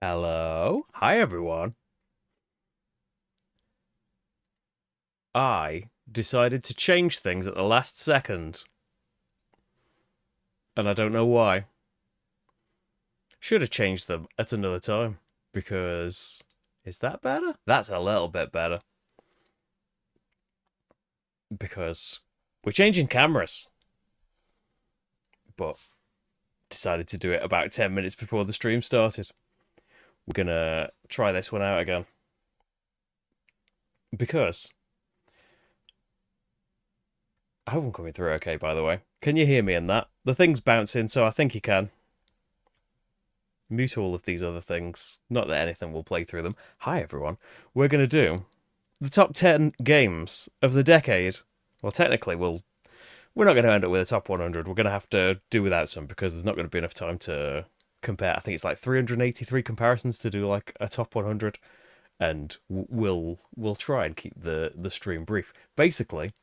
Hello. Hi, everyone. I decided to change things at the last second, and I don't know why. Should have changed them at another time, because is that better? That's a little bit better, because we're changing cameras, but decided to do it about 10 minutes before the stream started. We're gonna try this one out again, because I hope I'm coming through okay, by the way. Can you hear me in that? The thing's bouncing, so I think you can. Mute all of these other things. Not that anything will play through them. Hi, everyone. We're going to do the top 10 games of the decade. Well, technically, we're not going to end up with a top 100. We're going to have to do without some because there's not going to be enough time to compare. I think it's like 383 comparisons to do like a top 100, and we'll try and keep the stream brief. Basically,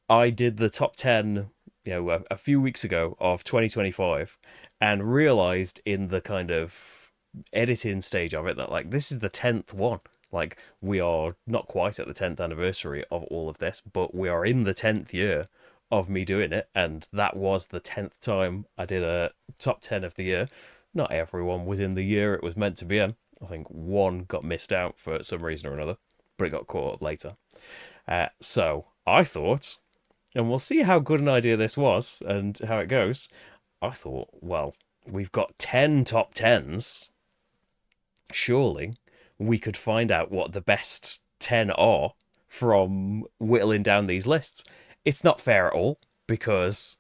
I did the top 10, a few weeks ago of 2025 and realized in the kind of editing stage of it that like this is the 10th one. Like we are not quite at the 10th anniversary of all of this, but we are in the 10th year of me doing it, and that was the 10th time I did a top 10 of the year. Not everyone was in the year it was meant to be in. I think one got missed out for some reason or another, but it got caught up later. So I thought, and we'll see how good an idea this was and how it goes. I thought, well, we've got 10 top 10s. Surely we could find out what the best 10 are from whittling down these lists. It's not fair at all because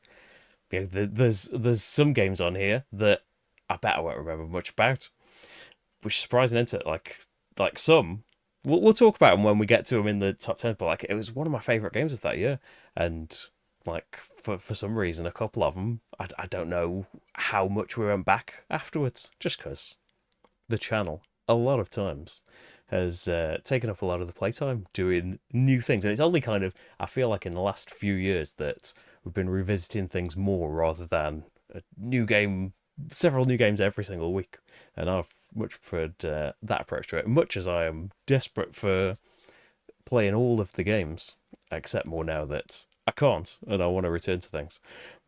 there's some games on here that I bet I won't remember much about, which is surprising, isn't it? Like some we'll talk about them when we get to them in the top 10, but like it was one of my favorite games of that year, and like for some reason a couple of them I don't know how much we went back afterwards, just because the channel a lot of times has taken up a lot of the playtime doing new things, and it's only kind of, I feel like in the last few years that we've been revisiting things more rather than a new game, several new games every single week, and I've much preferred that approach to it, much as I am desperate for playing all of the games, except more now that I can't and I want to return to things.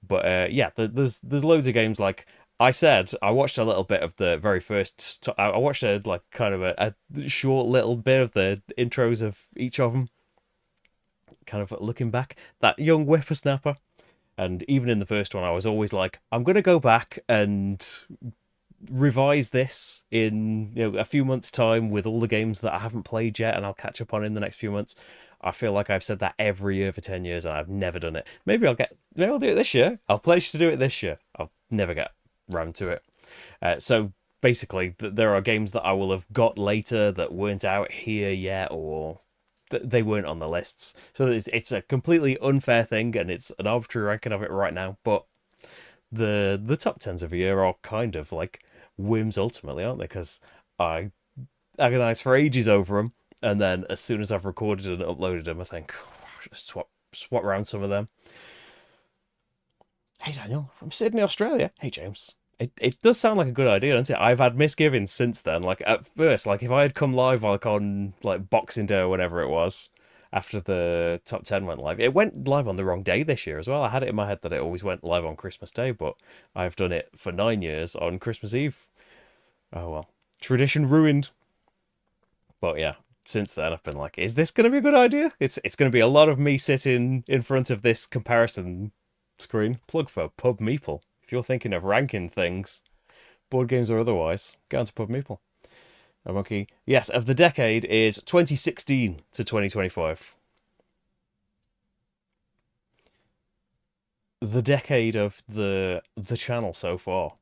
But yeah, there's loads of games. Like I said, I watched a little bit of the very first. I watched a like kind of a short little bit of the intros of each of them. Kind of looking back, that young whippersnapper, and even in the first one, I was always like, I'm gonna go back and revise this in a few months' time with all the games that I haven't played yet, and I'll catch up on in the next few months. I feel like I've said that every year for 10 years, and I've never done it. Maybe I'll do it this year. I'll pledge to do it this year. I'll never get round to it. So basically, there are games that I will have got later that weren't out here yet, or they weren't on the lists. So it's a completely unfair thing, and it's an arbitrary ranking of it right now. But the top tens of a year are kind of like whims ultimately, aren't they? Because I agonize for ages over them, and then as soon as I've recorded and uploaded them, I think, just swap around some of them. Hey Daniel, from Sydney, Australia. Hey James. It does sound like a good idea, doesn't it? I've had misgivings since then. Like at first, like if I had come live like on like Boxing Day or whatever it was, after the top 10 went live. It went live on the wrong day this year as well. I had it in my head that it always went live on Christmas Day, but I've done it for 9 years on Christmas Eve. Oh well. Tradition ruined. But yeah, since then I've been like, is this going to be a good idea? It's going to be a lot of me sitting in front of this comparison screen. Plug for Pub Meeple. If you're thinking of ranking things, board games or otherwise, go on to Pub Meeple. A monkey. Yes, of the decade is 2016 to 2025. The decade of the channel so far.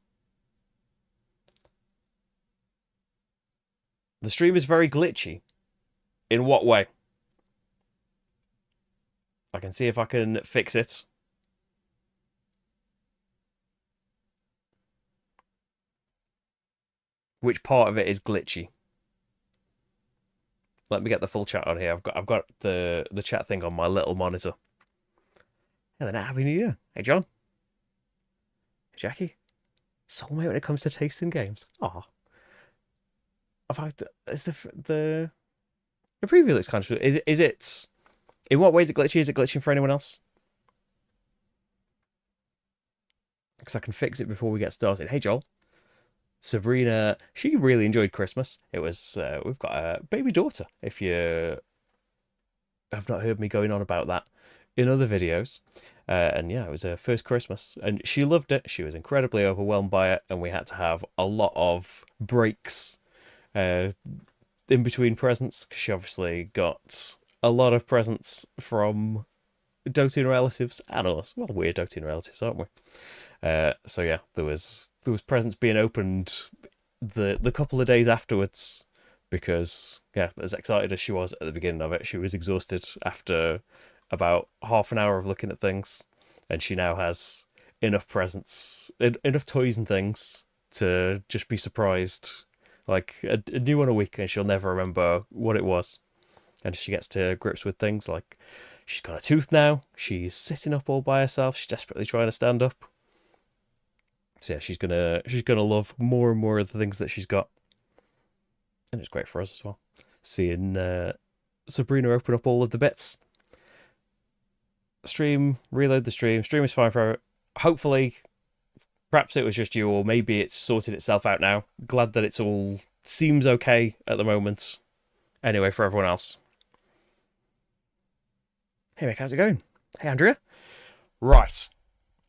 The stream is very glitchy. In what way? I can see if I can fix it. Which part of it is glitchy? Let me get the full chat on here. I've got the chat thing on my little monitor. Yeah, then Happy New Year. Hey John. Hey Jackie. Soulmate when it comes to tasting games. Aw. In fact, is the preview looks kind of. Is it? In what way is it glitchy? Is it glitching for anyone else? Because I can fix it before we get started. Hey Joel, Sabrina, she really enjoyed Christmas. It was we've got a baby daughter. If you have not heard me going on about that in other videos, and yeah, it was her first Christmas, and she loved it. She was incredibly overwhelmed by it, and we had to have a lot of breaks uh, in between presents because she obviously got a lot of presents from doting relatives and us. Well, we're doting relatives, aren't we? So yeah, there was presents being opened the couple of days afterwards because yeah, as excited as she was at the beginning of it, she was exhausted after about half an hour of looking at things, and she now has enough presents, enough toys and things to just be surprised like a new one a week, and she'll never remember what it was. And she gets to grips with things like she's got a tooth now. She's sitting up all by herself. She's desperately trying to stand up. So yeah, she's gonna love more and more of the things that she's got, and it's great for us as well. Seeing Sabrina open up all of the bits. Stream, reload the stream. Stream is fine for her. Hopefully, perhaps it was just you, or maybe it's sorted itself out now. Glad that it's all seems okay at the moment. Anyway, for everyone else. Hey Mick, how's it going? Hey Andrea. Right.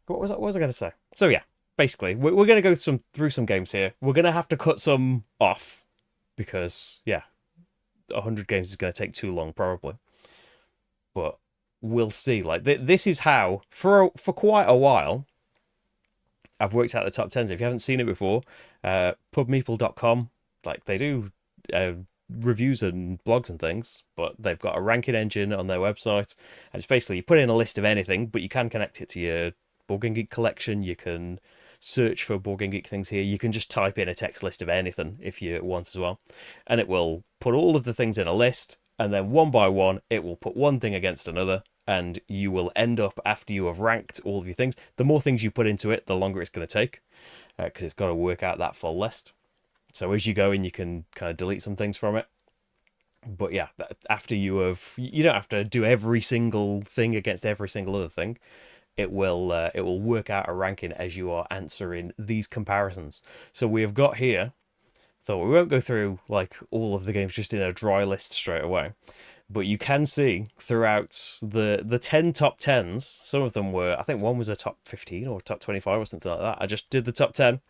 What was I going to say? So yeah, basically, we're going to go through some games here. We're going to have to cut some off because yeah, 100 games is going to take too long probably. But we'll see. Like this is how for quite a while I've worked out the top 10s. If you haven't seen it before, pubmeeple.com, like they do reviews and blogs and things, but they've got a ranking engine on their website, and it's basically you put in a list of anything, but you can connect it to your Board Game Geek collection. You can search for Board Game Geek things here. You can just type in a text list of anything if you want as well, and it will put all of the things in a list, and then one by one it will put one thing against another, and you will end up, after you have ranked all of your things, the more things you put into it, the longer it's going to take, because it's got to work out that full list. So as you go in, you can kind of delete some things from it. But yeah, after you don't have to do every single thing against every single other thing. It will work out a ranking as you are answering these comparisons. So we have got here, so we won't go through like all of the games just in a dry list straight away, but you can see throughout the 10 top 10s, some of them were, I think one was a top 15 or top 25 or something like that. I just did the top 10,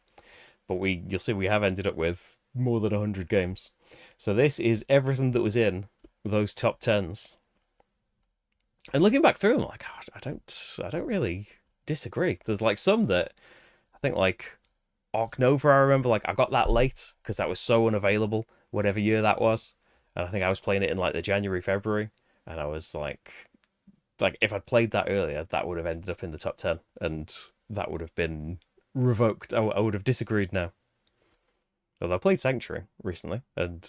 but you'll see we have ended up with more than 100 games. So this is everything that was in those top 10s. And looking back through them, like, oh, I don't really disagree. There's like some that I think like Ark Nova, I remember like I got that late because that was so unavailable, whatever year that was. And I think I was playing it in like the January, February, and I was like if I'd played that earlier, that would have ended up in the top 10, and that would have been revoked. I would have disagreed now. Although I played Sanctuary recently, and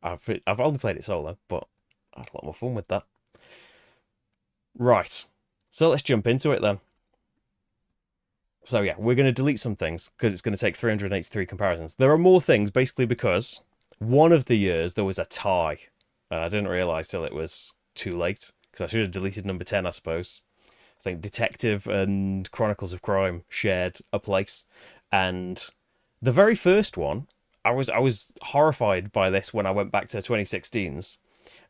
I've only played it solo, but I had a lot more fun with that. Right, so let's jump into it then. So yeah, we're going to delete some things because it's going to take 383 comparisons. There are more things basically because one of the years there was a tie, and I didn't realise till it was too late because I should have deleted number 10, I suppose. I think Detective and Chronicles of Crime shared a place, and the very first one, I was horrified by this when I went back to 2016's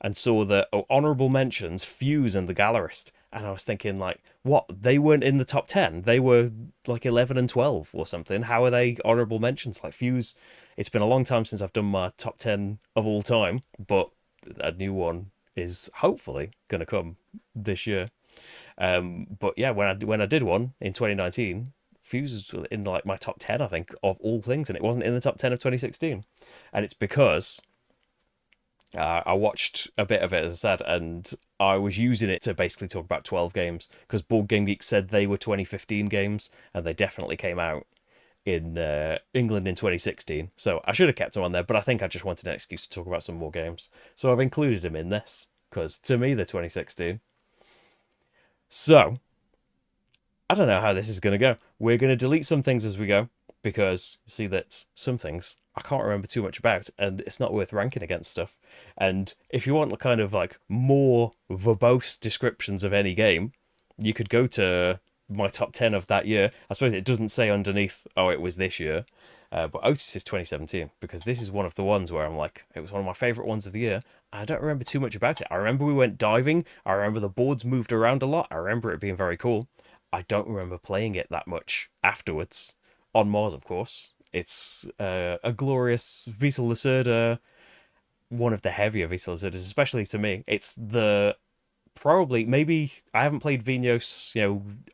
and saw that honourable mentions Fuse and The Gallerist, and I was thinking like, what? They weren't in the top 10. They were like 11 and 12 or something. How are they honourable mentions? Like Fuse, it's been a long time since I've done my top 10 of all time, but a new one is hopefully going to come this year. But yeah, when I did one in 2019, Fuse was in like my top 10, I think, of all things, and it wasn't in the top 10 of 2016. And it's because I watched a bit of it, as I said, and I was using it to basically talk about 12 games because Board Game Geek said they were 2015 games, and they definitely came out in England in 2016. So I should have kept them on there, but I think I just wanted an excuse to talk about some more games. So I've included them in this because to me they're 2016. So I don't know how this is going to go. We're going to delete some things as we go. because you see that some things I can't remember too much about, and it's not worth ranking against stuff. And if you want kind of like more verbose descriptions of any game, you could go to my top 10 of that year. I suppose it doesn't say underneath, oh, it was this year, but Otis is 2017, because this is one of the ones where I'm like, it was one of my favourite ones of the year. I don't remember too much about it. I remember we went diving. I remember the boards moved around a lot. I remember it being very cool. I don't remember playing it that much afterwards. On Mars, of course. It's a glorious Vita Lacerda, one of the heavier Vita Lacerdas, especially to me. It's the probably maybe I haven't played Vinos,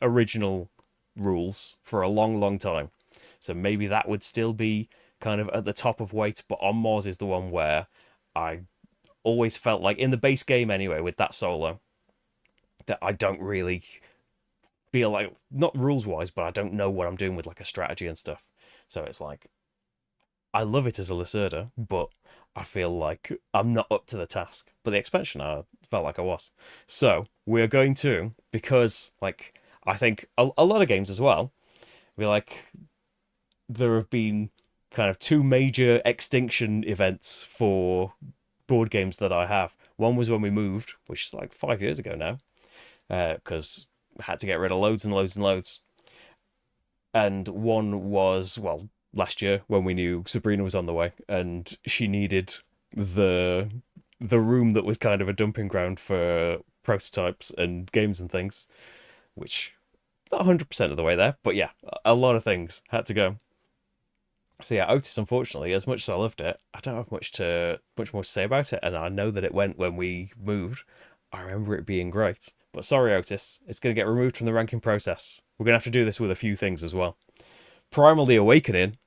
original rules for a long, long time. So maybe that would still be kind of at the top of weight, but On Mars is the one where I always felt like in the base game anyway, with that solo, that I don't really feel like, not rules wise, but I don't know what I'm doing with like a strategy and stuff. So it's like I love it as a Lacerda, but I feel like I'm not up to the task. But the expansion, I felt like I was. So we're going to, because like I think a lot of games as well, we like there have been kind of two major extinction events for board games that I have. One was when we moved, which is like 5 years ago now, because I had to get rid of loads and loads and loads. And one was, well, last year when we knew Sabrina was on the way and she needed the room that was kind of a dumping ground for prototypes and games and things, which not 100% of the way there, but yeah, a lot of things had to go. So yeah, Otis, unfortunately, as much as I loved it, I don't have much more to say about it, and I know that it went when we moved. I remember it being great. But sorry, Otis, it's going to get removed from the ranking process. We're going to have to do this with a few things as well. Primal the Awakening,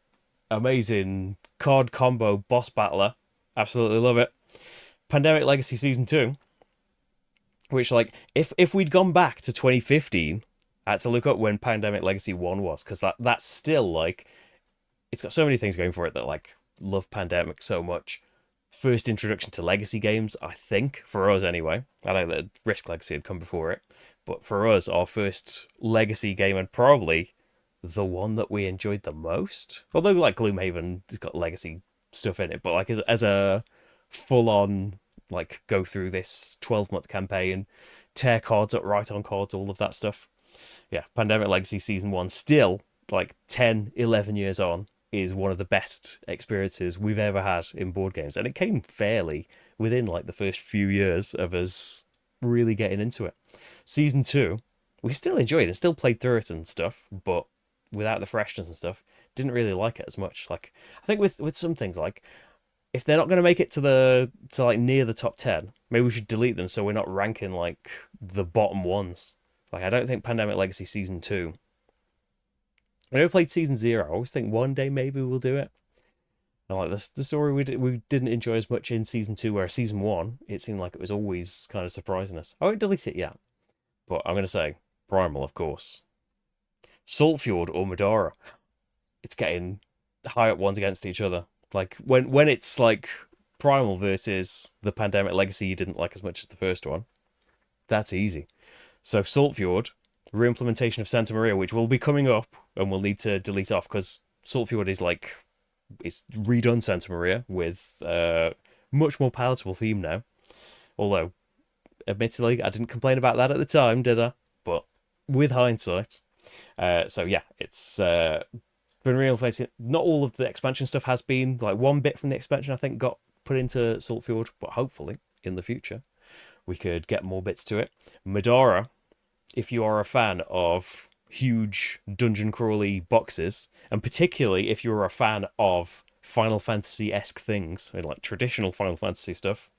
amazing card combo boss battler. Absolutely love it. Pandemic Legacy Season 2, which, like, if we'd gone back to 2015, I had to look up when Pandemic Legacy 1 was, because that's still, like, it's got so many things going for it that, like, love Pandemic so much. First introduction to Legacy games, I think, for us anyway. I know that Risk Legacy had come before it, but for us, our first Legacy game, and probably the one that we enjoyed the most. Although, like, Gloomhaven has got Legacy stuff in it, but, like, as a full-on, like, go through this 12-month campaign, tear cards up, write on cards, all of that stuff. Yeah, Pandemic Legacy Season 1, still, like, 10, 11 years on, is one of the best experiences we've ever had in board games. And it came fairly within like the first few years of us really getting into it. Season 2, we still enjoyed it, still played through it and stuff, but without the freshness and stuff, didn't really like it as much. Like, I think with some things, like, if they're not going to make it to like near the top 10, maybe we should delete them so we're not ranking like the bottom ones. Like, I don't think Pandemic Legacy Season 2, I never played Season 0. I always think one day maybe we'll do it. And like the story we didn't enjoy as much in Season 2, where Season 1, it seemed like it was always kind of surprising us. I won't delete it yet, but I'm going to say Primal, of course. Saltfjord or Medora. It's getting high up ones against each other. Like, when it's like Primal versus the Pandemic Legacy you didn't like as much as the first one, that's easy. So Saltfjord, re-implementation of Santa Maria, which will be coming up and we'll need to delete off, because Saltfjord is like, it's redone Santa Maria with much more palatable theme now. Although, admittedly, I didn't complain about that at the time, did I? But with hindsight, so yeah, it's been re-implemented. Not all of the expansion stuff has been. Like, one bit from the expansion I think got put into Saltfjord, but hopefully in the future we could get more bits to it. Medora, if you are a fan of huge dungeon crawly boxes, and particularly if you're a fan of Final Fantasy-esque things, like traditional Final Fantasy stuff,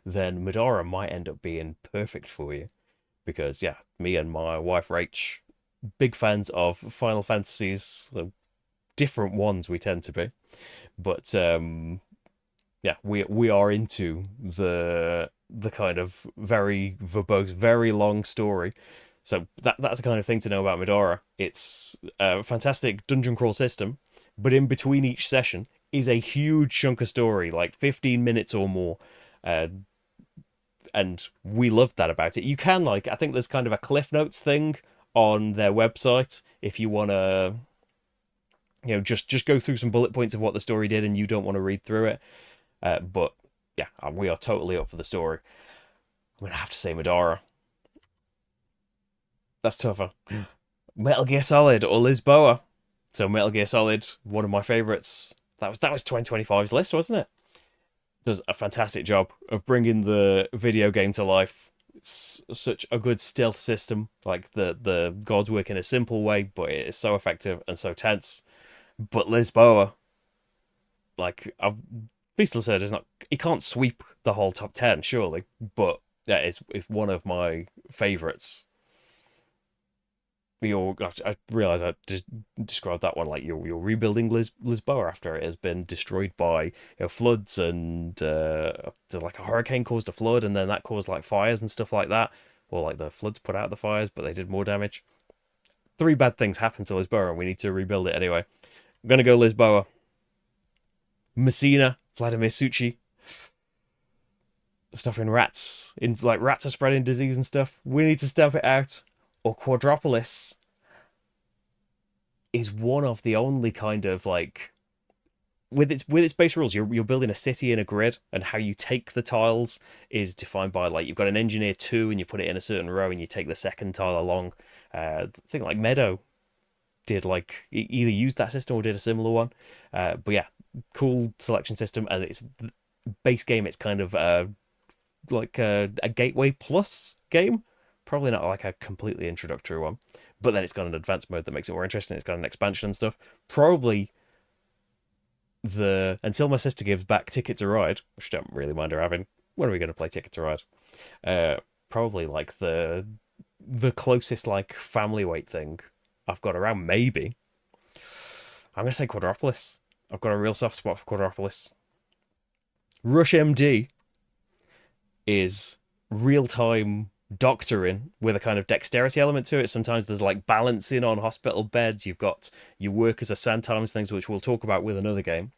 then Medora might end up being perfect for you. Because, yeah, me and my wife Rach, big fans of Final Fantasies, the different ones we tend to be. But, yeah, we are into the kind of very verbose, very long story. So that's the kind of thing to know about Medora. It's a fantastic dungeon crawl system, but in between each session is a huge chunk of story, like 15 minutes or more. And we loved that about it. You can, like, I think there's kind of a Cliff Notes thing on their website if you want to just go through some bullet points of what the story did, and you don't want to read through it. But yeah, we are totally up for the story. I'm gonna have to say Madara. That's tougher. Metal Gear Solid or Lisboa. So Metal Gear Solid, one of my favorites. That was 2025's list, wasn't it? Does a fantastic job of bringing the video game to life. It's such a good stealth system. Like the gods work in a simple way, but it is so effective and so tense. But Lisboa, like I've Beastly said, is not. He can't sweep the whole top 10, surely, but yeah, it's one of my favorites. I realize I just described that one like you're rebuilding Lisboa after it has been destroyed by floods and like a hurricane caused a flood and then that caused like fires and stuff like that, or like the floods put out the fires but they did more damage. Three bad things happened to Lisboa and we need to rebuild it anyway. I'm gonna go Lisboa. Messina, Vladimir Succi, stuffing rats in like rats are spreading disease and stuff. We need to stamp it out. Or Quadropolis is one of the only kind of like with its base rules. You're building a city in a grid, and how you take the tiles is defined by like you've got an engineer 2 and you put it in a certain row and you take the second tile along. I think like Meadow did like either used that system or did a similar one. But yeah, cool selection system, and its base game. It's kind of like a gateway plus game. Probably not like a completely introductory one, but then it's got an advanced mode that makes it more interesting. It's got an expansion and stuff. Probably the Until My Sister Gives Back Ticket to Ride, which I don't really mind her having. When are we going to play Ticket to Ride? Probably like the closest like family weight thing I've got around. Maybe I'm going to say Quadropolis. I've got a real soft spot for Quadropolis. Rush MD is real-time doctoring with a kind of dexterity element to it. Sometimes there's like balancing on hospital beds. You've got you work as a Santimes things, which we'll talk about with another game.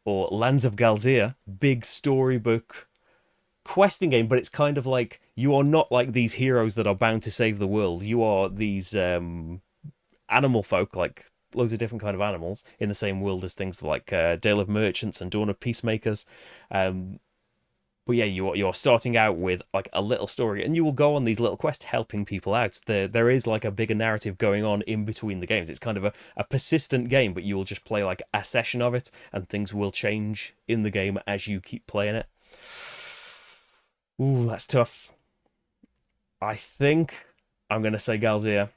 Or Lands of Galzir, big storybook questing game, but it's kind of like you are not like these heroes that are bound to save the world. You are these animal folk, like loads of different kind of animals in the same world as things like Dale of Merchants and Dawn of Peacemakers. But yeah, you're starting out with like a little story, and you will go on these little quests helping people out. There is like a bigger narrative going on in between the games. It's kind of a persistent game, but you will just play like a session of it, and things will change in the game as you keep playing it. Ooh, that's tough. I think I'm gonna say Galzir.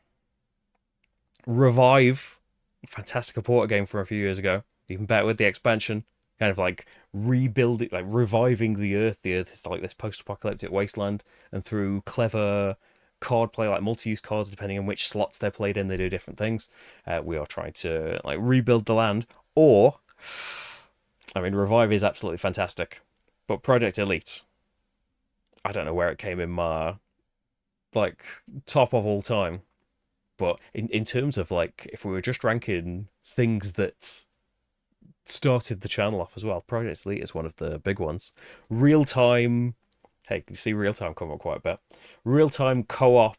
Revive, fantastic porter game from a few years ago. Even better with the expansion. Kind of like rebuilding, like reviving the Earth. The Earth is like this post-apocalyptic wasteland, and through clever card play, like multi-use cards, depending on which slots they're played in, they do different things. We are trying to like rebuild the land. Or, I mean, Revive is absolutely fantastic, but Project Elite, I don't know where it came in my like top of all time, but in terms of like if we were just ranking things that started the channel off as well, Project Elite is one of the big ones. Real time, hey, you see real time come up quite a bit. Real time co-op,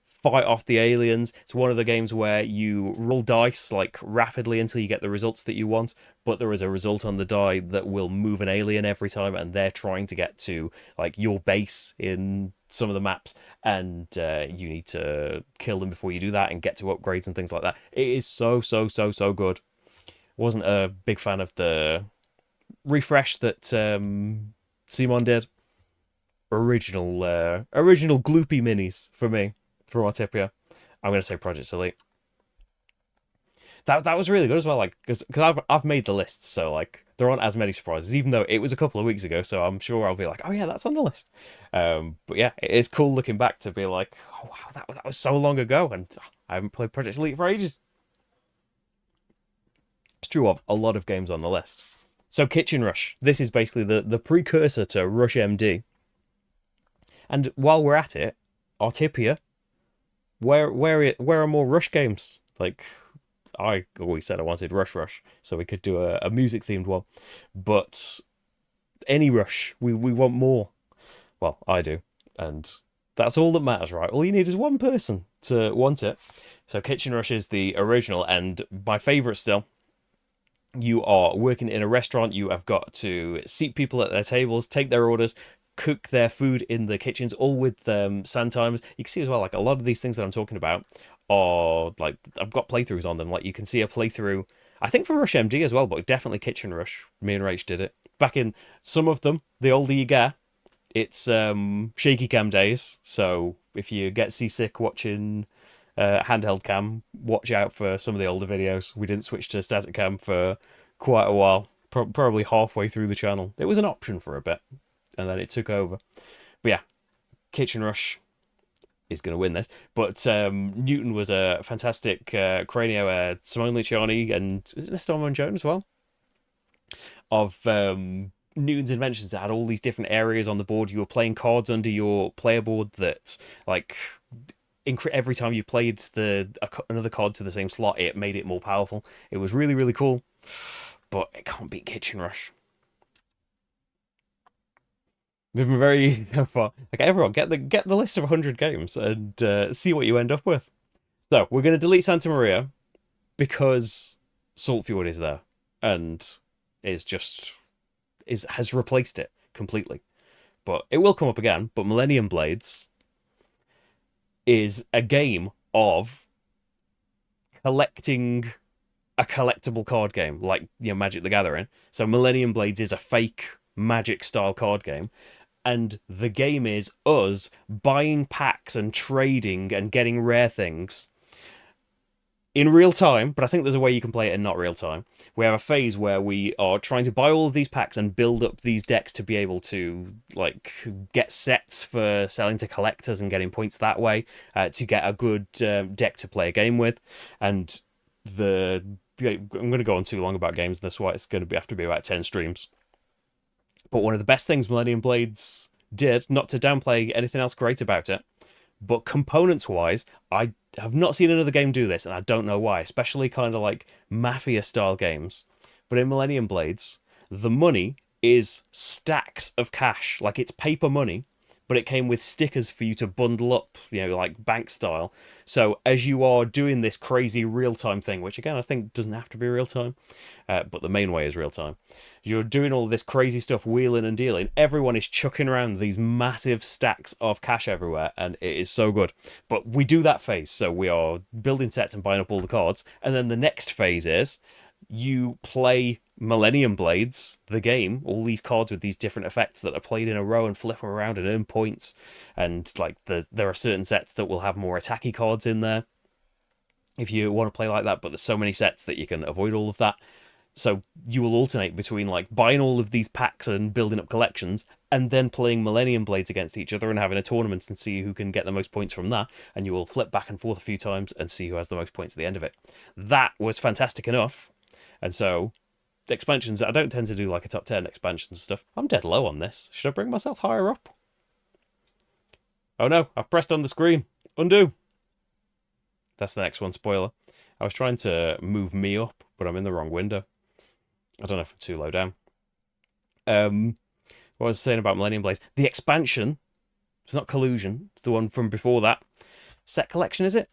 fight off the aliens. It's one of the games where you roll dice like rapidly until you get the results that you want, but there is a result on the die that will move an alien every time, and they're trying to get to like your base in some of the maps, and you need to kill them before you do that and get to upgrades and things like that. It is so good. Wasn't a big fan of the refresh that Simon did. Original gloopy minis for me from Artipia. I'm gonna say Project Elite. That was really good as well. Like because I've made the list, so like there aren't as many surprises. Even though it was a couple of weeks ago, so I'm sure I'll be like, oh yeah, that's on the list. But yeah, it is cool looking back to be like, oh wow, that was so long ago, and I haven't played Project Elite for ages. It's true of a lot of games on the list. So Kitchen Rush, this is basically the precursor to Rush MD. And while we're at it, Artipia, where are more Rush games? Like, I always said I wanted Rush, so we could do a music themed one. But any Rush, we want more. Well, I do, and that's all that matters, right? All you need is one person to want it. So Kitchen Rush is the original, and my favourite still. You are working in a restaurant. You have got to seat people at their tables, take their orders, cook their food in the kitchens, all with sand timers. You can see as well, like a lot of these things that I'm talking about are like I've got playthroughs on them. Like you can see a playthrough, I think for Rush MD as well, but definitely Kitchen Rush. Me and Rach did it back in some of them. The older you get, it's shaky cam days. So if you get seasick watching handheld cam, watch out for some of the older videos. We didn't switch to static cam for quite a while, probably halfway through the channel. It was an option for a bit, and then it took over. But yeah, Kitchen Rush is going to win this. But Newton was a fantastic Cranio, Simone Luciani, and is it Storm Jones as well? Of Newton's inventions that had all these different areas on the board. You were playing cards under your player board that, like, every time you played another card to the same slot, it made it more powerful. It was really, really cool, but it can't beat Kitchen Rush. We've been very easy so far. Like everyone, get the list of 100 games and see what you end up with. So we're going to delete Santa Maria because Saltfjord is there and has replaced it completely. But it will come up again. But Millennium Blades is a game of collecting a collectible card game, like Magic the Gathering. So Millennium Blades is a fake Magic style card game, and the game is us buying packs and trading and getting rare things in real time, but I think there's a way you can play it in not real time. We have a phase where we are trying to buy all of these packs and build up these decks to be able to like get sets for selling to collectors and getting points that way to get a good deck to play a game with. And I'm going to go on too long about games, and that's why it's going to have to be about 10 streams. But one of the best things Millennium Blades did, not to downplay anything else great about it, but components-wise, I have not seen another game do this, and I don't know why, especially kind of like Mafia-style games. But in Millennium Blades, the money is stacks of cash. Like, it's paper money, but it came with stickers for you to bundle up, like bank style. So as you are doing this crazy real-time thing, which again, I think doesn't have to be real-time, but the main way is real-time. You're doing all this crazy stuff, wheeling and dealing. Everyone is chucking around these massive stacks of cash everywhere, and it is so good. But we do that phase, so we are building sets and buying up all the cards. And then the next phase is you play Millennium Blades, the game, all these cards with these different effects that are played in a row and flip them around and earn points. And like there are certain sets that will have more attacky cards in there if you want to play like that, but there's so many sets that you can avoid all of that. So you will alternate between like buying all of these packs and building up collections and then playing Millennium Blades against each other and having a tournament and see who can get the most points from that. And you will flip back and forth a few times and see who has the most points at the end of it. That was fantastic enough. And so the expansions, I don't tend to do like a top 10 expansions and stuff. I'm dead low on this. Should I bring myself higher up? Oh no, I've pressed on the screen. Undo. That's the next one, spoiler. I was trying to move me up, but I'm in the wrong window. I don't know if I'm too low down. What was I saying about Millennium Blades? The expansion, it's not Collusion, it's the one from before that. Set collection, is it?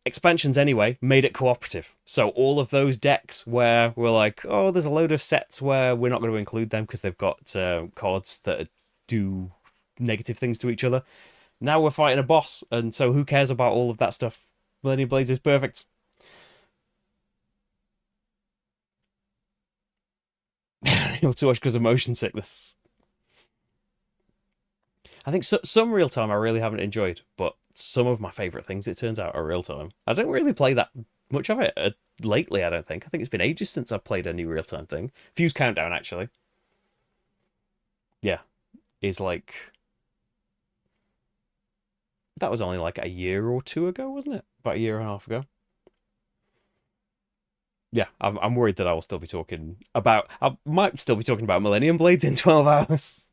Expansions, anyway, made it cooperative. So all of those decks where we're like, oh, there's a load of sets where we're not going to include them because they've got cards that do negative things to each other. Now we're fighting a boss, and so who cares about all of that stuff? Millennium Blades is perfect. Too much because of motion sickness. I think some real time I really haven't enjoyed, but some of my favourite things, it turns out, are real time. I don't really play that much of it lately, I don't think. I think it's been ages since I've played a new real time thing. Fuse Countdown, actually. Yeah. Is like... That was only like a year or two ago, wasn't it? About a year and a half ago. Yeah, I'm worried that I will still be talking about... I might still be talking about Millennium Blades in 12 hours.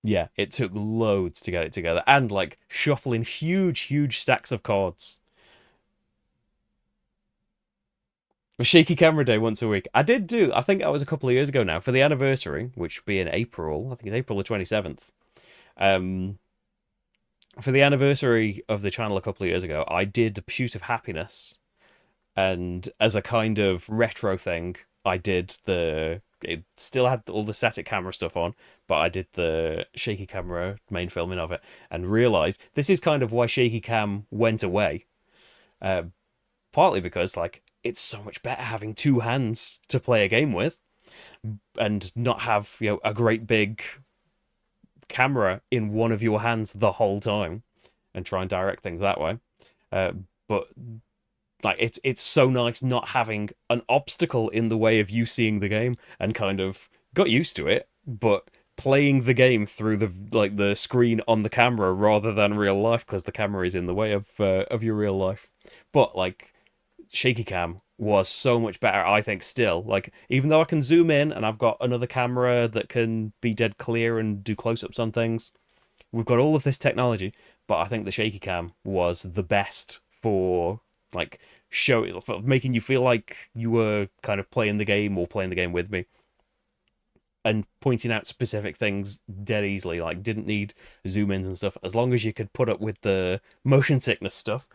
Yeah, it took loads to get it together. And, like, shuffling huge stacks of cards. A shaky camera day once a week. I think that was a couple of years ago now, for the anniversary, which would be in April. I think it's April the 27th. For the anniversary of the channel a couple of years ago, I did The Pursuit of Happiness And as a kind of retro thing, I did the. It still had all the static camera stuff on, but I did the shaky camera main filming of it and realized this is kind of why shaky cam went away. Uh, Partly because, like, it's so much better having two hands to play a game with and not have, a great big camera in one of your hands the whole time and try and direct things that way. Uh, but like it's so nice not having an obstacle in the way of you seeing the game and kind of got used to it, but playing the game through the screen on the camera rather than real life because the camera is in the way of your real life. But like shaky cam was so much better, I think. Still, like, even though I can zoom in and I've got another camera that can be dead clear and do close-ups on things, we've got all of this technology, but I think the shaky cam was the best for like for making you feel like you were kind of playing the game or playing the game with me and pointing out specific things dead easily. Like, didn't need zoom ins and stuff. As long as you could put up with the motion sickness stuff,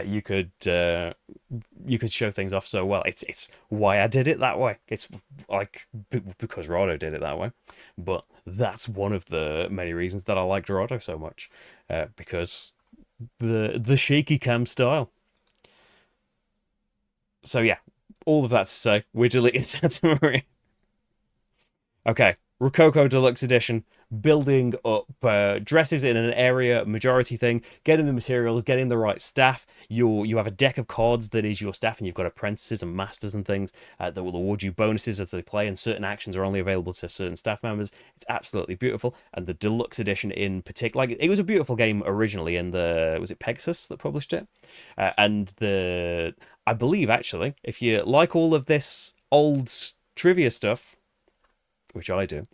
you could show things off so well. It's why I did it that way. It's like because Rado did it that way, but that's one of the many reasons that I like Dorado so much, because the shaky cam style. So yeah, all of that to say, we're deleting Santa Maria. Okay, Rococo Deluxe Edition, building up dresses in an area majority thing, getting the materials, getting the right staff. You have a deck of cards that is your staff, and you've got apprentices and masters and things that will award you bonuses as they play, and certain actions are only available to certain staff members. It's absolutely beautiful, and the Deluxe Edition in particular, like, it was a beautiful game originally. In the was it Pegasus that published it, and the I believe actually, if you like all of this old trivia stuff, which I do,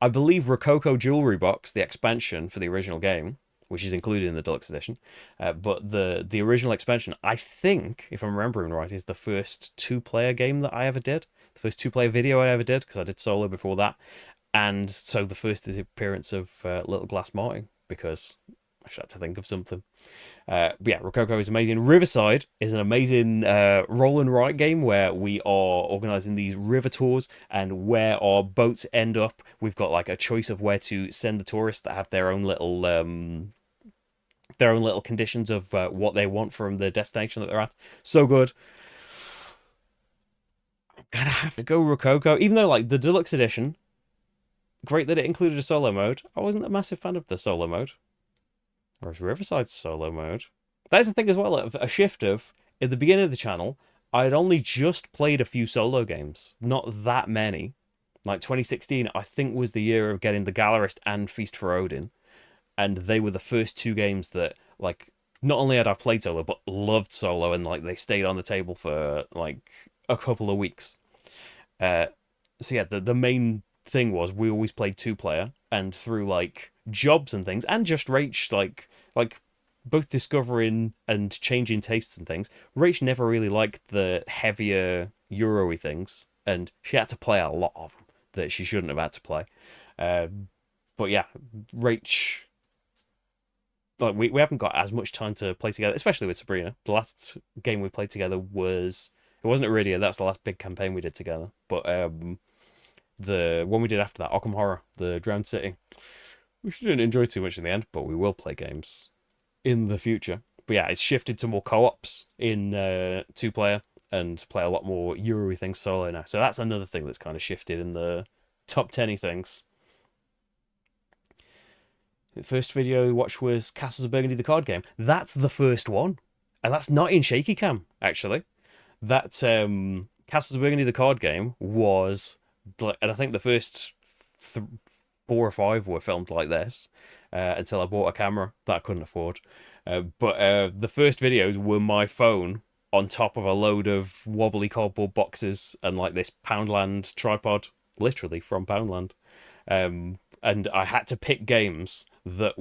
I believe Rococo Jewelry Box, the expansion for the original game, which is included in the deluxe edition, but the original expansion, I think, if I'm remembering right, is the first two-player game that I ever did, the first two-player video I ever did, because I did solo before that, and so the first appearance of Little Glass Martin, because I should have to think of something. But yeah, Rococo is amazing. Riverside is an amazing roll and write game where we are organizing these river tours, and where our boats end up, we've got like a choice of where to send the tourists that have their own little conditions of what they want from the destination that they're at. So good. I'm gonna have to go Rococo, even though like the deluxe edition, great that it included a solo mode. I wasn't a massive fan of the solo mode. Whereas Riverside's solo mode. That's the thing as well, a shift of, at the beginning of the channel, I had only just played a few solo games. Not that many. Like 2016, I think, was the year of getting The Gallerist and Feast for Odin. And they were the first two games that, like, not only had I played solo, but loved solo, and like they stayed on the table for like a couple of weeks. So yeah, the main thing was we always played two player, and through like jobs and things, and just Rach like both discovering and changing tastes and things. Rach never really liked the heavier Euro-y things, and she had to play a lot of them that she shouldn't have had to play. But yeah, Rach, like we haven't got as much time to play together, especially with Sabrina. The last game we played together was, it wasn't Iridia. That's the last big campaign we did together. But the one we did after that, Occam Horror, the Drowned City, we didn't enjoy too much in the end, but we will play games in the future. But yeah, it's shifted to more co-ops in two-player, and play a lot more Euro things solo now. So that's another thing that's kind of shifted in the top 10 things. The first video we watched was Castles of Burgundy, the card game. That's the first one. And that's not in shaky cam, actually. That Castles of Burgundy, the card game, was, and I think the first 4 or 5 were filmed like this, until I bought a camera that I couldn't afford. But the first videos were my phone on top of a load of wobbly cardboard boxes and like this Poundland tripod, literally from Poundland. And I had to pick games that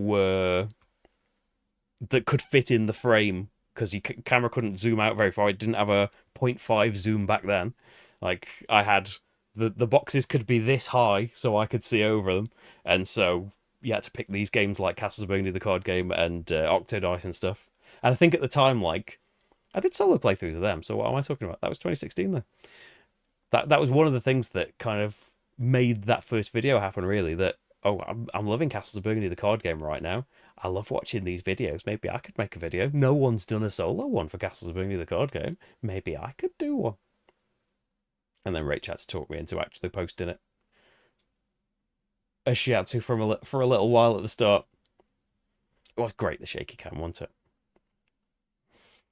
could fit in the frame, because your camera couldn't zoom out very far. It didn't have a 0.5 zoom back then. Like, I had the boxes could be this high so I could see over them, and so you had to pick these games like Castles of Burgundy, the card game, and Octodice and stuff. And I think at the time, like, I did solo playthroughs of them, so what am I talking about? That was 2016 though. That was one of the things that kind of made that first video happen, really. That, oh, I'm loving Castles of Burgundy, the card game, right now. I love watching these videos. Maybe I could make a video. No one's done a solo one for Castles of Burgundy, the card game. Maybe I could do one. And then Rach had to talk me into actually posting it, as she had to for a little while at the start. It was great, the shaky cam, wasn't it?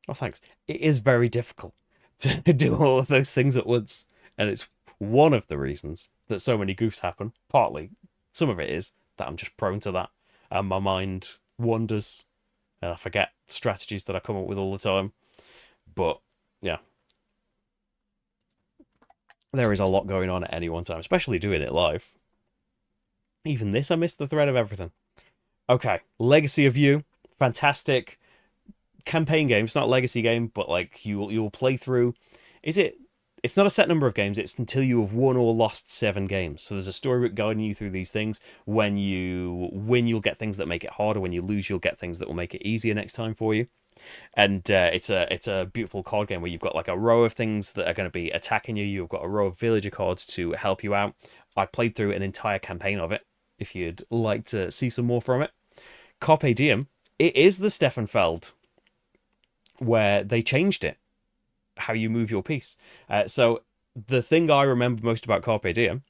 Oh, thanks. It is very difficult to do all of those things at once. And it's one of the reasons that so many goofs happen. Partly, some of it is that I'm just prone to that. And my mind wanders. And I forget strategies that I come up with all the time. But, yeah. There is a lot going on at any one time, especially doing it live. Even this, I missed the thread of everything. Okay, Legacy of You. Fantastic campaign game. It's not a legacy game, but like you'll play through. It's not a set number of games. It's until you have won or lost 7 games. So there's a storybook guiding you through these things. When you win, you'll get things that make it harder. When you lose, you'll get things that will make it easier next time for you. And it's a beautiful card game where you've got like a row of things that are going to be attacking you. You've got a row of villager cards to help you out. I played through an entire campaign of it, if you'd like to see some more from it. Carpe Diem. It is the Steffenfeld where they changed it, how you move your piece. So the thing I remember most about Carpe Diem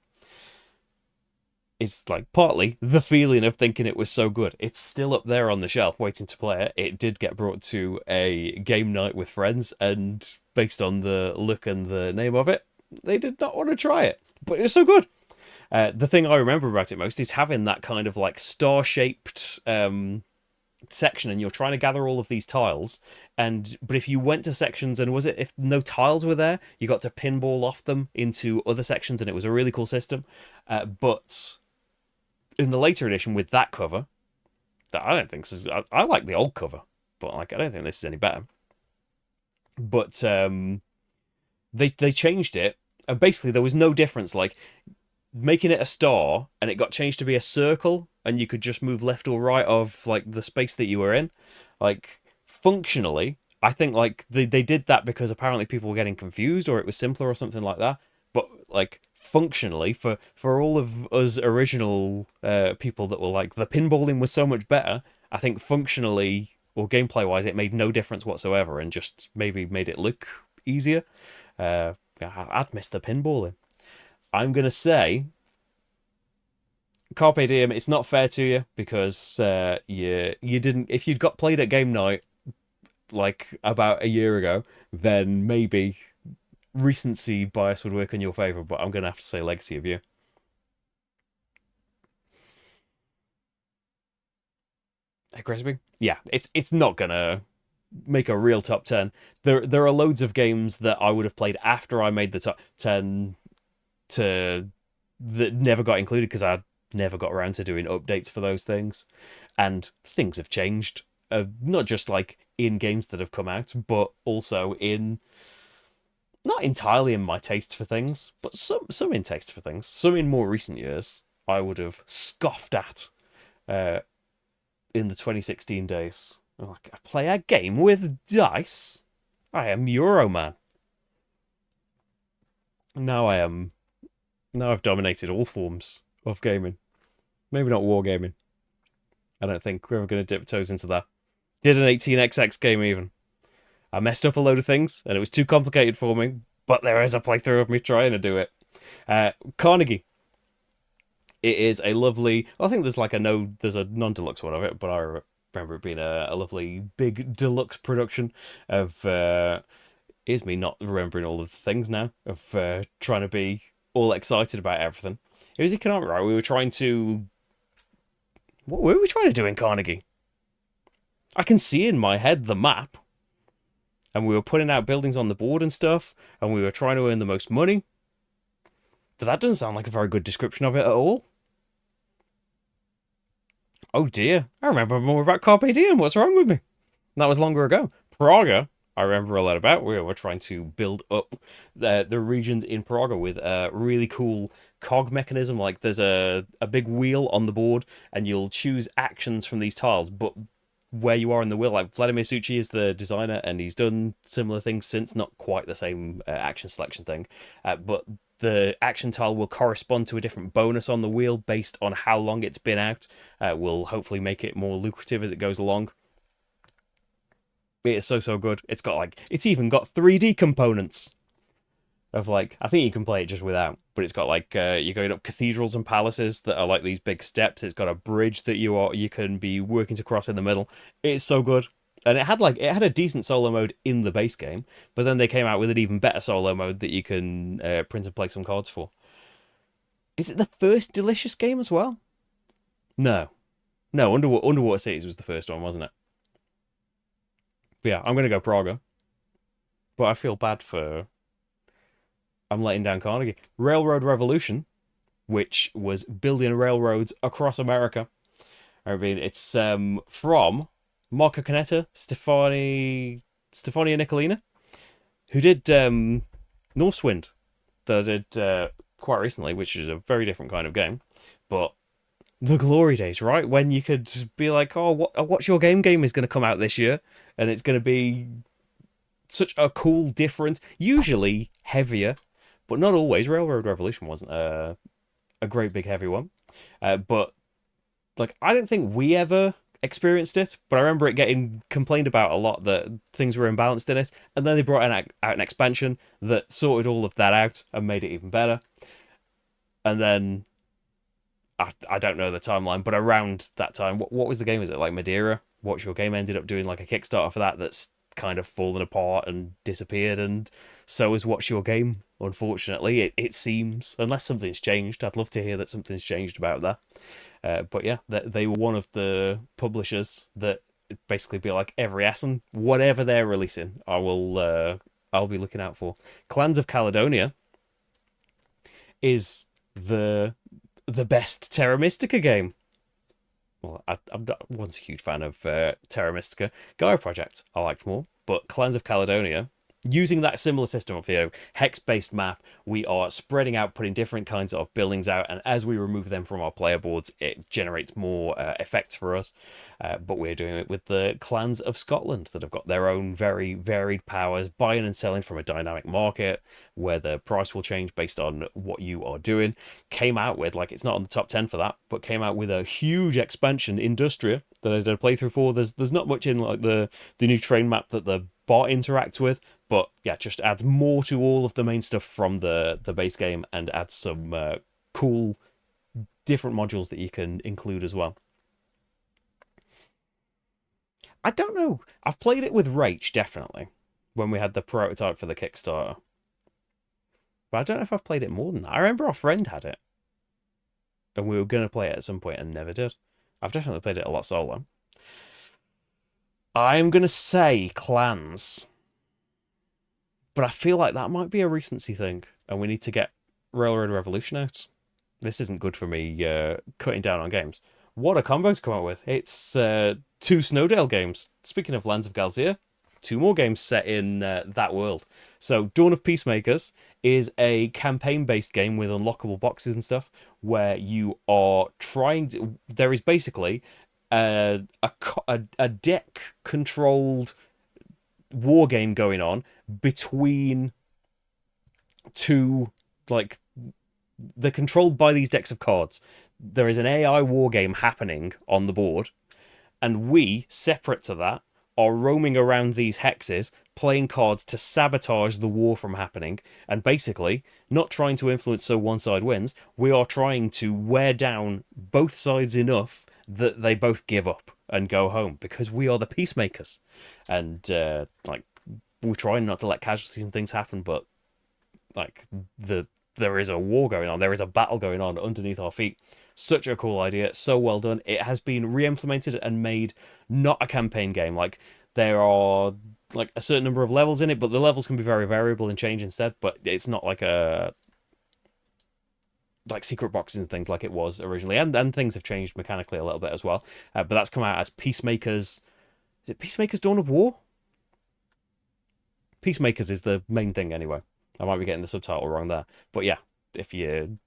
is like partly the feeling of thinking it was so good. It's still up there on the shelf waiting to play it. It did get brought to a game night with friends, and based on the look and the name of it, they did not want to try it. But it was so good. The thing I remember about it most is having that kind of like star-shaped section, and you're trying to gather all of these tiles, but if you went to sections and if no tiles were there, you got to pinball off them into other sections, and it was a really cool system. But in the later edition with that cover, that I don't think this is, I like the old cover, but like I don't think this is any better. But they changed it, and basically there was no difference, like making it a star, and it got changed to be a circle, and you could just move left or right of like the space that you were in. Like functionally, I think like they did that because apparently people were getting confused, or it was simpler or something like that. But like functionally, for all of us original people that were like, the pinballing was so much better, I think functionally or gameplay wise it made no difference whatsoever, and just maybe made it look easier. I'd miss the pinballing. I'm going to say Carpe Diem, it's not fair to you because you didn't. If you'd got played at game night like about a year ago, then maybe recency bias would work in your favor, but I'm going to have to say Legacy of You. Hey, Crispy? Yeah, it's not going to make a real top 10. There are loads of games that I would have played after I made the top 10 that never got included because I never got around to doing updates for those things, and things have changed, not just like in games that have come out, but also in not entirely in my taste for things, but some in taste for things. Some in more recent years I would have scoffed at in the 2016 days. Like, I play a game with dice? I am Euroman. Now I've dominated all forms of gaming. Maybe not wargaming. I don't think we're ever going to dip toes into that. Did an 18xx game even. I messed up a load of things, and it was too complicated for me, but there is a playthrough of me trying to do it. Carnegie. It is a lovely... I think there's a non-deluxe one of it, but I remember it being a lovely big deluxe production of... Here's me not remembering all of the things now, of trying to be all excited about everything. It was economic, right? We were trying to... What were we trying to do in Carnegie? I can see in my head the map. And we were putting out buildings on the board and stuff, and we were trying to earn the most money. But that doesn't sound like a very good description of it at all. Oh dear, I remember more about Carpe Diem. What's wrong with me? That was longer ago. Praga, I remember a lot about. We were trying to build up the regions in Praga with a really cool cog mechanism. Like there's a big wheel on the board, and you'll choose actions from these tiles, but where you are in the wheel. Like Vladimir Suchi is the designer, and he's done similar things since, not quite the same action selection thing, but the action tile will correspond to a different bonus on the wheel based on how long it's been out. Will hopefully make it more lucrative as it goes along. It is so good. It's even got 3D components of like, I think you can play it just without, but it's got like you're going up cathedrals and palaces that are like these big steps. It's got a bridge that you can be working to cross in the middle. It's so good. And it had a decent solo mode in the base game, but then they came out with an even better solo mode that you can print and play some cards for. Is it the first Delicious game as well? No. No, Underwater Cities was the first one, wasn't it? But yeah, I'm gonna go Praga. But I feel bad for I'm letting down Carnegie. Railroad Revolution, which was building railroads across America. I mean, it's from Marco Canetta, Stefania Nicolina, who did Northwind, that I did quite recently, which is a very different kind of game. But the glory days, right? When you could be like, oh, what's your game is going to come out this year? And it's going to be such a cool, different, usually heavier, but not always. Railroad Revolution wasn't a great big heavy one. But like, I don't think we ever experienced it, but I remember it getting complained about a lot that things were imbalanced in it, and then they brought out an expansion that sorted all of that out and made it even better. And then I don't know the timeline, but around that time, what was the game? Is it like Madeira? What's Your Game ended up doing like a Kickstarter for that's kind of fallen apart and disappeared, and so is What's Your Game, unfortunately. It seems, unless something's changed. I'd love to hear that something's changed about that. But yeah, they were one of the publishers that basically be like, every Essen, whatever they're releasing, I'll be looking out for. Clans of Caledonia is the best Terra Mystica game. Well, I wasn't a huge fan of Terra Mystica. Gaia Project I liked more, but Clans of Caledonia, using that similar system of hex-based map, we are spreading out, putting different kinds of buildings out, and as we remove them from our player boards, it generates more effects for us. But we're doing it with the Clans of Scotland that have got their own very varied powers, buying and selling from a dynamic market where the price will change based on what you are doing. Came out with, like, it's not on the top 10 for that, but came out with a huge expansion, Industria, that I did a playthrough for. There's not much in like the new train map that the bot interacts with, but yeah, just adds more to all of the main stuff from the base game, and adds some cool different modules that you can include as well. I don't know. I've played it with Rach, definitely, when we had the prototype for the Kickstarter. But I don't know if I've played it more than that. I remember our friend had it, and we were going to play it at some point and never did. I've definitely played it a lot solo. I'm going to say Clans, but I feel like that might be a recency thing, and we need to get Railroad Revolution out. This isn't good for me cutting down on games. What a combo to come up with. It's 2 Snowdale games. Speaking of Lands of Galzir, 2 more games set in that world. So Dawn of Peacemakers is a campaign-based game with unlockable boxes and stuff, where you are trying to... There is basically a deck-controlled war game going on between 2... Like, they're controlled by these decks of cards. There is an AI war game happening on the board, and we, separate to that, are roaming around these hexes, playing cards to sabotage the war from happening, and basically, not trying to influence so one side wins, we are trying to wear down both sides enough that they both give up and go home, because we are the peacemakers. And, like, we're trying not to let casualties and things happen, but, like, there is a war going on, there is a battle going on underneath our feet. Such a cool idea, so well done. It has been re-implemented and made not a campaign game. Like, there are like a certain number of levels in it, but the levels can be very variable and change instead. But it's not like secret boxes and things like it was originally, and things have changed mechanically a little bit as well. But that's come out as Peacemakers. Is it Peacemakers Dawn of War? Peacemakers is the main thing anyway. I might be getting the subtitle wrong there, but yeah, if you...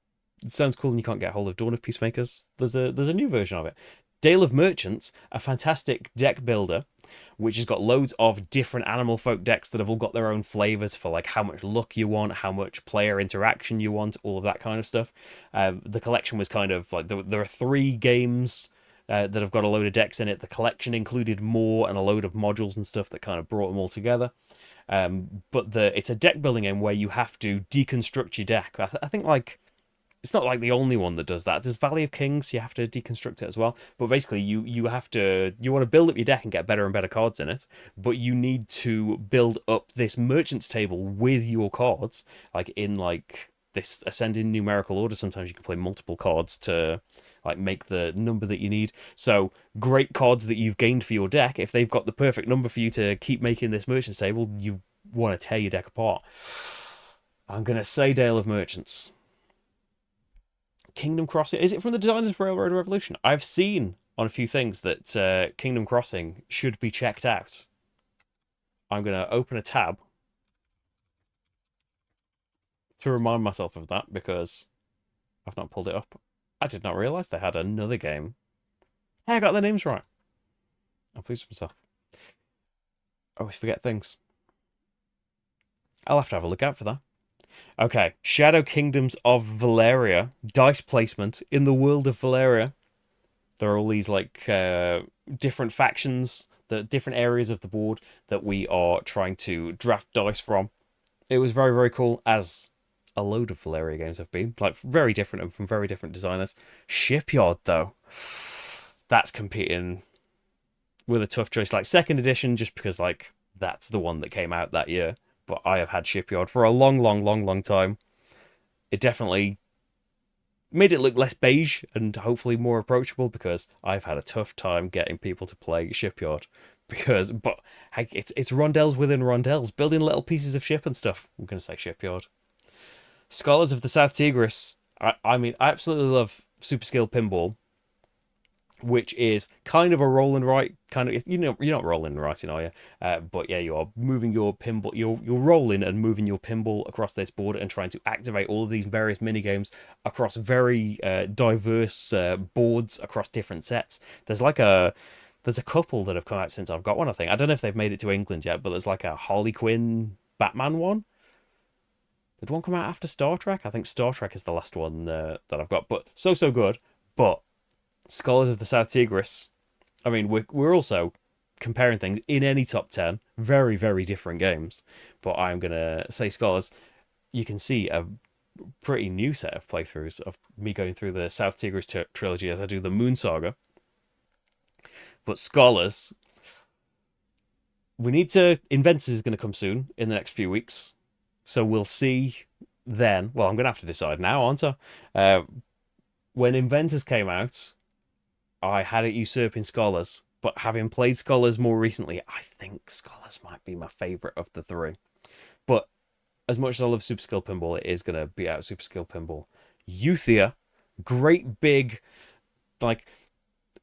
It sounds cool and you can't get hold of Dawn of Peacemakers, there's a new version of it. Dale of Merchants, a fantastic deck builder, which has got loads of different animal folk decks that have all got their own flavors for like how much luck you want, how much player interaction you want, all of that kind of stuff. The collection was kind of like there are 3 games that have got a load of decks in it. The collection included more and a load of modules and stuff that kind of brought them all together. But it's a deck building game where you have to deconstruct your deck. I think like it's not like the only one that does that. There's Valley of Kings, you have to deconstruct it as well. But basically, you want to build up your deck and get better and better cards in it. But you need to build up this merchant's table with your cards, like in like this ascending numerical order. Sometimes you can play multiple cards to like make the number that you need. So great cards that you've gained for your deck, if they've got the perfect number for you to keep making this merchant's table, you want to tear your deck apart. I'm gonna say Dale of Merchants. Kingdom Crossing, is it from the designers of Railroad Revolution? I've seen on a few things that Kingdom Crossing should be checked out. I'm going to open a tab to remind myself of that because I've not pulled it up. I did not realise they had another game. Hey, I got their names right. I'm pleased with myself. I always forget things. I'll have to have a look out for that. Okay, Shadow Kingdoms of Valeria. Dice placement in the world of Valeria. There are all these like different factions, the different areas of the board that we are trying to draft dice from. It was very, very cool, as a load of Valeria games have been. Like, very different and from very different designers. Shipyard, though. That's competing with a tough choice. Like, 2nd edition, just because, like, that's the one that came out that year. But I have had Shipyard for a long, long, long, long time. It definitely made it look less beige and hopefully more approachable, because I've had a tough time getting people to play Shipyard. But it's rondels within rondels, building little pieces of ship and stuff. I'm going to say Shipyard. Scholars of the South Tigris. I mean, I absolutely love Super Skill Pinball, which is kind of a roll and write kind of, you're not rolling and writing, are you? But yeah, you are moving your pinball, you're rolling and moving your pinball across this board and trying to activate all of these various mini games across very diverse boards across different sets. There's a couple that have come out since I've got one, I think. I don't know if they've made it to England yet, but there's like a Harley Quinn Batman one. Did one come out after Star Trek? I think Star Trek is the last one that I've got, but so good. But Scholars of the South Tigris, I mean, we're also comparing things in any top 10. Very, very different games. But I'm going to say Scholars. You can see a pretty new set of playthroughs of me going through the South Tigris trilogy as I do the Moon Saga. But Scholars, we need to... Inventors is going to come soon in the next few weeks. So we'll see then. Well, I'm going to have to decide now, aren't I? When Inventors came out, I had it usurping Scholars, but having played Scholars more recently, I think Scholars might be my favourite of the 3. But as much as I love Super Skill Pinball, it is going to be out Super Skill Pinball. Euthia, great big, like,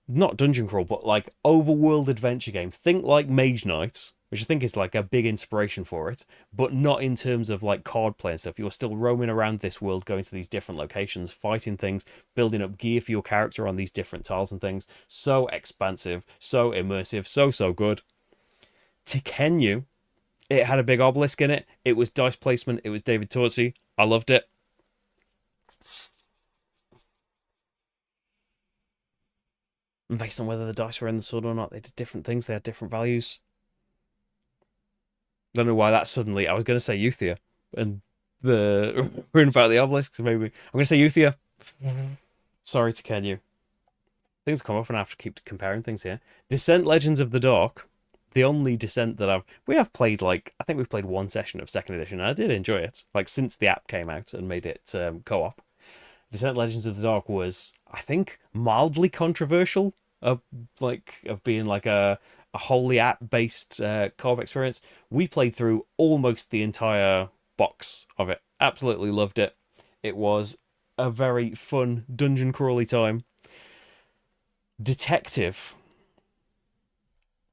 not dungeon crawl, but like overworld adventure game. Think like Mage Knight, which I think is like a big inspiration for it, but not in terms of like card play and stuff. You're still roaming around this world, going to these different locations, fighting things, building up gear for your character on these different tiles and things. So expansive, so immersive, so good. Tikenyu, it had a big obelisk in it. It was dice placement. It was David Torcy. I loved it. And based on whether the dice were in the sword or not, they did different things. They had different values. Don't know why that suddenly... I was going to say Euthia. And we're in about the obelisks, maybe. I'm going to say Euthia. Sorry to Kenyu. Things come up and I have to keep comparing things here. Descent Legends of the Dark. The only Descent that we have played, like... I think we've played one session of 2nd edition. And I did enjoy it. Like, since the app came out and made it co-op. Descent Legends of the Dark was, I think, mildly controversial of being like a wholly app-based co-op experience. We played through almost the entire box of it. Absolutely loved it. It was a very fun dungeon crawly time. Detective.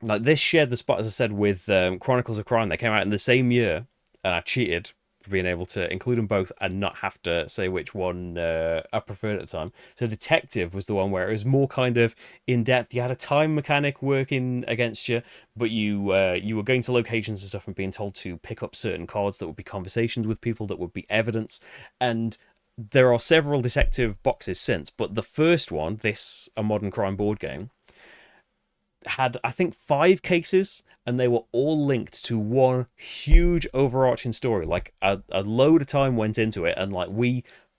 Like, this shared the spot, as I said, with Chronicles of Crime. They came out in the same year, and I cheated being able to include them both and not have to say which one I preferred at the time. So detective was the one where it was more kind of in depth. You had a time mechanic working against you, but you were going to locations and stuff and being told to pick up certain cards that would be conversations with people, that would be evidence. And there are several detective boxes since, but the first one, this A Modern Crime board game, had, I think, 5 cases, and they were all linked to one huge overarching story. Like a load of time went into it, and like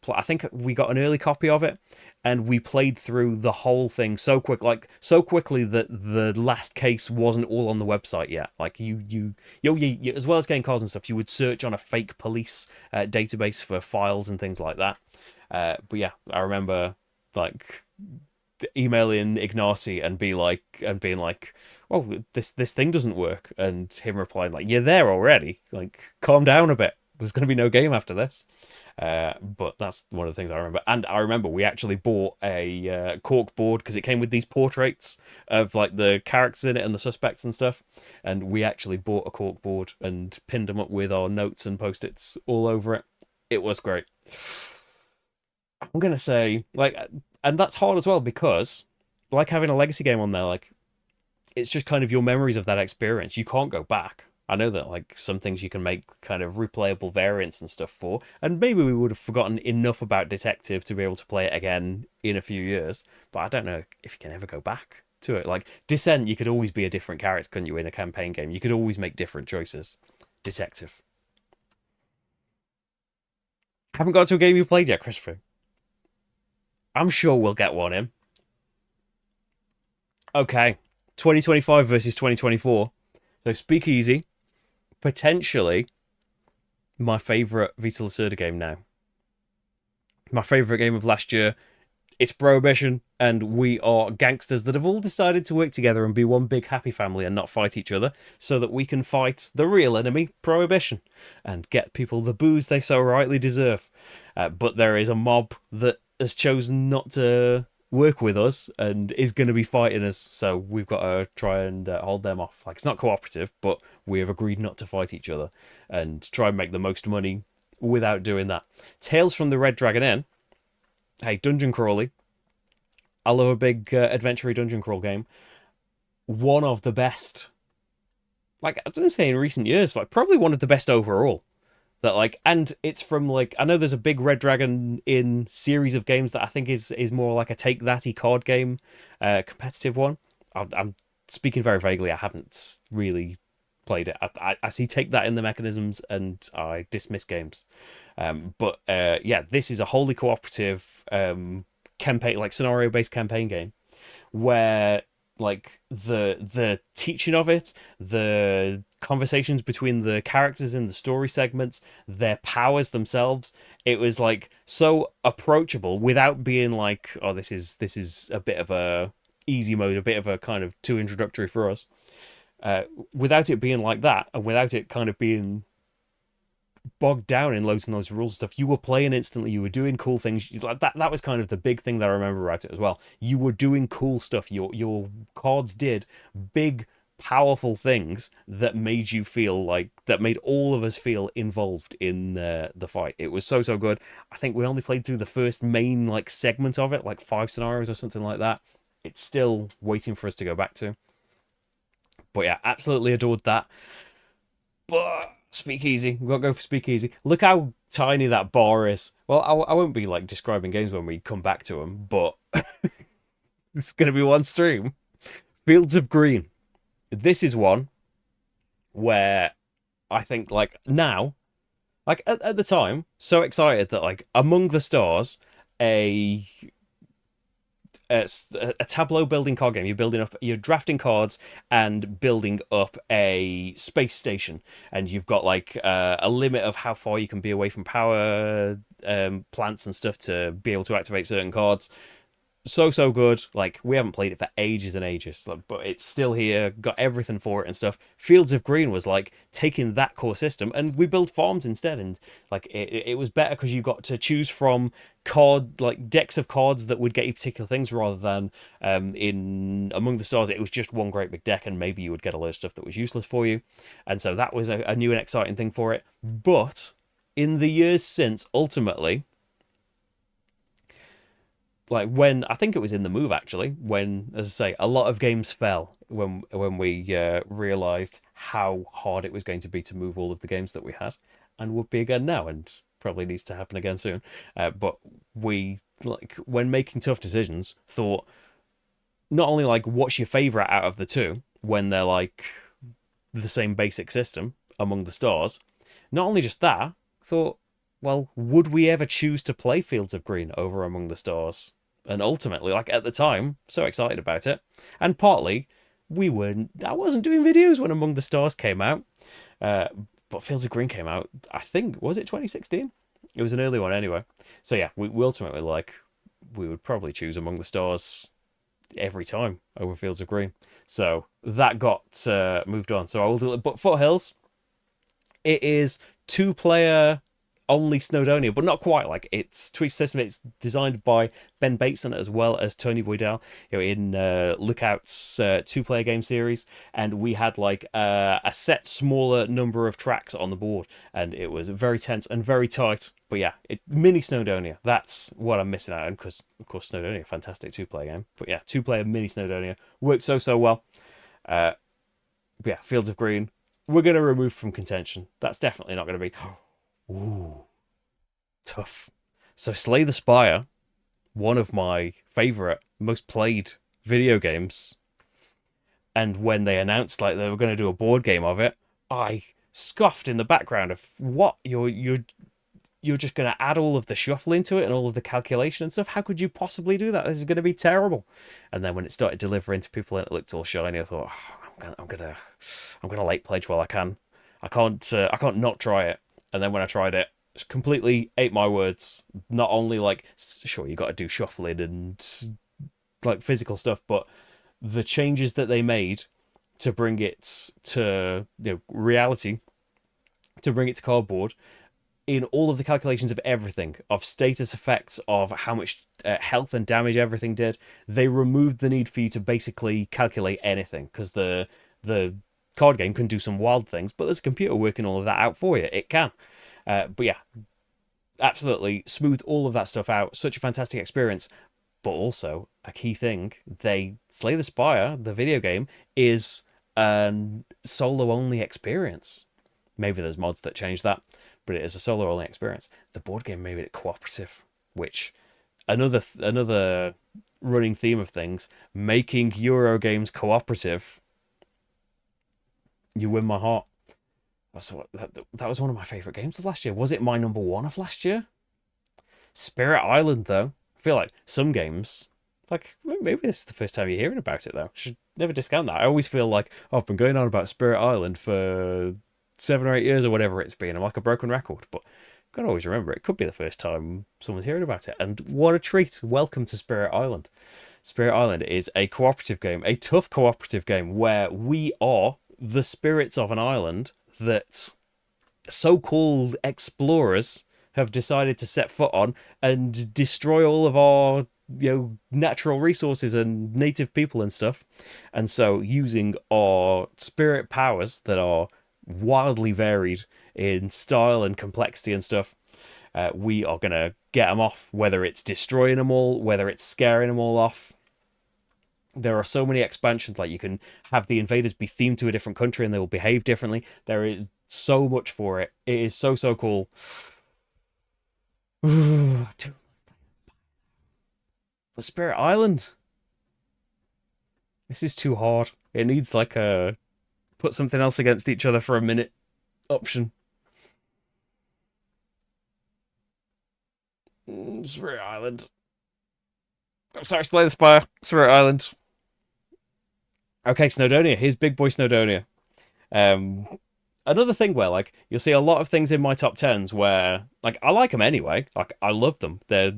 I think we got an early copy of it, and we played through the whole thing so quickly that the last case wasn't all on the website yet. Like you as well as getting cards and stuff, you would search on a fake police database for files and things like that. But yeah, I remember like emailing Ignacy and being like, "Oh, this thing doesn't work," and him replying like, "You're there already. Like, calm down a bit. There's going to be no game after this." But that's one of the things I remember. And I remember we actually bought a cork board because it came with these portraits of like the characters in it and the suspects and stuff. And we actually bought a cork board and pinned them up with our notes and post-its all over it. It was great. I'm gonna say like, and that's hard as well because like having a legacy game on there, like it's just kind of your memories of that experience. You can't go back. I know that like some things you can make kind of replayable variants and stuff for, and maybe we would have forgotten enough about Detective to be able to play it again in a few years, but I don't know if you can ever go back to it. Like Descent, you could always be a different character, couldn't you, in a campaign game? You could always make different choices. Detective. Haven't got to a game you played yet, Christopher. I'm sure we'll get one in. Okay. 2025 versus 2024. So Speakeasy, potentially my favourite Vita Lacerda game now. My favourite game of last year. It's Prohibition, and we are gangsters that have all decided to work together and be one big happy family and not fight each other so that we can fight the real enemy, Prohibition, and get people the booze they so rightly deserve. But there is a mob that has chosen not to work with us and is going to be fighting us, so we've got to try and hold them off. Like, it's not cooperative, but we have agreed not to fight each other and try and make the most money without doing that. Tales from the Red Dragon Inn. Hey, dungeon crawly. I love a big adventure dungeon crawl game. One of the best, like I don't say in recent years, like probably one of the best overall. That like, and it's from like, I know there's a big Red Dragon in series of games that I think is more like a take thatty card game, competitive one. I'm speaking very vaguely. I haven't really played it. I see take that in the mechanisms and I dismiss games. But yeah, this is a wholly cooperative campaign, like scenario based campaign game where like the teaching of it, the conversations between the characters in the story segments, their powers themselves, it was like so approachable without being like, oh, this is a bit of a easy mode, a bit of a kind of too introductory for us. Without it being like that, and without it kind of being bogged down in loads and loads of rules and stuff, you were playing instantly, you were doing cool things like that was kind of the big thing that I remember about it as well. You were doing cool stuff, your cards did big powerful things that made you feel like, that made all of us feel involved in the fight. It was so good. I think we only played through the first main like segment of it, like 5 scenarios or something like that. It's still waiting for us to go back to, but yeah, absolutely adored that. But Speakeasy, we've got to go for Speakeasy. Look how tiny that bar is. Well, I won't be like describing games when we come back to them, but it's going to be one stream. Fields of Green. This is one where I think like now, like at the time, so excited that like Among the Stars, a a tableau building card game. You're drafting cards and building up a space station, and you've got like a limit of how far you can be away from power plants and stuff to be able to activate certain cards. So good. Like, we haven't played it for ages and ages, like, but it's still here, got everything for it and stuff. Fields of Green was like taking that core system, and we built farms instead, and like it was better because you got to choose from card, like decks of cards that would get you particular things, rather than in Among the Stars it was just one great big deck, and maybe you would get a lot of stuff that was useless for you. And so that was a new and exciting thing for it. But in the years since, ultimately, like when I think it was in the move actually, when, as I say, a lot of games fell when we realized how hard it was going to be to move all of the games that we had, and would be again now, and probably needs to happen again soon. But we, like, when making tough decisions, thought not only like what's your favorite out of the two when they're like the same basic system among the stars, not only just that, thought, well, would we ever choose to play Fields of Green over Among the Stars? And ultimately, like at the time, so excited about it. And partly, I wasn't doing videos when Among the Stars came out. Uh, but Fields of Green came out, I think, was it 2016? It was an early one anyway. So yeah, we ultimately, like, we would probably choose Among the Stars every time over Fields of Green. So that got moved on. So I will do it. But Foothills, it is two-player only Snowdonia, but not quite. Like, it's Tweak System. It's designed by Ben Bateson as well as Tony Boydell, in Lookout's two-player game series. And we had like a set smaller number of tracks on the board, and it was very tense and very tight. But yeah, mini Snowdonia. That's what I'm missing out on, because of course Snowdonia, fantastic two-player game. But yeah, two-player mini Snowdonia worked so well. But yeah, Fields of Green, we're going to remove from contention. That's definitely not going to be. Ooh, tough. So Slay the Spire, one of my favorite, most played video games. And when they announced like they were going to do a board game of it, I scoffed in the background of, what, you're just going to add all of the shuffling to it and all of the calculation and stuff? How could you possibly do that? This is going to be terrible. And then when it started delivering to people and it looked all shiny, I thought, I'm gonna late pledge while I can. I can't not try it. And then when I tried it, completely ate my words. Not only, like, sure, you got to do shuffling and like physical stuff, but the changes that they made to bring it to, reality, to bring it to cardboard, in all of the calculations of everything, of status effects, of how much health and damage everything did, they removed the need for you to basically calculate anything, because the card game can do some wild things, but there's a computer working all of that out for you. It can. But yeah, absolutely smoothed all of that stuff out. Such a fantastic experience. But also, a key thing, Slay the Spire, the video game, is a solo-only experience. Maybe there's mods that change that, but it is a solo-only experience. The board game made it cooperative, which, another running theme of things, making Euro games cooperative. You win my heart. That was one of my favourite games of last year. Was it my number one of last year? Spirit Island, though. I feel like some games, like, maybe this is the first time you're hearing about it, though. Should never discount that. I always feel like, I've been going on about Spirit Island for 7 or 8 years or whatever it's been. I'm like a broken record, but I've got to always remember it could be the first time someone's hearing about it. And what a treat. Welcome to Spirit Island. Spirit Island is a cooperative game, a tough cooperative game, where we are the spirits of an island that so-called explorers have decided to set foot on and destroy all of our, natural resources and native people and stuff. And so, using our spirit powers that are wildly varied in style and complexity and stuff, we are going to get them off, whether it's destroying them all, whether it's scaring them all off. There are so many expansions, like you can have the invaders be themed to a different country and they will behave differently. There is so much for it. It is so cool. But Spirit Island, this is too hard. It needs like a put something else against each other for a minute option. Spirit Island. I'm sorry, Slay the Spire. Spirit Island. Okay, Snowdonia. Here's Big Boy Snowdonia. Another thing where, like, you'll see a lot of things in my top 10s where, like, I like them anyway. Like, I love them. They're,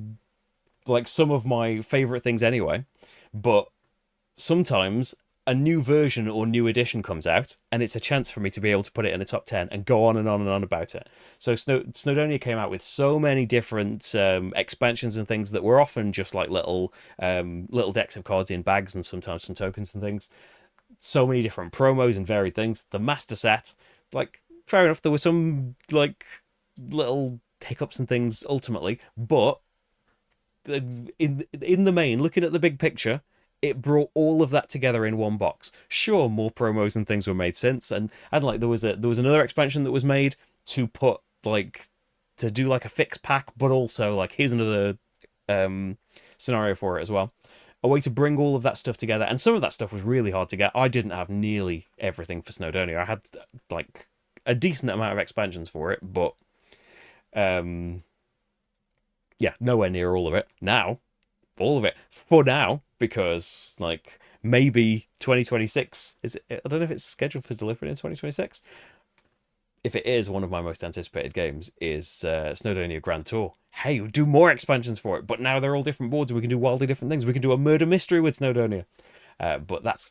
like, some of my favourite things anyway. But sometimes a new version or new edition comes out, and it's a chance for me to be able to put it in a top 10 and go on and on and on about it. So Snowdonia came out with so many different expansions and things that were often just like little decks of cards in bags and sometimes some tokens and things. So many different promos and varied things. The master set, like, fair enough, there were some, like, little hiccups and things ultimately, but in the main, looking at the big picture, it brought all of that together in one box. Sure, more promos and things were made since, and like there was another expansion that was made to put like to do like a fixed pack, but also like here's another scenario for it as well. A way to bring all of that stuff together, and some of that stuff was really hard to get. I didn't have nearly everything for Snowdonia. I had like a decent amount of expansions for it, but um yeah, nowhere near all of it. Now, all of it for now, because like maybe 2026 is it, I don't know if it's scheduled for delivery in 2026. If it is, one of my most anticipated games is Snowdonia Grand Tour. Hey, we'll do more expansions for it, but now they're all different boards. We can do wildly different things. We can do a murder mystery with Snowdonia. But that's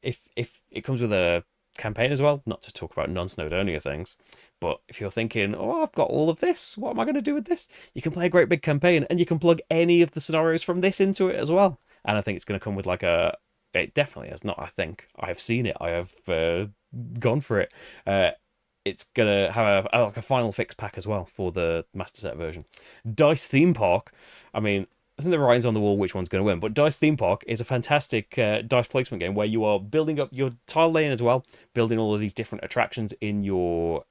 if it comes with a campaign as well. Not to talk about non-Snowdonia things, but if you're thinking, oh, I've got all of this, what am I going to do with this? You can play a great big campaign, and you can plug any of the scenarios from this into it as well. And I think it's going to come with like a. It definitely has not. I think I have seen it. I have gone for it. It's gonna have like a final fix pack as well for the Master Set version. Dice Theme Park. I mean, I think the writing's on the wall which one's going to win, but Dice Theme Park is a fantastic dice placement game where you are building up your tile lane as well, building all of these different attractions in your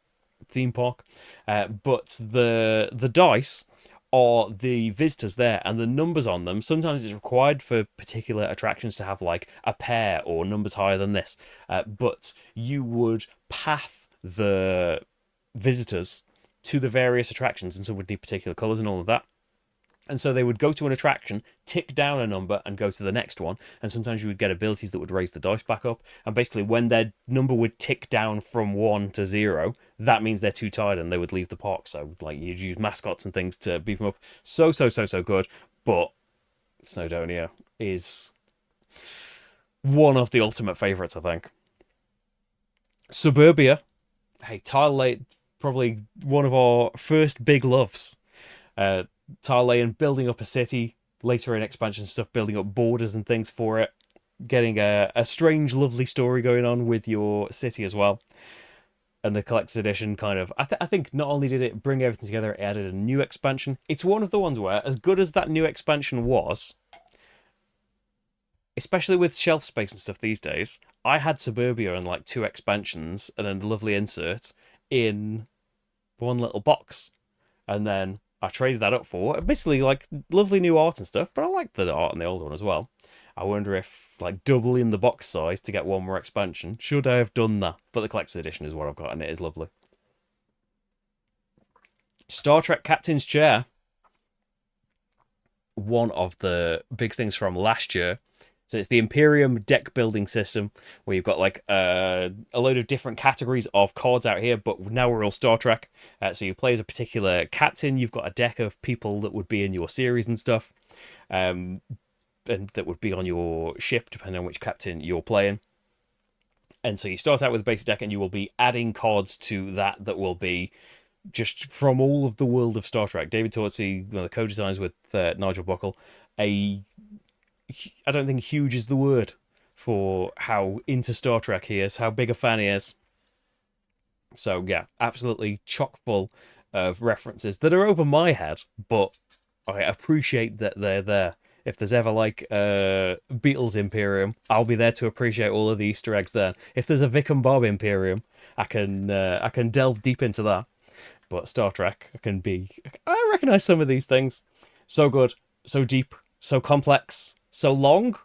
theme park. But the dice are the visitors there, and the numbers on them. Sometimes it's required for particular attractions to have like a pair or numbers higher than this. But you would path the visitors to the various attractions, and so would need particular colors and all of that. And so they would go to an attraction, tick down a number, and go to the next one. And sometimes you would get abilities that would raise the dice back up. And basically, when their number would tick down from 1 to 0, that means they're too tired and they would leave the park. So, like, you'd use mascots and things to beef them up. So good. But Snowdonia is one of the ultimate favourites, I think. Suburbia. Hey, tile lay, probably one of our first big loves. Tile laying, building up a city, later in expansion stuff, building up borders and things for it, getting a strange, lovely story going on with your city as well. And the collector's edition kind of, I think not only did it bring everything together, it added a new expansion. It's one of the ones where, as good as that new expansion was, especially with shelf space and stuff these days, I had Suburbia and like 2 expansions and a lovely insert in one little box. And then I traded that up for admittedly like lovely new art and stuff, but I liked the art in the old one as well. I wonder if like doubling the box size to get one more expansion, should I have done that? But the collector's edition is what I've got, and it is lovely. Star Trek Captain's Chair. One of the big things from last year. So it's the Imperium deck building system where you've got like a load of different categories of cards out here, but now we're all Star Trek. So you play as a particular captain. You've got a deck of people that would be in your series and stuff, and that would be on your ship, depending on which captain you're playing. And so you start out with a basic deck, and you will be adding cards to that will be just from all of the world of Star Trek. David Tortsey, one of the co-designers with Nigel Buckle, I don't think huge is the word for how into Star Trek he is, how big a fan he is. So yeah, absolutely chock full of references that are over my head, but I appreciate that they're there. If there's ever like Beatles Imperium, I'll be there to appreciate all of the Easter eggs there. If there's a Vic and Bob Imperium, I can delve deep into that. But Star Trek, I recognise some of these things. So good, so deep, so complex, so long,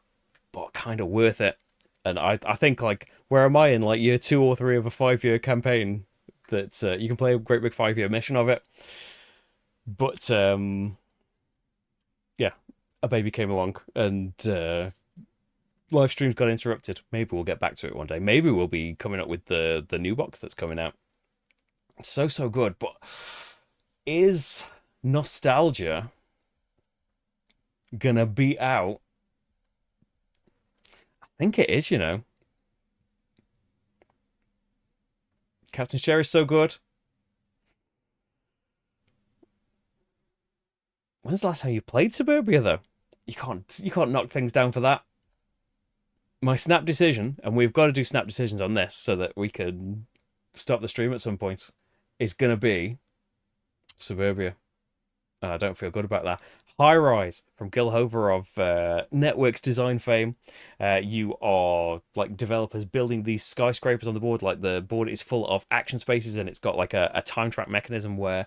but kind of worth it. And I think, like, where am I in, like, year 2 or 3 of a 5-year campaign that you can play a great big 5-year mission of it. But, yeah, a baby came along and live streams got interrupted. Maybe we'll get back to it one day. Maybe we'll be coming up with the new box that's coming out. So good, but is nostalgia gonna beat out? I think it is, you know. Captain Chair is so good. When's the last time you played Suburbia though? You can't knock things down for that. My snap decision, and we've got to do snap decisions on this so that we can stop the stream at some point, is gonna be Suburbia. And I don't feel good about that. High Rise from Gil Hover of Networks design fame. You are like developers building these skyscrapers on the board. Like the board is full of action spaces, and it's got like a time track mechanism where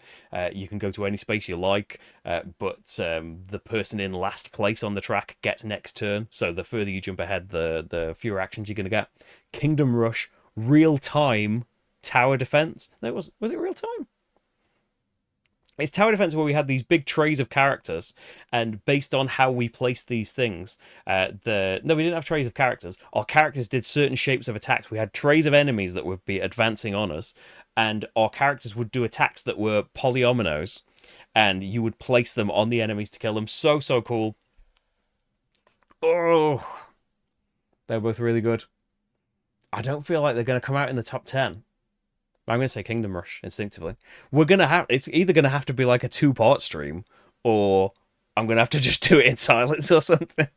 you can go to any space you like, but the person in last place on the track gets next turn. So the further you jump ahead, the fewer actions you're gonna get. Kingdom Rush, real time tower defense. No, was it real time? It's tower defense where we had these big trays of characters, and based on how we placed these things, we didn't have trays of characters. Our characters did certain shapes of attacks. We had trays of enemies that would be advancing on us, and our characters would do attacks that were polyominoes, and you would place them on the enemies to kill them. So cool. Oh, they're both really good. I don't feel like they're going to come out in the top 10. I'm going to say Kingdom Rush instinctively. It's either going to have to be like a two-part stream, or I'm going to have to just do it in silence or something.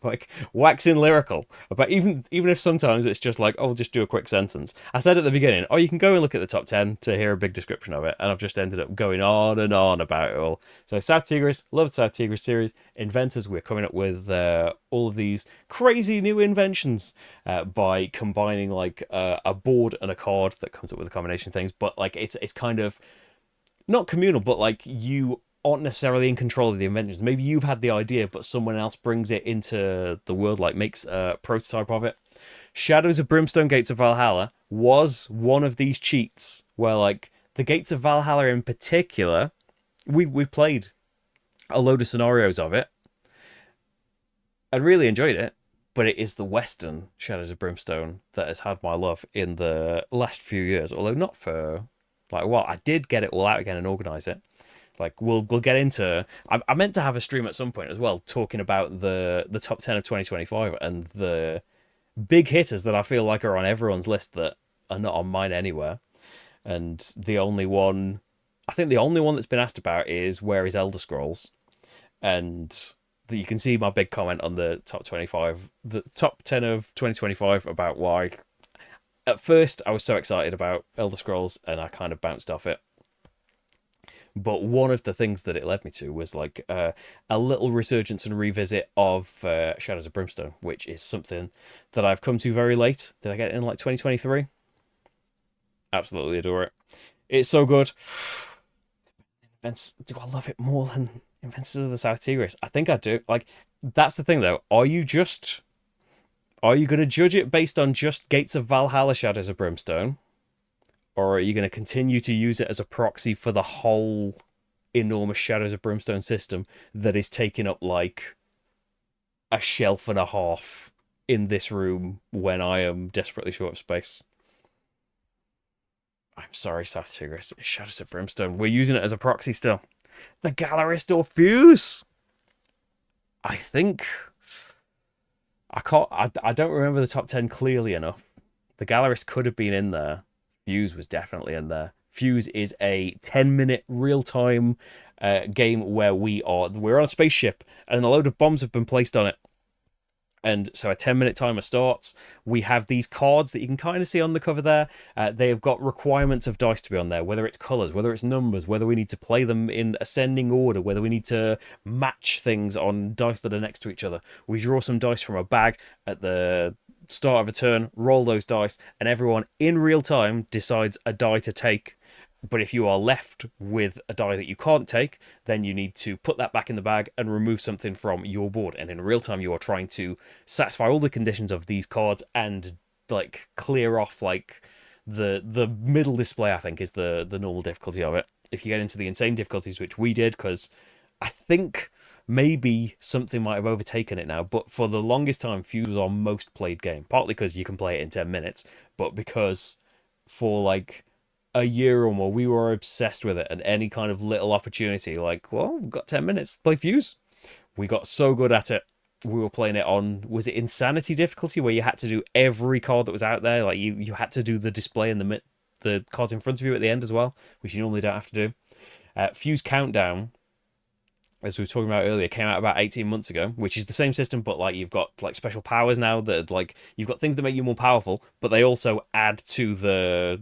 like waxing lyrical. But even if sometimes it's just like, oh, just do a quick sentence. I said at the beginning, oh, you can go and look at the top 10 to hear a big description of it, and I've just ended up going on and on about it all. So South Tigris, love the South Tigris series. Inventors, we're coming up with all of these crazy new inventions by combining like a board and a card that comes up with a combination of things. But like it's kind of not communal, but like you aren't necessarily in control of the inventions. Maybe you've had the idea, but someone else brings it into the world, like makes a prototype of it. Shadows of Brimstone Gates of Valhalla was one of these cheats where like the Gates of Valhalla in particular, we played a load of scenarios of it and really enjoyed it, but it is the Western Shadows of Brimstone that has had my love in the last few years, although not for like a while. I did get it all out again and organise it. Like we'll get into. I meant to have a stream at some point as well, talking about the top 10 of 2025 and the big hitters that I feel like are on everyone's list that are not on mine anywhere. And the only one, I think the only one that's been asked about is Where is Elder Scrolls, and you can see my big comment on the top 25, the top 10 of 2025 about why. At first, I was so excited about Elder Scrolls, and I kind of bounced off it. But one of the things that it led me to was like a little resurgence and revisit of Shadows of Brimstone, which is something that I've come to very late. Did I get it in like 2023? Absolutely adore it. It's so good. Do I love it more than Inventors of the South Tigris? I think I do. Like, that's the thing though. Are you going to judge it based on just Gates of Valhalla Shadows of Brimstone? Or are you going to continue to use it as a proxy for the whole enormous Shadows of Brimstone system that is taking up like a shelf and a half in this room when I am desperately short of space? I'm sorry, South Tigris. It's Shadows of Brimstone. We're using it as a proxy still. The Gallerist or Fuse? I think I don't remember the top 10 clearly enough. The Gallerist could have been in there. Fuse was definitely in there. Fuse is a 10-minute real-time game where we're on a spaceship and a load of bombs have been placed on it. And so a 10-minute timer starts. We have these cards that you can kind of see on the cover there. They have got requirements of dice to be on there, whether it's colors, whether it's numbers, whether we need to play them in ascending order, whether we need to match things on dice that are next to each other. We draw some dice from a bag at the start of a turn, roll those dice, and everyone in real time decides a die to take. But if you are left with a die that you can't take, then you need to put that back in the bag and remove something from your board. And in real time, you are trying to satisfy all the conditions of these cards and like clear off like the middle display. I think is the normal difficulty of it. If you get into the insane difficulties, which we did, because I think maybe something might have overtaken it now, but for the longest time, Fuse was our most played game. Partly because you can play it in 10 minutes, but because for like a year or more, we were obsessed with it, and any kind of little opportunity, like, well, we've got 10 minutes, play Fuse. We got so good at it. We were playing it on, was it Insanity difficulty, where you had to do every card that was out there? Like, you had to do the display and the cards in front of you at the end as well, which you normally don't have to do. Fuse Countdown, as we were talking about earlier, came out about 18 months ago, which is the same system, but like you've got like special powers now that like you've got things that make you more powerful, but they also add to the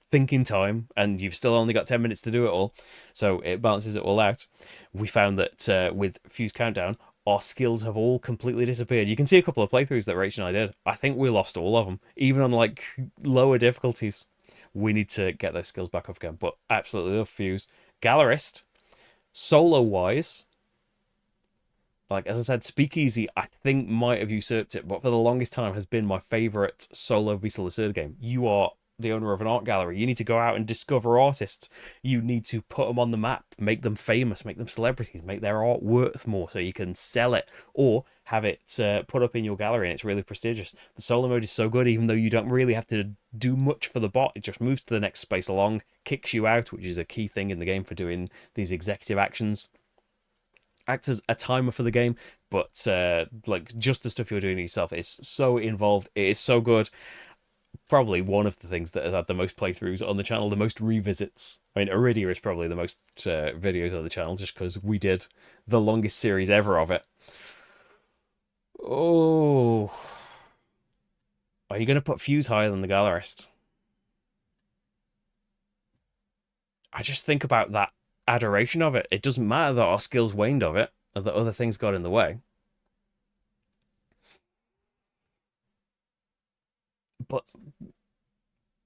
thinking time, and you've still only got 10 minutes to do it all, so it balances it all out. We found that with Fuse Countdown, our skills have all completely disappeared. You can see a couple of playthroughs that Rach and I did. I think we lost all of them, even on like lower difficulties. We need to get those skills back up again, but absolutely love Fuse. Gallerist, solo wise, like as I said, Speakeasy I think might have usurped it, but for the longest time has been my favorite solo Visa Lacerda game. You are the owner of an art gallery. You need to go out and discover artists. You need to put them on the map, make them famous, make them celebrities, make their art worth more so you can sell it or have it put up in your gallery and it's really prestigious. The solo mode is so good, even though you don't really have to do much for the bot. It just moves to the next space along, kicks you out, which is a key thing in the game for doing these executive actions. Acts as a timer for the game, but like just the stuff you're doing yourself is so involved. It is so good. Probably one of the things that has had the most playthroughs on the channel, the most revisits. I mean, Iridia is probably the most videos on the channel, just because we did the longest series ever of it. Oh, are you going to put Fuse higher than the Gallerist? I just think about that adoration of it. It doesn't matter that our skills waned of it, or that other things got in the way.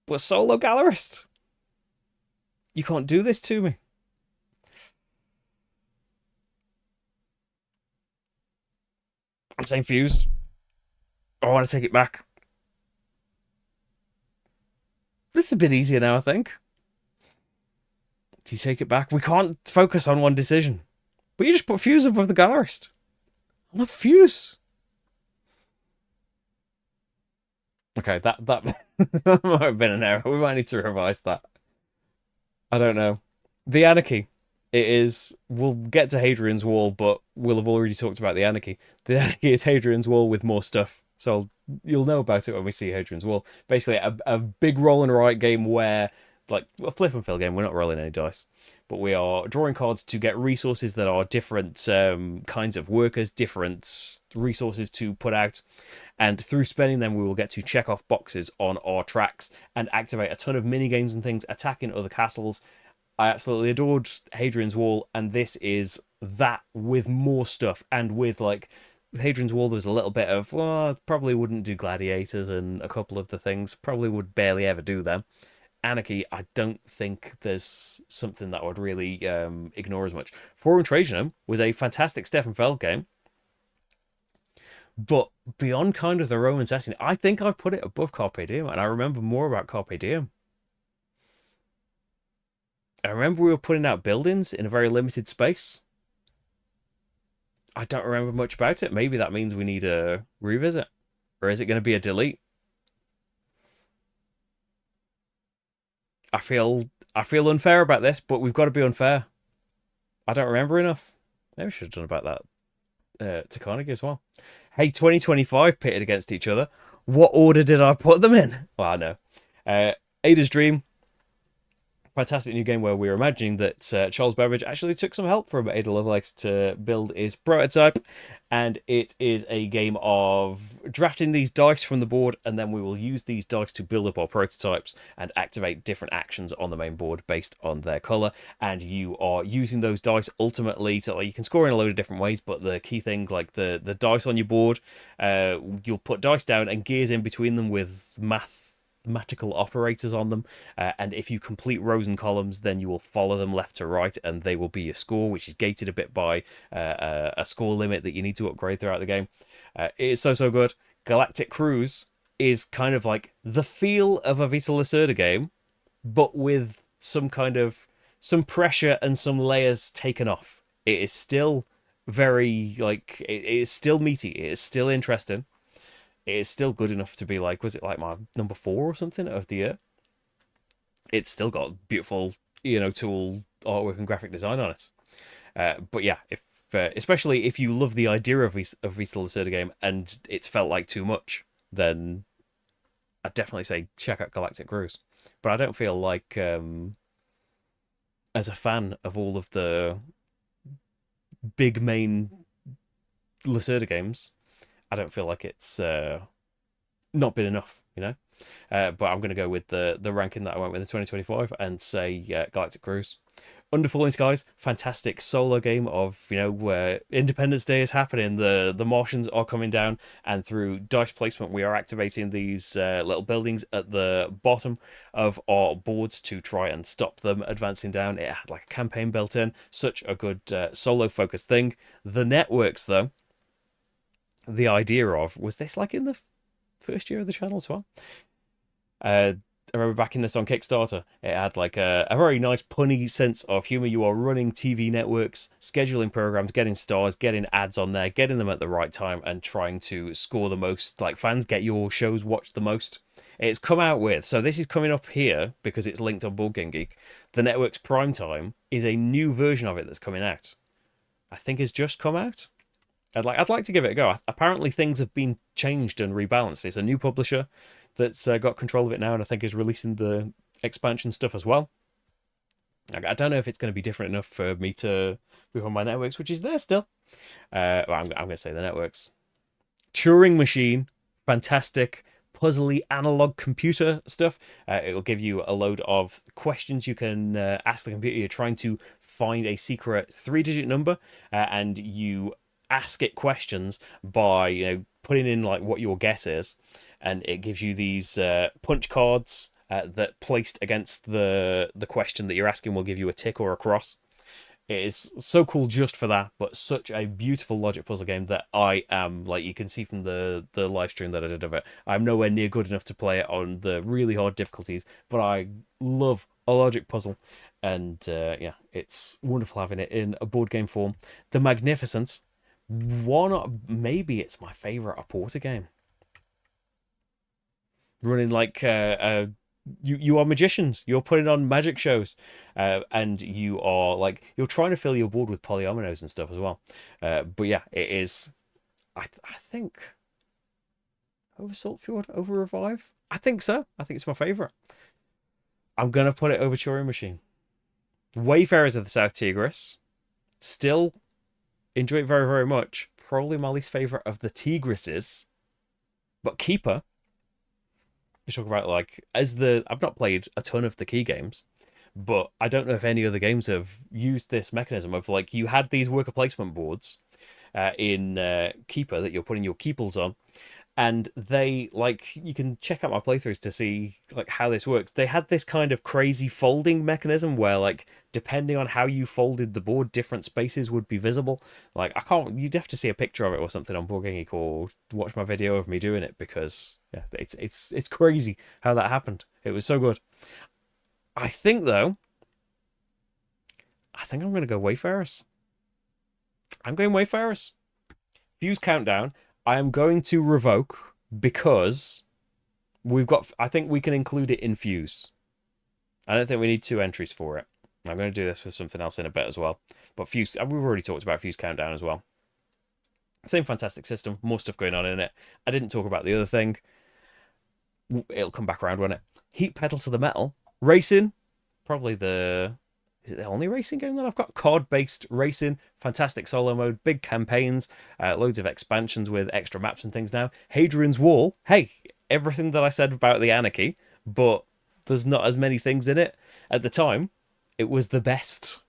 But solo gallerist, you can't do this to me. I'm saying Fuse. I want to take it back. This is a bit easier now, I think. Do you take it back? We can't focus on one decision. But you just put Fuse above the gallerist. I love Fuse. Okay, that might have been an error. We might need to revise that. I don't know. The Anarchy. It is. We'll get to Hadrian's Wall, but we'll have already talked about the Anarchy. The Anarchy is Hadrian's Wall with more stuff. So you'll know about it when we see Hadrian's Wall. Basically, a big roll and write game where, like a flip and fill game, we're not rolling any dice, but we are drawing cards to get resources that are different kinds of workers, different resources to put out. And through spending them, we will get to check off boxes on our tracks and activate a ton of mini games and things, attacking other castles. I absolutely adored Hadrian's Wall, and this is that with more stuff and with like Hadrian's Wall. There's a little bit of, well, probably wouldn't do gladiators and a couple of the things, probably would barely ever do them. Anarchy, I don't think there's something that I would really ignore as much. Forum Trajanum was a fantastic Stefan Feld game, but beyond kind of the Roman setting, I think I've put it above Carpe Diem, and I remember more about Carpe Diem. I remember we were putting out buildings in a very limited space. I don't remember much about it. Maybe that means we need a revisit. Or is it going to be a delete? I feel unfair about this, but we've got to be unfair. I don't remember enough. Maybe we should have done about that to Carnegie as well. Hey, 2025 pitted against each other. What order did I put them in? Well, I know. Ada's Dream. Fantastic new game where we were imagining that Charles Babbage actually took some help from Ada Lovelace to build his prototype, and it is a game of drafting these dice from the board, and then we will use these dice to build up our prototypes and activate different actions on the main board based on their color. And you are using those dice ultimately to, like, you can score in a load of different ways, but the key thing, like the dice on your board, you'll put dice down and gears in between them with mathematical operators on them, and if you complete rows and columns, then you will follow them left to right, and they will be your score, which is gated a bit by a score limit that you need to upgrade throughout the game. It is so good. Galactic Cruise is kind of like the feel of a Vita Lacerda game, but with some pressure and some layers taken off. It is still very, like, it is still meaty, it is still interesting. It is still good enough to be like, was it like my number 4 or something of the year? It's still got beautiful, tool artwork and graphic design on it. But yeah, if especially if you love the idea of Vita Lacerda game and it's felt like too much, then I'd definitely say check out Galactic Cruise. But I don't feel like, as a fan of all of the big main Lacerda games, I don't feel like it's not been enough, you know. But I'm going to go with the ranking that I went with in 2025 and say Galactic Cruise. Under Falling Skies, fantastic solo game of, where Independence Day is happening, the Martians are coming down, and through dice placement we are activating these little buildings at the bottom of our boards to try and stop them advancing down. It had like a campaign built in, such a good solo focused thing. The networks though, the idea of, was this like in the first year of the channel as well? I remember backing this on Kickstarter. It had like a very nice punny sense of humor. You are running TV networks, scheduling programs, getting stars, getting ads on there, getting them at the right time, and trying to score the most. Like fans get your shows watched the most. It's come out with, so this is coming up here because it's linked on Board Game Geek. The network's prime time is a new version of it that's coming out. I think it's just come out. I'd like to give it a go. Apparently things have been changed and rebalanced. It's a new publisher that's got control of it now, and I think is releasing the expansion stuff as well. I don't know if it's going to be different enough for me to move on my networks, which is there still. Well, I'm going to say the networks. Turing Machine, fantastic, puzzly analog computer stuff. It'll give you a load of questions you can ask the computer. You're trying to find a secret 3-digit number, and you ask it questions by putting in like what your guess is, and it gives you these punch cards that placed against the question that you're asking will give you a tick or a cross. It is so cool just for that, but such a beautiful logic puzzle game that I am, like you can see from the live stream that I did of it, I'm nowhere near good enough to play it on the really hard difficulties, but I love a logic puzzle. And yeah, it's wonderful having it in a board game form. The Magnificent, maybe it's my favorite Porter game. Running like you are magicians. You're putting on magic shows, and you are like you're trying to fill your board with polyominoes and stuff as well. But yeah, it is. I think over Saltfjord, over Revive. I think so. I think it's my favorite. I'm gonna put it over Turing Machine. Wayfarers of the South Tigris. Still enjoy it very, very much. Probably my least favorite of the Tigrises. But Keeper, you talk about like I've not played a ton of the key games, but I don't know if any other games have used this mechanism of like you had these worker placement boards in Keeper that you're putting your keeples on, and they like you can check out my playthroughs to see like how this works. They had this kind of crazy folding mechanism where like depending on how you folded the board, different spaces would be visible. Like you'd have to see a picture of it or something on Board Game Geek or watch my video of me doing it, because yeah, it's crazy how that happened. It was so good. I think though, I'm gonna go Wayfarers. I'm going Wayfarers. Fuse Countdown, I am going to revoke because I think we can include it in Fuse. I don't think we need 2 entries for it. I'm going to do this with something else in a bit as well. But Fuse, we've already talked about Fuse Countdown as well. Same fantastic system, more stuff going on in it. I didn't talk about the other thing. It'll come back around, won't it? Heat Pedal to the Metal. Racing, probably is it the only racing game that I've got? Card-based racing, fantastic solo mode, big campaigns, loads of expansions with extra maps and things now. Hadrian's Wall, hey, everything that I said about the Anarchy, but there's not as many things in it. At the time, it was the best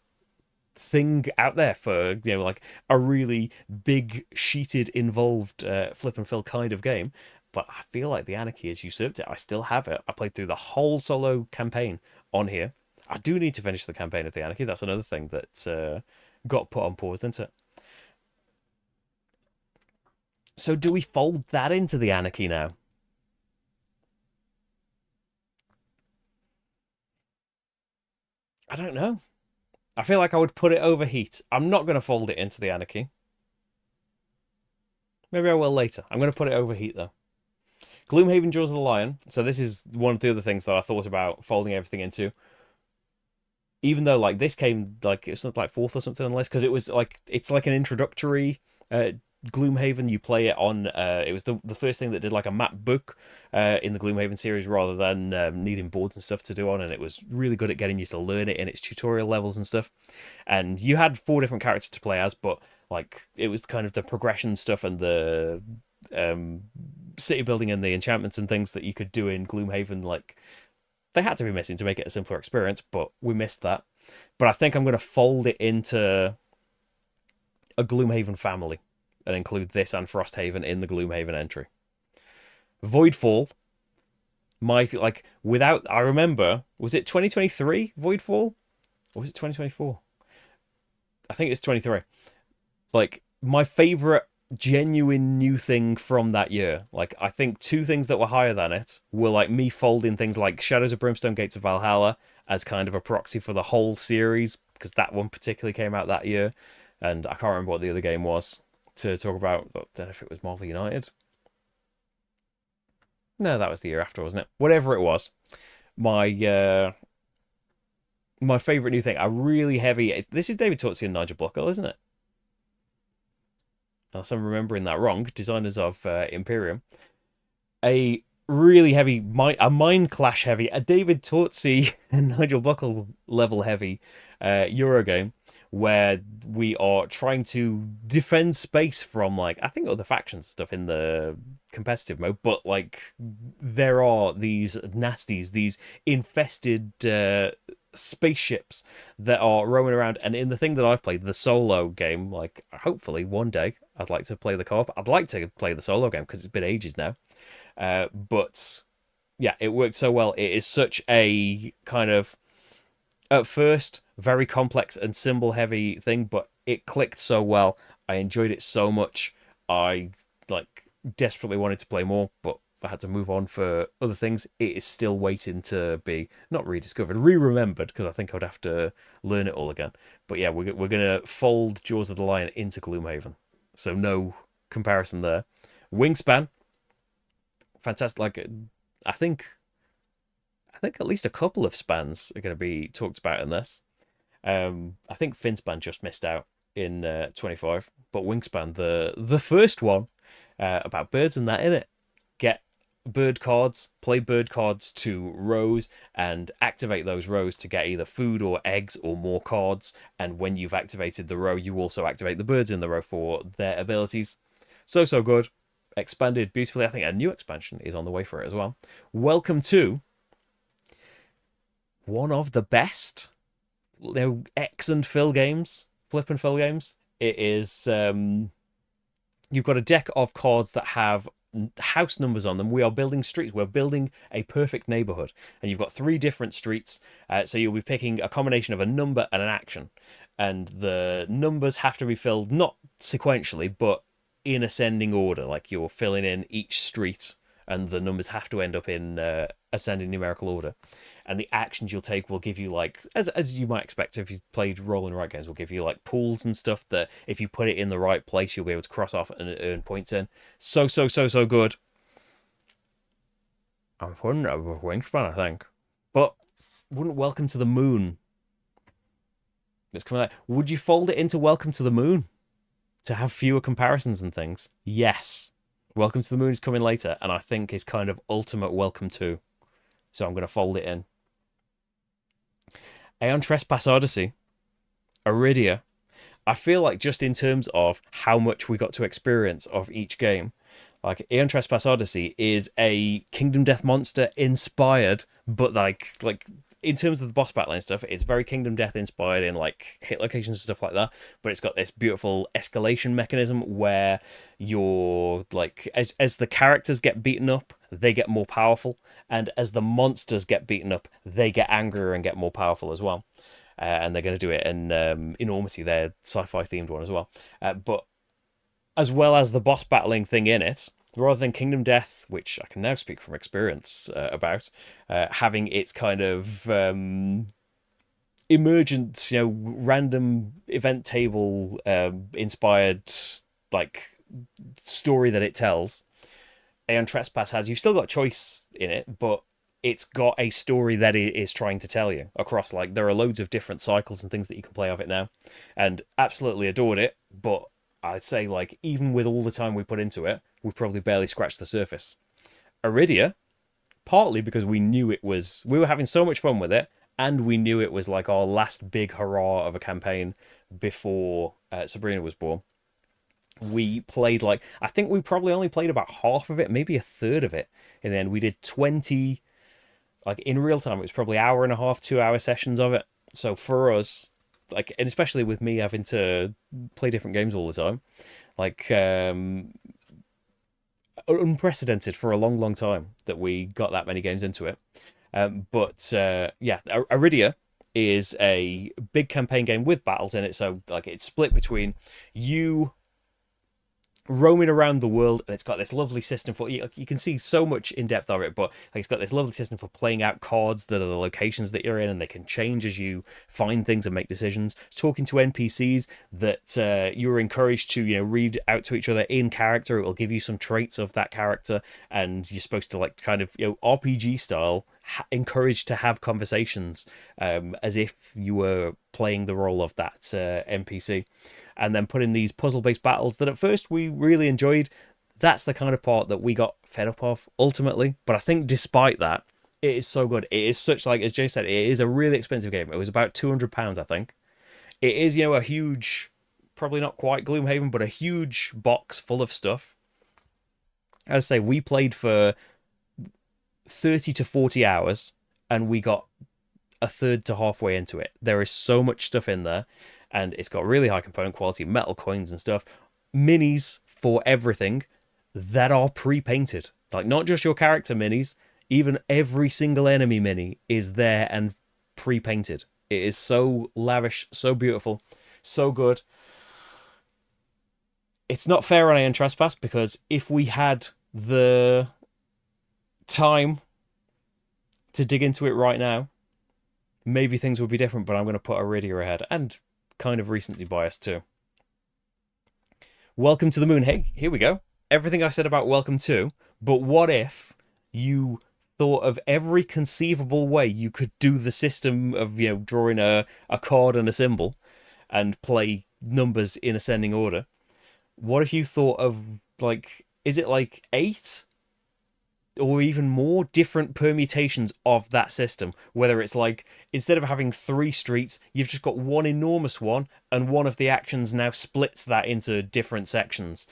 thing out there for, like a really big, sheeted, involved flip and fill kind of game. But I feel like the Anarchy has usurped it. I still have it. I played through the whole solo campaign on here. I do need to finish the campaign of the Anarchy. That's another thing that got put on pause, isn't it? So do we fold that into the Anarchy now? I don't know. I feel like I would put it over Heat. I'm not going to fold it into the Anarchy. Maybe I will later. I'm going to put it over Heat, though. Gloomhaven Jaws of the Lion. So this is one of the other things that I thought about folding everything into. Even though like this came like it's not like 4th or something on the list, because it's like an introductory Gloomhaven. You play it on it was the first thing that did like a map book in the Gloomhaven series, rather than needing boards and stuff to do on, and it was really good at getting you to learn it in its tutorial levels and stuff. And you had 4 different characters to play as, but like it was kind of the progression stuff and the city building and the enchantments and things that you could do in Gloomhaven, like they had to be missing to make it a simpler experience, but we missed that. But I think I'm going to fold it into a Gloomhaven family and include this and Frosthaven in the Gloomhaven entry. Voidfall, my like without I remember, was it 2023 Voidfall or was it 2024? I think it's 23. Like my favorite genuine new thing from that year. Like I think two things that were higher than it were like me folding things like Shadows of Brimstone Gates of Valhalla as kind of a proxy for the whole series because that one particularly came out that year, and I can't remember what the other game was to talk about. I don't know if it was Marvel United. No, that was the year after, wasn't it? Whatever it was, my my favorite new thing. A really heavy. This is David Turczi and Nigel Buckle, isn't it? Unless I'm remembering that wrong. Designers of Imperium. A really heavy, a Mind Clash heavy, a David Turczi and Nigel Buckle level heavy Euro game where we are trying to defend space from like I think other factions stuff in the competitive mode, but like there are these nasties, these infested spaceships that are roaming around, and in the thing that I've played, the solo game, like hopefully one day I'd like to play the co-op. I'd like to play the solo game because it's been ages now. But yeah, it worked so well. It is such a kind of at first very complex and symbol heavy thing, but it clicked so well. I enjoyed it so much. I like desperately wanted to play more, but I had to move on for other things. It is still waiting to be not rediscovered, re-remembered, because I think I would have to learn it all again. But yeah, we're gonna fold Jaws of the Lion into Gloomhaven, so no comparison there. Wingspan, fantastic. Like I think at least a couple of spans are going to be talked about in this. I think Finspan just missed out in 25, but Wingspan, the first one about birds and that in it. Get bird cards, play bird cards to rows, and activate those rows to get either food or eggs or more cards. And when you've activated the row, you also activate the birds in the row for their abilities. So good. Expanded beautifully. I think a new expansion is on the way for it as well. Welcome to one of the best X and fill games, flip and fill games. It is you've got a deck of cards that have house numbers on them. We are building streets. We're building a perfect neighborhood, and you've got 3 different streets. So you'll be picking a combination of a number and an action, and the numbers have to be filled not sequentially, but in ascending order. Like you're filling in each street, and the numbers have to end up in ascending numerical order. And the actions you'll take will give you like, as you might expect if you've played roll and write games, will give you like pools and stuff that if you put it in the right place, you'll be able to cross off and earn points in. So good. I'm putting it with Wingspan, I think. But wouldn't Welcome to the Moon? It's coming out. Would you fold it into Welcome to the Moon to have fewer comparisons and things? Yes. Welcome to the Moon is coming later, and I think is kind of ultimate Welcome to. So I'm going to fold it in. Aeon Trespass Odyssey, Iridia. I feel like just in terms of how much we got to experience of each game, like Aeon Trespass Odyssey is a Kingdom Death Monster inspired, but like in terms of the boss battle and stuff, it's very Kingdom Death inspired in like hit locations and stuff like that. But it's got this beautiful escalation mechanism where you're like, as the characters get beaten up, they get more powerful, and as the monsters get beaten up, they get angrier and get more powerful as well. And they're going to do it in Enormity, their sci-fi themed one as well. But as well as the boss battling thing in it, rather than Kingdom Death, which I can now speak from experience about, having its kind of emergent, random event table inspired like story that it tells, Aeon Trespass has, you've still got choice in it, but it's got a story that it is trying to tell you across, like, there are loads of different cycles and things that you can play of it now, and absolutely adored it. But I'd say, like, even with all the time we put into it, we probably barely scratched the surface. Iridia, partly because we were having so much fun with it, and we knew it was like our last big hurrah of a campaign before Sabrina was born. We played like, I think we probably only played about half of it, maybe a third of it. And then we did 20, like in real time, it was probably hour and a half, 2 hour sessions of it. So for us, like, and especially with me having to play different games all the time, like, unprecedented for a long, long time that we got that many games into it. But yeah, Aridia is a big campaign game with battles in it. So like it's split between you roaming around the world, and it's got this lovely system for you can see so much in depth of it, but like it's got this lovely system for playing out cards that are the locations that you're in, and they can change as you find things and make decisions. Talking to NPCs that you're encouraged to read out to each other in character. It will give you some traits of that character, and you're supposed to like kind of RPG style encouraged to have conversations as if you were playing the role of that NPC, and then put in these puzzle-based battles that at first we really enjoyed. That's the kind of part that we got fed up of ultimately, but I think despite that, it is so good. It is such, like as Jay said, it is a really expensive game. It was about £200, I think. It is a huge, probably not quite Gloomhaven, but a huge box full of stuff. As I say, we played for 30 to 40 hours, and we got a third to halfway into it. There is so much stuff in there, and it's got really high component quality, metal coins and stuff, minis for everything that are pre-painted. Like not just your character minis, even every single enemy mini is there and pre-painted. It is so lavish, so beautiful, so good. It's not fair on Aeon Trespass, because if we had the time to dig into it right now, maybe things would be different, but I'm going to put Iridia ahead, and kind of recency bias too. Welcome to the Moon. Hey, here we go. Everything I said about Welcome to, but what if you thought of every conceivable way you could do the system of, drawing a card and a symbol and play numbers in ascending order? What if you thought of, like, is it like 8? Or even more different permutations of that system, whether it's like instead of having 3 streets, you've just got one enormous one, and one of the actions now splits that into different sections.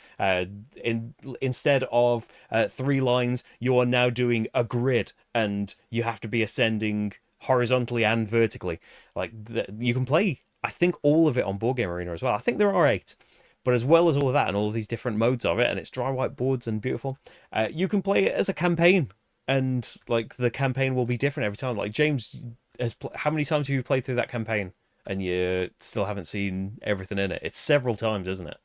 Instead of 3 lines, you are now doing a grid, and you have to be ascending horizontally and vertically. Like you can play, I think, all of it on Board Game Arena as well. I think there are 8. But as well as all of that and all of these different modes of it, and it's dry white boards and beautiful, you can play it as a campaign, and like the campaign will be different every time. Like James has, how many times have you played through that campaign and you still haven't seen everything in it? It's several times, isn't it?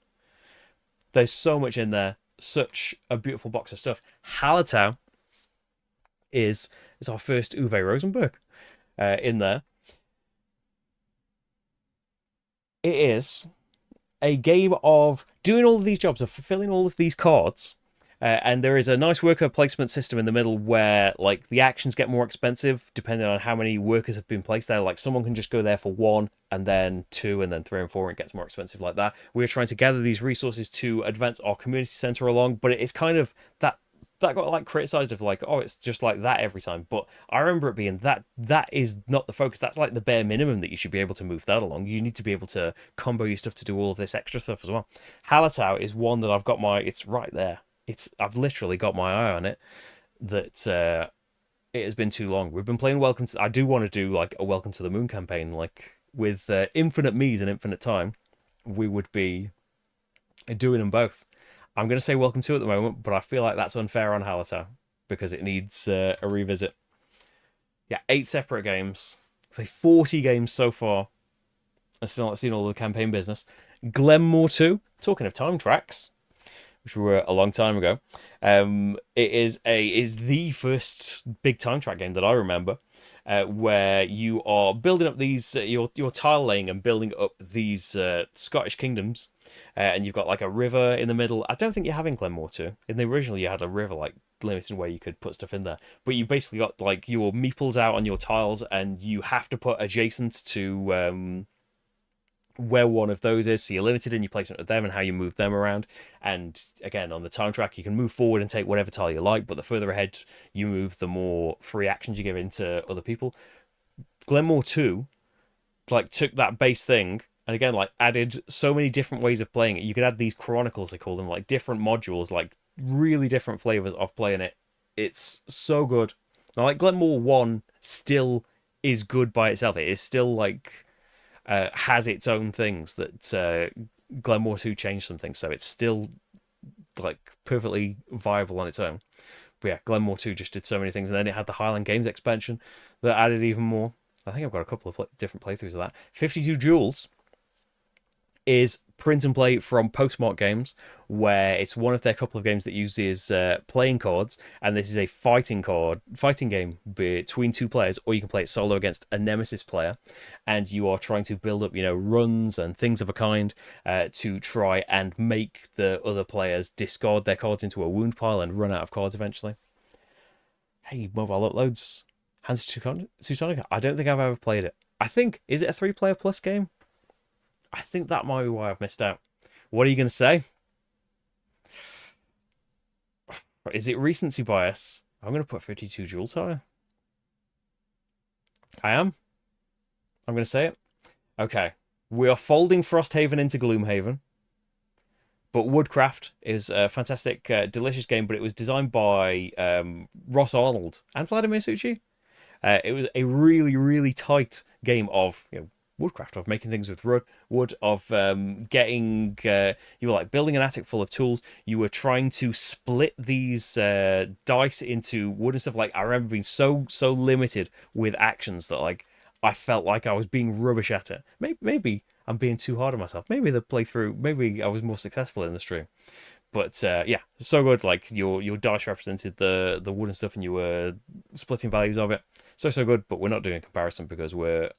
There's so much in there, such a beautiful box of stuff. Hallertau is our first Uwe Rosenberg in there. It is a game of doing all of these jobs, of fulfilling all of these cards, and there is a nice worker placement system in the middle where like the actions get more expensive depending on how many workers have been placed there. Like someone can just go there for 1 and then 2 and then 3 and 4, and it gets more expensive like that. We're trying to gather these resources to advance our community center along, but it's kind of that got like criticized of like, oh, it's just like that every time. But I remember it being that is not the focus. That's like the bare minimum that you should be able to move that along. You need to be able to combo your stuff to do all of this extra stuff as well. Hallertau is one that it's right there. I've literally got my eye on it. That it has been too long. We've been playing I do want to do like a Welcome to the Moon campaign, like with infinite me's and infinite time. We would be doing them both. I'm going to say Welcome to at the moment, but I feel like that's unfair on Hallertau because it needs a revisit. Yeah, 8 separate games. Played 40 games so far. I've still not seen all the campaign business. Glenmore 2, talking of time tracks, which were a long time ago. It is the first big time track game that I remember, where you are building up these, you're tile laying and building up these Scottish kingdoms. And you've got like a river in the middle. I don't think you have in Glenmore 2. In the original, you had a river like limited where you could put stuff in there. But you basically got like your meeples out on your tiles, and you have to put adjacent to where one of those is. So you're limited in your placement of them and how you move them around. And again, on the time track, you can move forward and take whatever tile you like. But the further ahead you move, the more free actions you give into other people. Glenmore 2 like took that base thing and again, like added so many different ways of playing it. You could add these chronicles, they call them, like different modules, like really different flavors of playing it. It's so good. Now, like Glenmore One still is good by itself. It is still like has its own things that Glenmore Two changed some things, so it's still like perfectly viable on its own. But yeah, Glenmore 2 just did so many things, and then it had the Highland Games expansion that added even more. I think I've got a couple of different playthroughs of that. 52 Duels is print and play from Postmark Games, where it's one of their couple of games that uses playing cards, and this is a fighting game between two players, or you can play it solo against a nemesis player, and you are trying to build up, runs and things of a kind to try and make the other players discard their cards into a wound pile and run out of cards eventually. Hey, mobile uploads. Hands Teutonic. I don't think I've ever played it. I think, is it a 3-player plus game? I think that might be why I've missed out. What are you going to say? Is it recency bias? I'm going to put 52 Duels higher. I am. I'm going to say it. Okay. We are folding Frosthaven into Gloomhaven. But Woodcraft is a fantastic, delicious game, but it was designed by Ross Arnold and Vladimir Suchy. It was a really, really tight game of woodcraft, of making things with wood, of getting you were like building an attic full of tools. You were trying to split these dice into wood and stuff. Like, I remember being so limited with actions that like I felt like I was being rubbish at it. Maybe I'm being too hard on myself. Maybe the playthrough, maybe I was more successful in the stream. But yeah, so good. Like your dice represented the wood and stuff, and you were splitting values of it. So good. But we're not doing a comparison because we're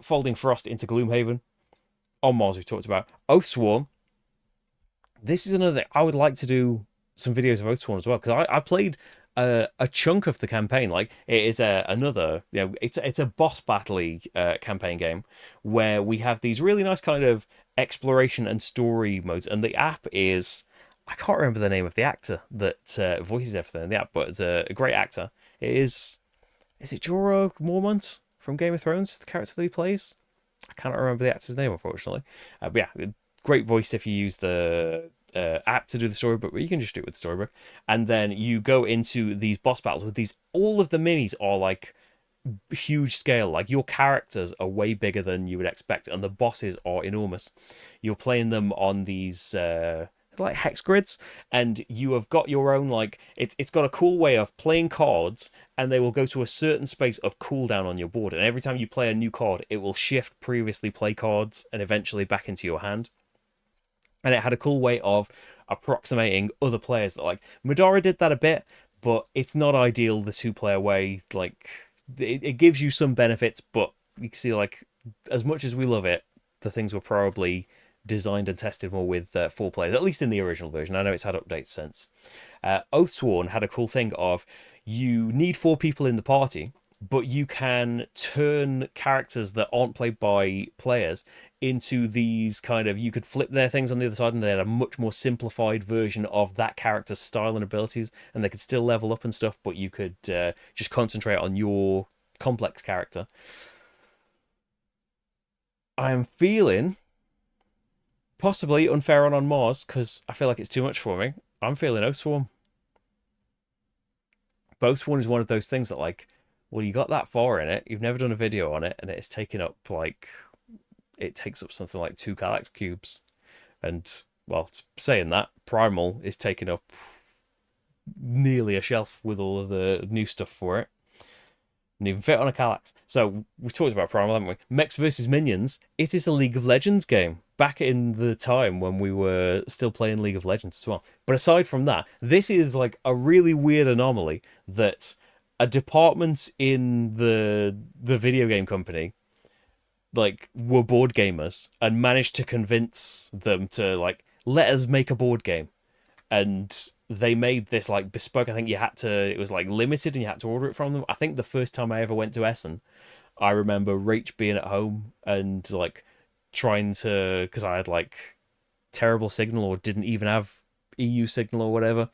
folding Frost into Gloomhaven. On Mars, we talked about Oathsworn. This is another thing. I would like to do some videos of Oathsworn as well, because I played a chunk of the campaign. Like, it is another, it's a boss battle campaign game where we have these really nice kind of exploration and story modes, and the app is, I can't remember the name of the actor that voices everything in the app, but it's a great actor. Is it Jorah Mormont from Game of Thrones, the character that he plays? I cannot remember the actor's name, unfortunately. But yeah, great voice if you use the app to do the storybook, but you can just do it with the storybook. And then you go into these boss battles with these. All of the minis are like huge scale. Like, your characters are way bigger than you would expect, and the bosses are enormous. You're playing them on these like hex grids, and you have got your own, like, it's got a cool way of playing cards, and they will go to a certain space of cooldown on your board, and every time you play a new card, it will shift previously play cards and eventually back into your hand. And it had a cool way of approximating other players. That, like, Madara did that a bit, but it's not ideal, the 2-player way. Like, it gives you some benefits, but you can see, like, as much as we love it, the things were probably designed and tested more with 4 players, at least in the original version. I know it's had updates since. Oathsworn had a cool thing of, you need 4 people in the party, but you can turn characters that aren't played by players into these kind of, you could flip their things on the other side, and they had a much more simplified version of that character's style and abilities, and they could still level up and stuff, but you could just concentrate on your complex character. I'm feeling possibly unfair on Mars, because I feel like it's too much for me. I'm feeling Oathsworn. Oathsworn is one of those things that, like, well, you got that far in it, you've never done a video on it, and it's taken up, like, it takes up something like 2 Kallax cubes. And, well, saying that, Primal is taking up nearly a shelf with all of the new stuff for it. And even fit on a Kallax. So, we talked about Primal, haven't we? Mechs vs. Minions, it is a League of Legends game. Back in the time when we were still playing League of Legends as well. But aside from that, this is like a really weird anomaly that a department in the video game company, like, were board gamers and managed to convince them to, like, let us make a board game. And they made this, like, bespoke. I think it was like limited and you had to order it from them. I think the first time I ever went to Essen, I remember Rach being at home and, like, trying to, because I had, like, terrible signal or didn't even have EU signal or whatever.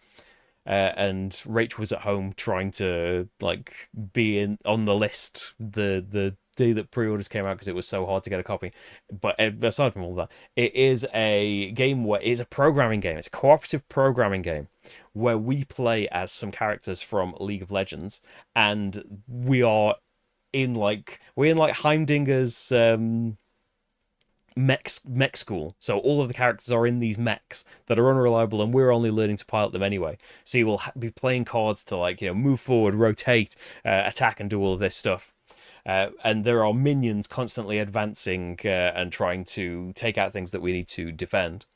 And Rach was at home trying to, like, be on the list, the day that pre-orders came out because it was so hard to get a copy. But aside from all that, it is a game where it's a programming game. It's a cooperative programming game where we play as some characters from League of Legends, and we're in like Heimdinger's mech school. So all of the characters are in these mechs that are unreliable, and we're only learning to pilot them anyway. So you will be playing cards to move forward, rotate, attack, and do all of this stuff. And there are minions constantly advancing and trying to take out things that we need to defend.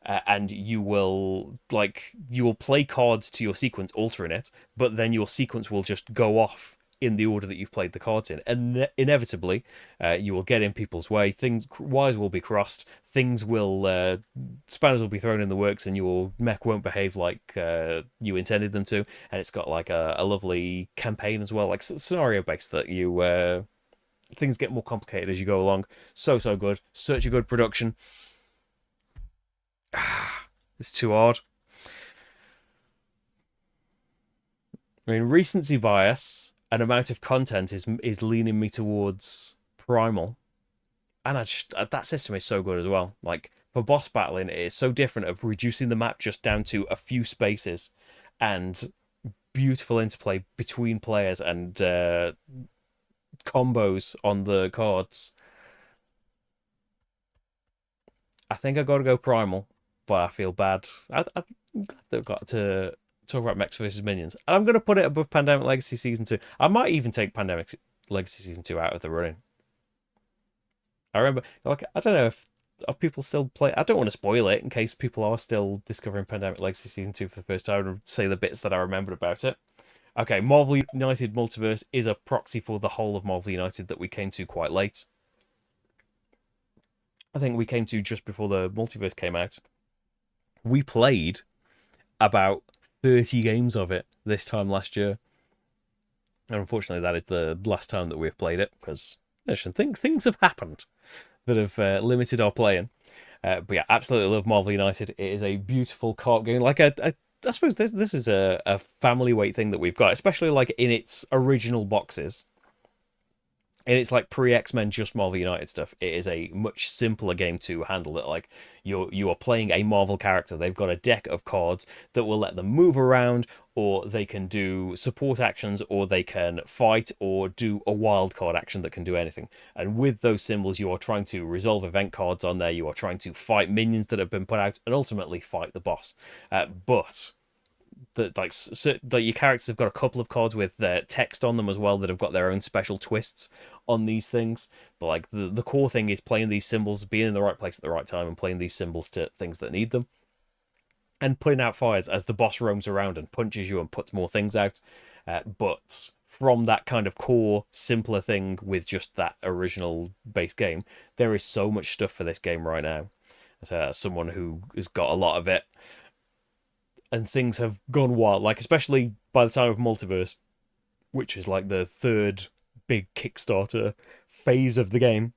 And you will play cards to your sequence, altering it, but then your sequence will just go off in the order that you've played the cards in, and inevitably you will get in people's way. Wires will be crossed, spanners will be thrown in the works, and your mech won't behave like you intended them to. And it's got like a lovely campaign as well, like scenario based, that things get more complicated as you go along. So good, such a good production. It's too hard. I mean, recency bias and amount of content is leaning me towards Primal, and that system is so good as well. Like for boss battling, it is so different, of reducing the map just down to a few spaces, and beautiful interplay between players and combos on the cards. I think I got to go Primal, but I feel bad. I'm glad they've got to talk about Mechs versus Minions. And I'm going to put it above Pandemic Legacy Season 2. I might even take Pandemic Legacy Season 2 out of the running. I remember, I don't know if people still play. I don't want to spoil it in case people are still discovering Pandemic Legacy Season 2 for the first time and say the bits that I remembered about it. Okay, Marvel United Multiverse is a proxy for the whole of Marvel United that we came to quite late. I think we came to just before the multiverse came out. We played about 30 games of it this time last year. And unfortunately, that is the last time that we've played it, because things have happened that have limited our playing. But yeah, absolutely love Marvel United. It is a beautiful co-op game. Like I suppose this is a family weight thing that we've got, especially like in its original boxes. And it's like pre-X-Men, just Marvel United stuff. It is a much simpler game to handle. That like you are playing a Marvel character. They've got a deck of cards that will let them move around, or they can do support actions, or they can fight, or do a wild card action that can do anything. And with those symbols, you are trying to resolve event cards on there. You are trying to fight minions that have been put out, and ultimately fight the boss. But your characters have got a couple of cards with text on them as well that have got their own special twists on these things. But like the core thing is playing these symbols, being in the right place at the right time, and playing these symbols to things that need them, and putting out fires as the boss roams around and punches you and puts more things out. But from that kind of core, simpler thing with just that original base game, there is so much stuff for this game right now. So as someone who has got a lot of it, and things have gone wild, like especially by the time of Multiverse, which is like the third big Kickstarter phase of the game.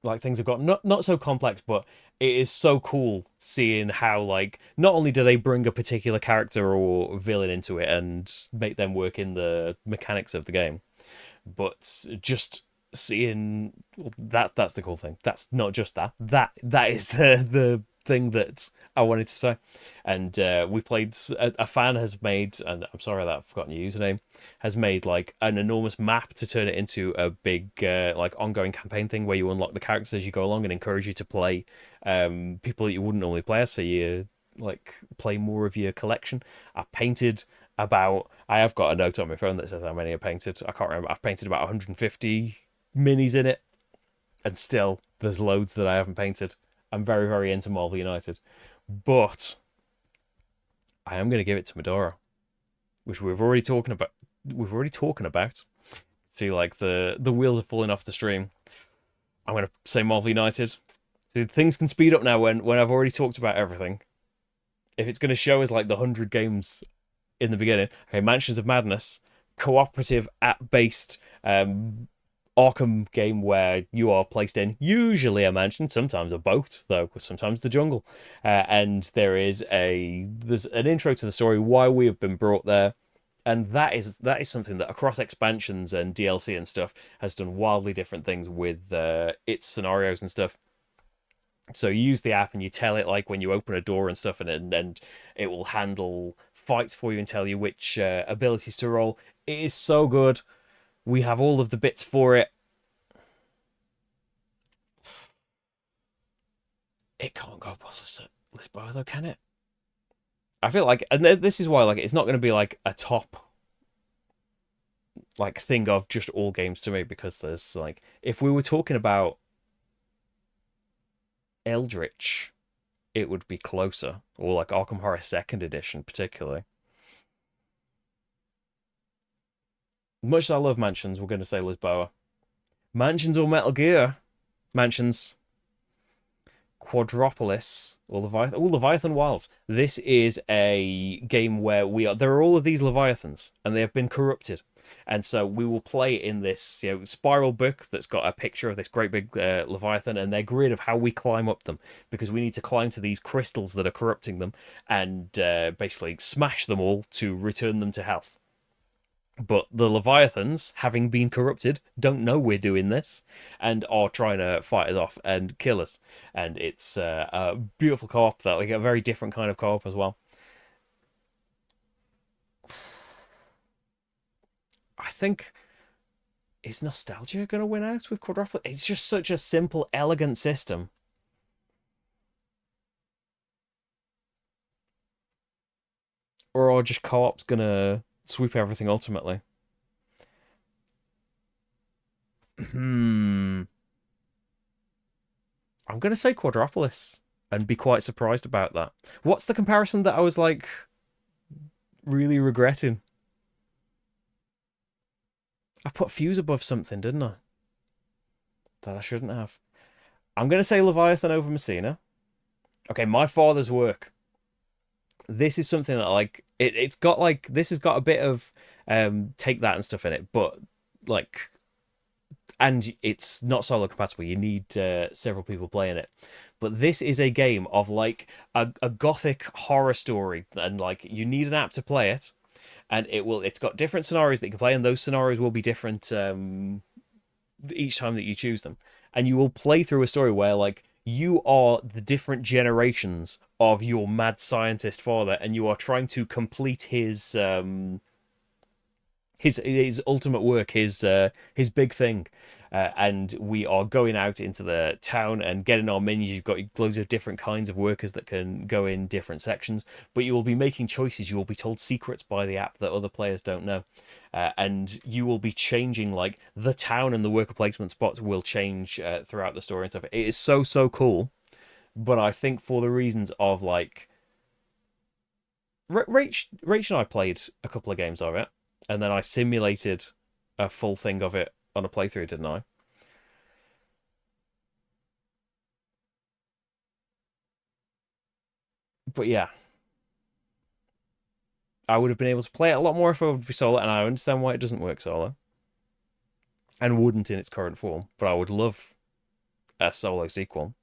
Like things have got not so complex, but it is so cool seeing how like not only do they bring a particular character or villain into it and make them work in the mechanics of the game, but just seeing that's the cool thing. That's not just that is the thing that I wanted to say. And we played, a fan has made, and I'm sorry that I've forgotten your username, has made like an enormous map to turn it into a big like ongoing campaign thing where you unlock the characters as you go along and encourage you to play people that you wouldn't normally play as, so you like play more of your collection. I have got a note on my phone that says how many I painted. I can't remember. I've painted about 150 minis in it, and still there's loads that I haven't painted. I'm very, very into Marvel United, but I am going to give it to Medora, which we've already talking about. See, like the wheels are falling off the stream. I'm going to say Marvel United. See, things can speed up now when I've already talked about everything. If it's going to show us like the 100 games in the beginning, okay, Mansions of Madness, cooperative app-based Arkham game where you are placed in usually a mansion, sometimes a boat, though, sometimes the jungle. And there's an intro to the story, why we have been brought there, And that is something that across expansions and DLC and stuff has done wildly different things with its scenarios and stuff. So you use the app and you tell it like when you open a door and stuff, and it will handle fights for you and tell you which abilities to roll. It is so good. We have all of the bits for it. It can't go past Lisboa though, can it? I feel like, and this is why, like, it's not going to be like a top like thing of just all games to me, because there's like, if we were talking about Eldritch, it would be closer, or like Arkham Horror Second Edition, particularly. Much as I love Mansions, we're going to say Lisboa. Mansions or Metal Gear? Mansions. Quadropolis or Leviathan Wilds. This is a game where there are all of these Leviathans and they have been corrupted. And so we will play in this spiral book that's got a picture of this great big Leviathan and their grid of how we climb up them, because we need to climb to these crystals that are corrupting them and basically smash them all to return them to health. But the Leviathans, having been corrupted, don't know we're doing this and are trying to fight us off and kill us. And it's a beautiful co-op, that like a very different kind of co-op as well. I think, is nostalgia going to win out with Quadropolis? It's just such a simple, elegant system. Or are just co-ops going to sweep everything ultimately? Hmm. I'm going to say Quadropolis and be quite surprised about that. What's the comparison that I was like really regretting? I put Fuse above something, didn't I? That I shouldn't have. I'm going to say Leviathan over Messina. Okay, My Father's Work. This is something that like it's got like this has got a bit of take that and stuff in it, but like, and it's not solo compatible. You need several people playing it. But this is a game of like a gothic horror story, and like you need an app to play it, and it's got different scenarios that you can play, and those scenarios will be different each time that you choose them. And you will play through a story where like you are the different generations of your mad scientist father, and you are trying to complete his ultimate work, his big thing. And we are going out into the town and getting our menus. You've got loads of different kinds of workers that can go in different sections, but you will be making choices. You will be told secrets by the app that other players don't know, and you will be changing like the town, and the worker placement spots will change throughout the story and stuff. It is so cool, but I think for the reasons of like Rach and I played a couple of games of it, and then I simulated a full thing of it on a playthrough, didn't I? But yeah, I would have been able to play it a lot more if I would be solo, and I understand why it doesn't work solo, and wouldn't in its current form. But I would love a solo sequel,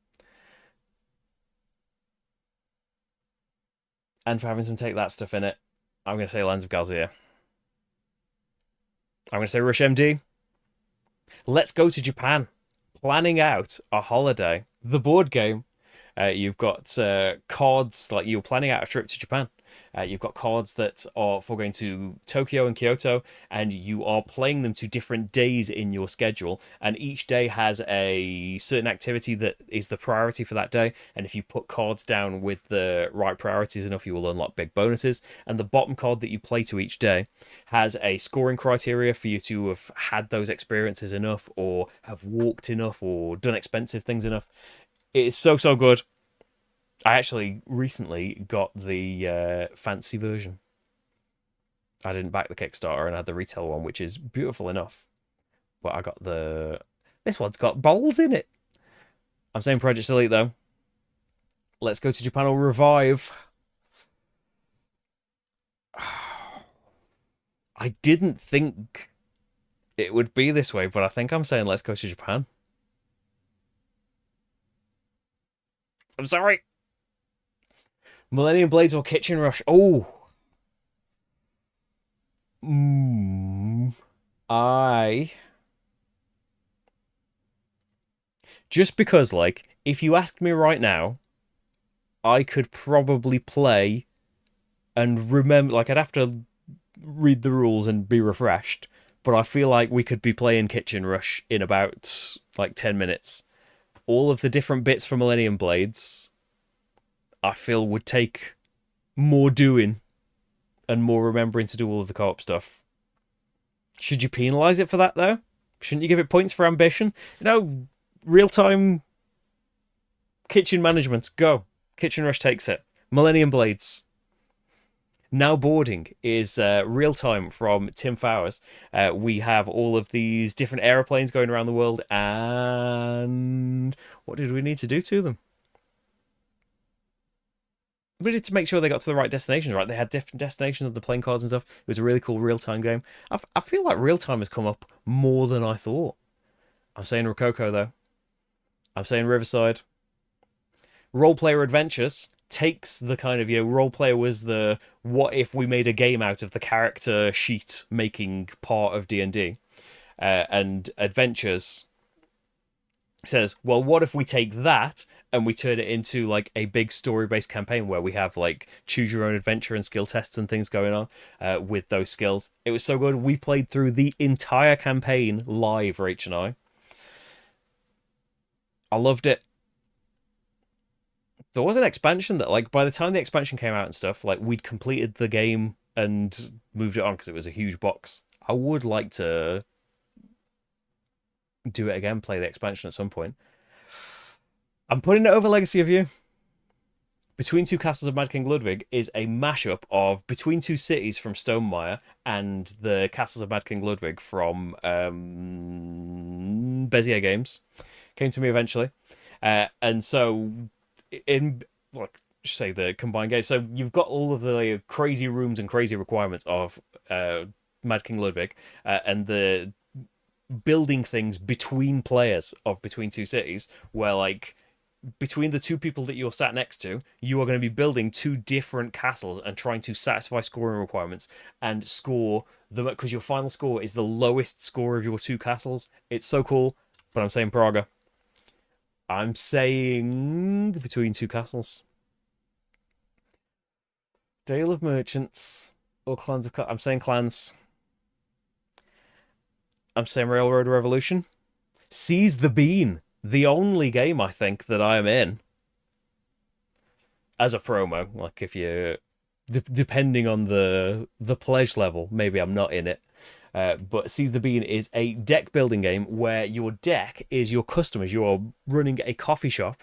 and for having some take that stuff in it, I'm going to say Lands of Galzir. I'm going to say Rush MD. Let's go to Japan. Planning out a holiday. The board game. You've got cards, like you're planning out a trip to Japan. You've got cards that are for going to Tokyo and Kyoto, and you are playing them to different days in your schedule. And each day has a certain activity that is the priority for that day. And if you put cards down with the right priorities enough, you will unlock big bonuses. And the bottom card that you play to each day has a scoring criteria for you to have had those experiences enough, or have walked enough, or done expensive things enough. It is so good. I actually recently got the fancy version. I didn't back the Kickstarter and had the retail one, which is beautiful enough. But I got the. This one's got bowls in it. I'm saying Project Elite though. Let's go to Japan or Revive. I didn't think it would be this way, but I think I'm saying let's go to Japan. I'm sorry. Millennium Blades or Kitchen Rush? Oh, I just because like if you asked me right now, I could probably play and remember like I'd have to read the rules and be refreshed, but I feel like we could be playing Kitchen Rush in about like 10 minutes. All of the different bits for Millennium Blades, I feel would take more doing and more remembering to do all of the co-op stuff. Should you penalize it for that though? Shouldn't you give it points for ambition? Real-time kitchen management. Go. Kitchen Rush takes it. Millennium Blades. Now boarding is real time from Tim Fowers. We have all of these different aeroplanes going around the world, and what did we need to do to them? We needed to make sure they got to the right destinations, right? They had different destinations on the plane cards and stuff. It was a really cool real time game. I feel like real time has come up more than I thought. I'm saying Rococo though. I'm saying Riverside. Role player adventures takes the kind of role player was the what if we made a game out of the character sheet making part of D&D, and adventures says, well, what if we take that and we turn it into like a big story based campaign where we have like choose your own adventure and skill tests and things going on with those skills. It was so good. We played through the entire campaign live, Rach and I loved it. There was an expansion that like by the time the expansion came out and stuff, like we'd completed the game and moved it on because it was a huge box. I would like to do it again, play the expansion at some point. I'm putting it over Legacy of You. Between Two Castles of Mad King Ludwig is a mashup of Between Two Cities from Stonemaier and the Castles of Mad King Ludwig from Bezier Games. Came to me eventually. And so in like say the combined game, so you've got all of the crazy rooms and crazy requirements of Mad King Ludwig, and the building things between players of Between Two Cities, where like between the two people that you're sat next to, you are going to be building two different castles and trying to satisfy scoring requirements and score them because your final score is the lowest score of your two castles. It's so cool, but I'm saying Praga. I'm saying Between Two Castles. Dale of Merchants or Clans of... I'm saying Clans. I'm saying Railroad Revolution. Seize the Bean. The only game, I think, that I am in. As a promo. Like, if you... Depending on the pledge level, maybe I'm not in it. But Seize the Bean is a deck building game where your deck is your customers. You are running a coffee shop.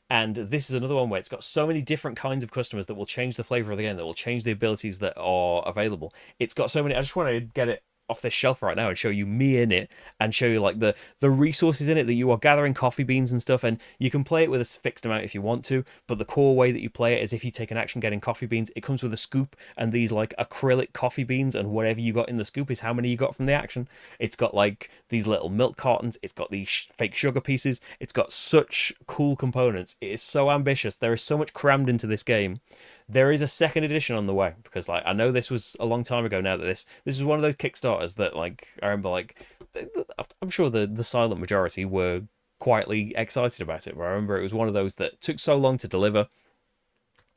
And this is another one where it's got so many different kinds of customers that will change the flavor of the game, that will change the abilities that are available. It's got so many. I just want to get it off this shelf right now and show you me in it and show you like the resources in it, that you are gathering coffee beans and stuff, and you can play it with a fixed amount if you want to, but the core way that you play it is if you take an action getting coffee beans, it comes with a scoop and these like acrylic coffee beans, and whatever you got in the scoop is how many you got from the action. It's got like these little milk cartons, it's got these fake sugar pieces, it's got such cool components. It is so ambitious. There is so much crammed into this game. There is a second edition on the way, because like I know this was a long time ago now that this is one of those Kickstarters that like I remember like I'm sure the silent majority were quietly excited about it, but I remember it was one of those that took so long to deliver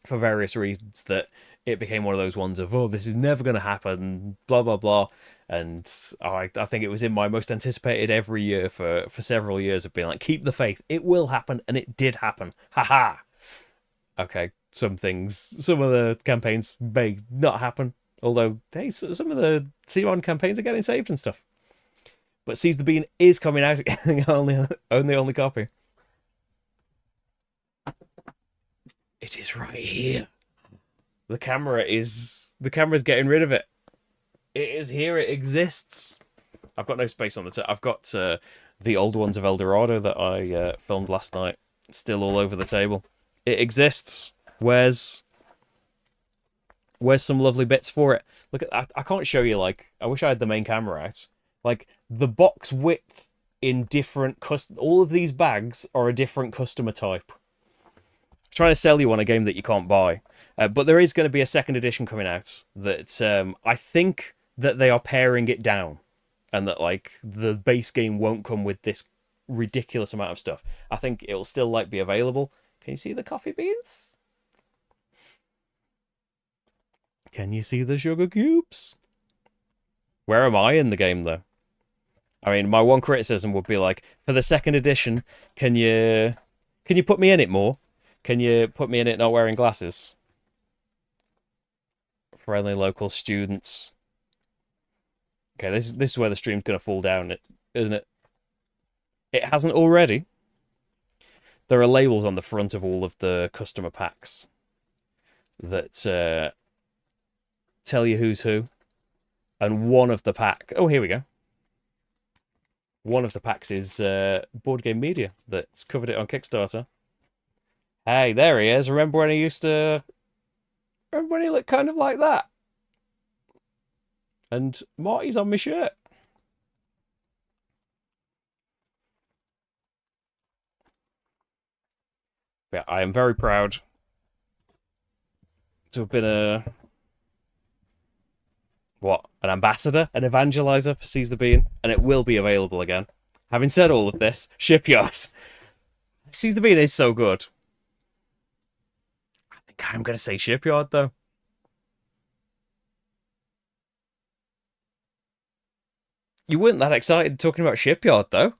for various reasons that it became one of those ones of, oh, this is never going to happen, blah blah blah. And I think it was in my most anticipated every year for several years of being like, keep the faith, it will happen, and it did happen. Haha. Okay, some of the campaigns may not happen. Although, hey, some of the C1 campaigns are getting saved and stuff. But Seize the Bean is coming out again, only copy. It is right here. The camera's getting rid of it. It is here. It exists. I've got no space on the I've got the old ones of Eldorado that I filmed last night still all over the table. It exists. Where's some lovely bits for it? Look at I can't show you, like, I wish I had the main camera out. Like, the box width in different all of these bags are a different customer type. Trying to sell you on a game that you can't buy. But there is going to be a second edition coming out that I think that they are paring it down. and that like the base game won't come with this ridiculous amount of stuff. I think it'll still like be available. Can you see the coffee beans? Can you see the sugar cubes? Where am I in the game though? I mean, my one criticism would be like, for the second edition, can you put me in it more? Can you put me in it not wearing glasses? Friendly local students. Okay, this is where the stream's gonna fall down, isn't it? It hasn't already. There are labels on the front of all of the customer packs that tell you who's who. And one of the pack. Oh, here we go. One of the packs is Board Game Media that's covered it on Kickstarter. Hey, there he is. Remember when he used to... Remember when he looked kind of like that? And Marty's on my shirt. Yeah, I am very proud to have been an ambassador, an evangelizer for Seize the Bean, and it will be available again. Having said all of this, Shipyard. Seize the Bean is so good. I think I'm going to say Shipyard, though. You weren't that excited talking about Shipyard, though.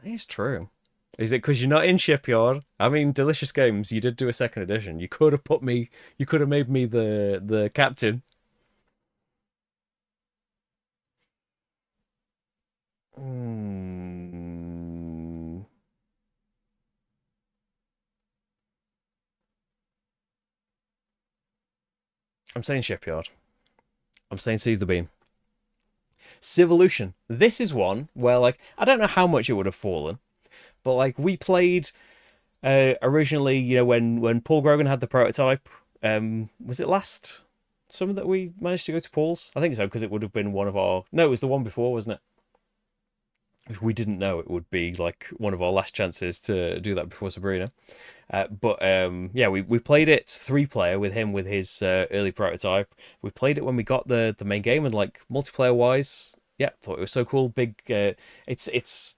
That is true. Is it because you're not in Shipyard? I mean, Delicious Games, you did do a second edition. You could have you could have made me the captain. Hmm. I'm saying Shipyard. I'm saying Seize the Bean. Civolution. This is one where, like, I don't know how much it would have fallen, but like we played originally, you know, when Paul Grogan had the prototype. Was it last summer that we managed to go to Paul's? I think so, because it would have been one of our. No, it was the one before, wasn't it? Which we didn't know it would be like one of our last chances to do that before Sabrina. But yeah, we played it 3-player with him with his early prototype. We played it when we got the main game, and like multiplayer wise, yeah, thought it was so cool. Big, it's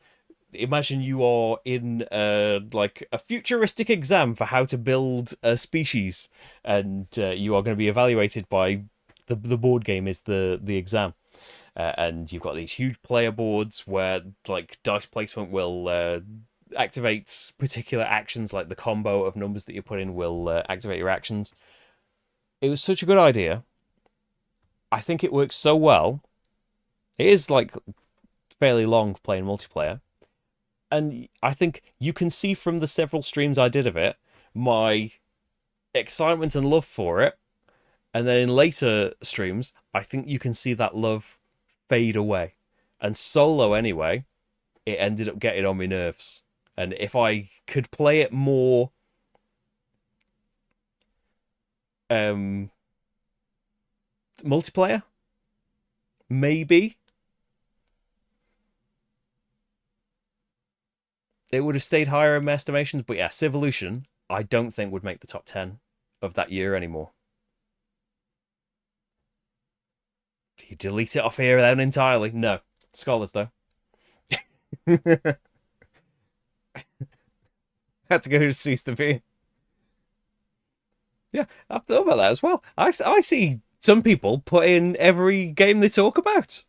imagine you are in like a futuristic exam for how to build a species, and you are going to be evaluated by the board game is the exam. And you've got these huge player boards where like dice placement will activate particular actions, like the combo of numbers that you put in will activate your actions. It was such a good idea. I think it works so well. It is like fairly long playing multiplayer. And I think you can see from the several streams I did of it, my excitement and love for it. And then in later streams, I think you can see that love fade away. And solo anyway, it ended up getting on my nerves. And if I could play it more multiplayer, maybe it would have stayed higher in my estimations. But yeah, Civolution, I don't think would make the top 10 of that year anymore. Do you delete it off here then entirely? No. Scholars, though. Had to go to Cease the Bean. Yeah, I've thought about that as well. I see some people put in every game they talk about.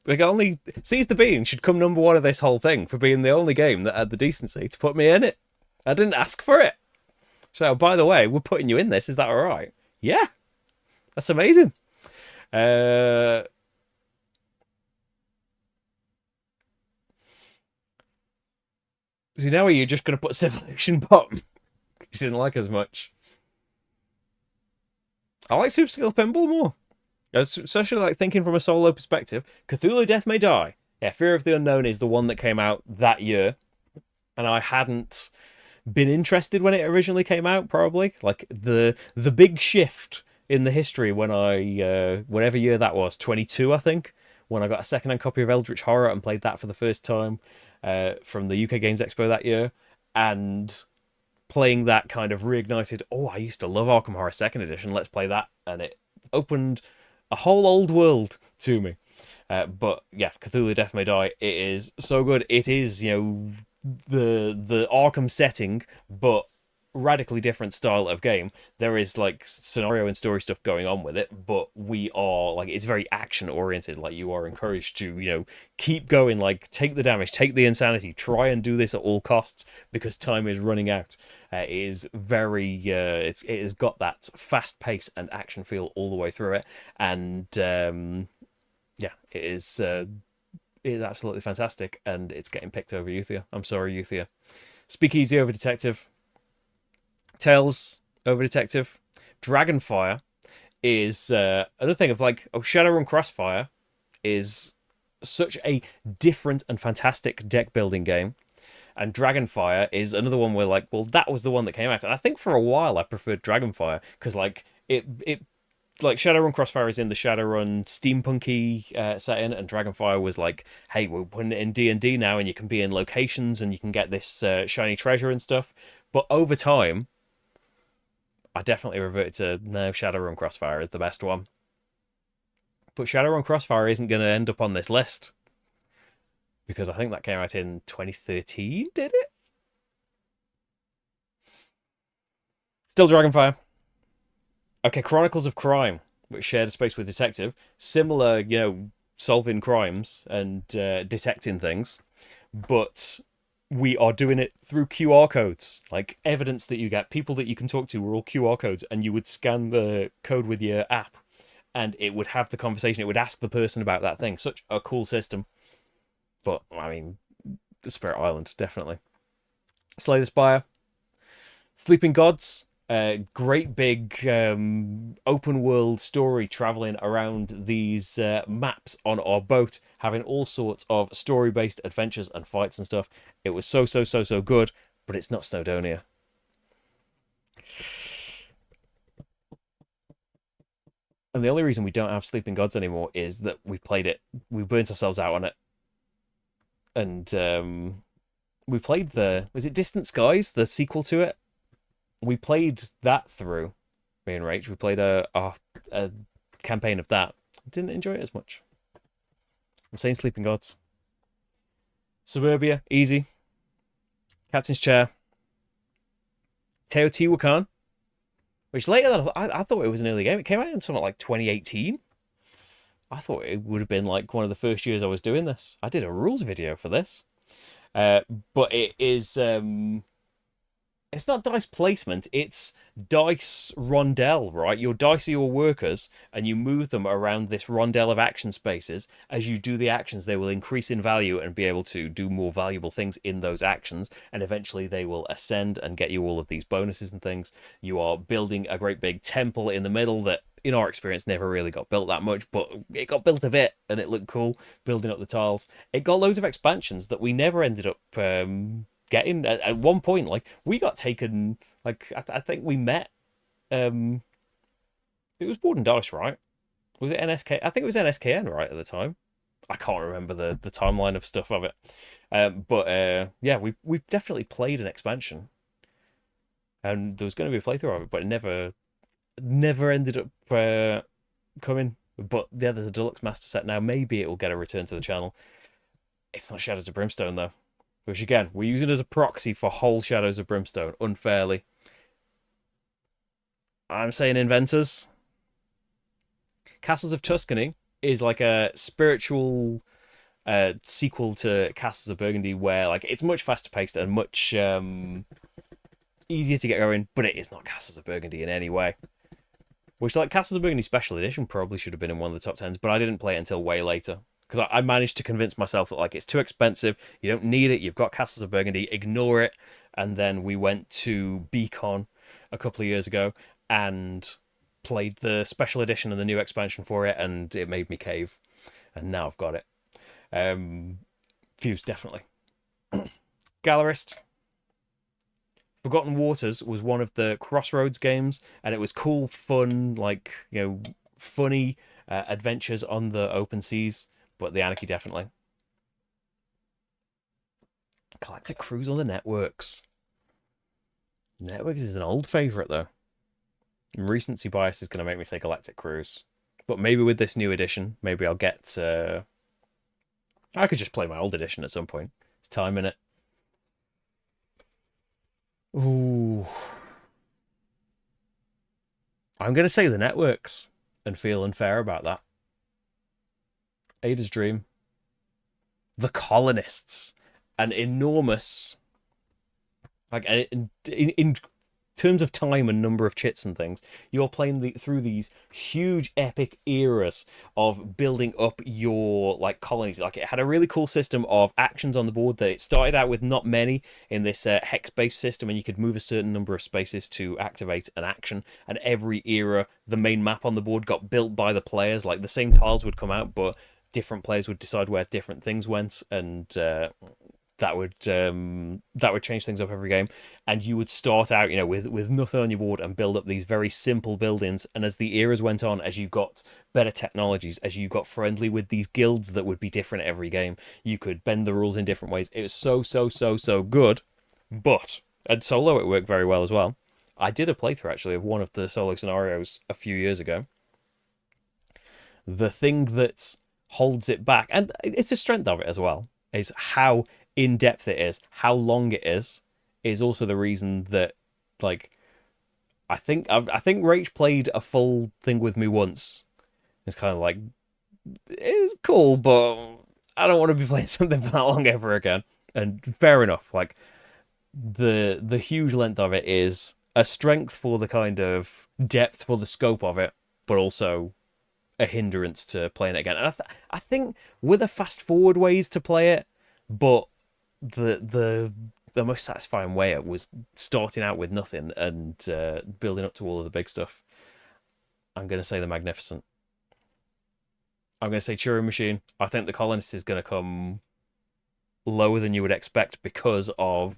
Like, only Seize the Bean should come number one of this whole thing for being the only game that had the decency to put me in it. I didn't ask for it. So, by the way, we're putting you in this. Is that all right? Yeah. That's amazing. So now are you just going to put Civilization bottom? You didn't like as much. I like Super Skill Pinball more. Especially like thinking from a solo perspective. Cthulhu Death May Die. Yeah, Fear of the Unknown is the one that came out that year. And I hadn't been interested when it originally came out, probably. Like the big shift in the history when whatever year that was, 22, I think, when I got a second-hand copy of Eldritch Horror and played that for the first time from the UK Games Expo that year, and playing that kind of reignited, oh, I used to love Arkham Horror 2nd Edition, let's play that, and it opened a whole old world to me. But yeah, Cthulhu Death May Die. It is so good. It is, the Arkham setting, but radically different style of game. There is like scenario and story stuff going on with it, but we are like it's very action oriented. Like you are encouraged to keep going, like take the damage, take the insanity, try and do this at all costs because time is running out. It is very it has got that fast pace and action feel all the way through it, and yeah, it is absolutely fantastic, and it's getting picked over Euthia. I'm sorry, Euthia. Speakeasy over Detective. Tales over Detective. Dragonfire is another thing of like, Shadowrun Crossfire is such a different and fantastic deck building game. And Dragonfire is another one where like, well, that was the one that came out. And I think for a while I preferred Dragonfire because like it like Shadowrun Crossfire is in the Shadowrun steampunky setting, and Dragonfire was like, hey, we're putting it in D&D now, and you can be in locations and you can get this shiny treasure and stuff. But over time, I definitely reverted to no, Shadowrun Crossfire is the best one. But Shadowrun Crossfire isn't going to end up on this list because I think that came out in 2013, did it? Still Dragonfire. Okay, Chronicles of Crime, which shared a space with Detective. Similar, solving crimes and detecting things, but we are doing it through QR codes. Like evidence that you get, people that you can talk to were all QR codes, and you would scan the code with your app, and it would have the conversation. It would ask the person about that thing. Such a cool system. But, I mean, the Spirit Island, definitely. Slay the Spire. Sleeping Gods. Great big open world story traveling around these maps on our boat, having all sorts of story based adventures and fights and stuff. It was so good, but it's not Snowdonia. And the only reason we don't have Sleeping Gods anymore is that we played it, we burnt ourselves out on it, and we played was it Distant Skies, the sequel to it? We played that through, me and Rach. We played a campaign of that. Didn't enjoy it as much. I'm saying Sleeping Gods. Suburbia, easy. Captain's Chair. Teotihuacan, which later than I thought it was an early game. It came out in something like 2018. I thought it would have been like one of the first years I was doing this. I did a rules video for this. But it is it's not dice placement, it's dice rondel, right? Your dice are your workers, and you move them around this rondel of action spaces. As you do the actions, they will increase in value and be able to do more valuable things in those actions, and eventually they will ascend and get you all of these bonuses and things. You are building a great big temple in the middle that, in our experience, never really got built that much, but it got built a bit, and it looked cool, building up the tiles. It got loads of expansions that we never ended up getting at one point. Like we got taken, like I think we met it was Board and Dice, right? Was it NSK? I think it was NSKN right at the time. I can't remember the timeline of stuff of it. But yeah, we've definitely played an expansion, and there was going to be a playthrough of it, but it never ended up coming. But yeah, there's a deluxe master set now. Maybe it will get a return to the channel. It's not Shadows of Brimstone though, which again, we use it as a proxy for whole Shadows of Brimstone unfairly. I'm saying Inventors. Castles of Tuscany is like a spiritual sequel to Castles of Burgundy, where like it's much faster paced and much easier to get going, but it is not Castles of Burgundy in any way. Which, like, Castles of Burgundy Special Edition probably should have been in one of the top 10s, but I didn't play it until way later. Because I managed to convince myself that, like, it's too expensive, you don't need it, you've got Castles of Burgundy, ignore it. And then we went to Beacon a couple of years ago and played the Special Edition and the new expansion for it, and it made me cave. And now I've got it. Fuse, definitely. Gallerist. Forgotten Waters was one of the Crossroads games, and it was cool, fun, like, funny adventures on the open seas, but the Anarchy definitely. Galactic Cruise on the Networks. Networks is an old favourite, though. Recency bias is going to make me say Galactic Cruise. But maybe with this new edition, maybe I'll get I could just play my old edition at some point. It's time in it. Ooh, I'm gonna say the networks and feel unfair about that. Ada's Dream, the colonists, an enormous like in terms of time and number of chits and things, you're playing through these huge epic eras of building up your like colonies. Like it had a really cool system of actions on the board that it started out with not many in this hex-based system, and you could move a certain number of spaces to activate an action. And every era, the main map on the board got built by the players. Like the same tiles would come out, but different players would decide where different things went, and that would change things up every game. And you would start out, with nothing on your board and build up these very simple buildings. And as the eras went on, as you got better technologies, as you got friendly with these guilds that would be different every game, you could bend the rules in different ways. It was so good. But at solo, it worked very well as well. I did a playthrough actually of one of the solo scenarios a few years ago. The thing that holds it back, and it's a strength of it as well, is how in depth it is, how long it is also the reason that, like, I think Rach played a full thing with me once. It's kind of like, it's cool, but I don't want to be playing something for that long ever again. And fair enough. Like the huge length of it is a strength for the kind of depth for the scope of it, but also a hindrance to playing it again. And I think with a fast forward ways to play it, but the most satisfying way it was starting out with nothing and building up to all of the big stuff. I'm going to say the Magnificent. I'm going to say Turing Machine. I think the Colonist is going to come lower than you would expect because of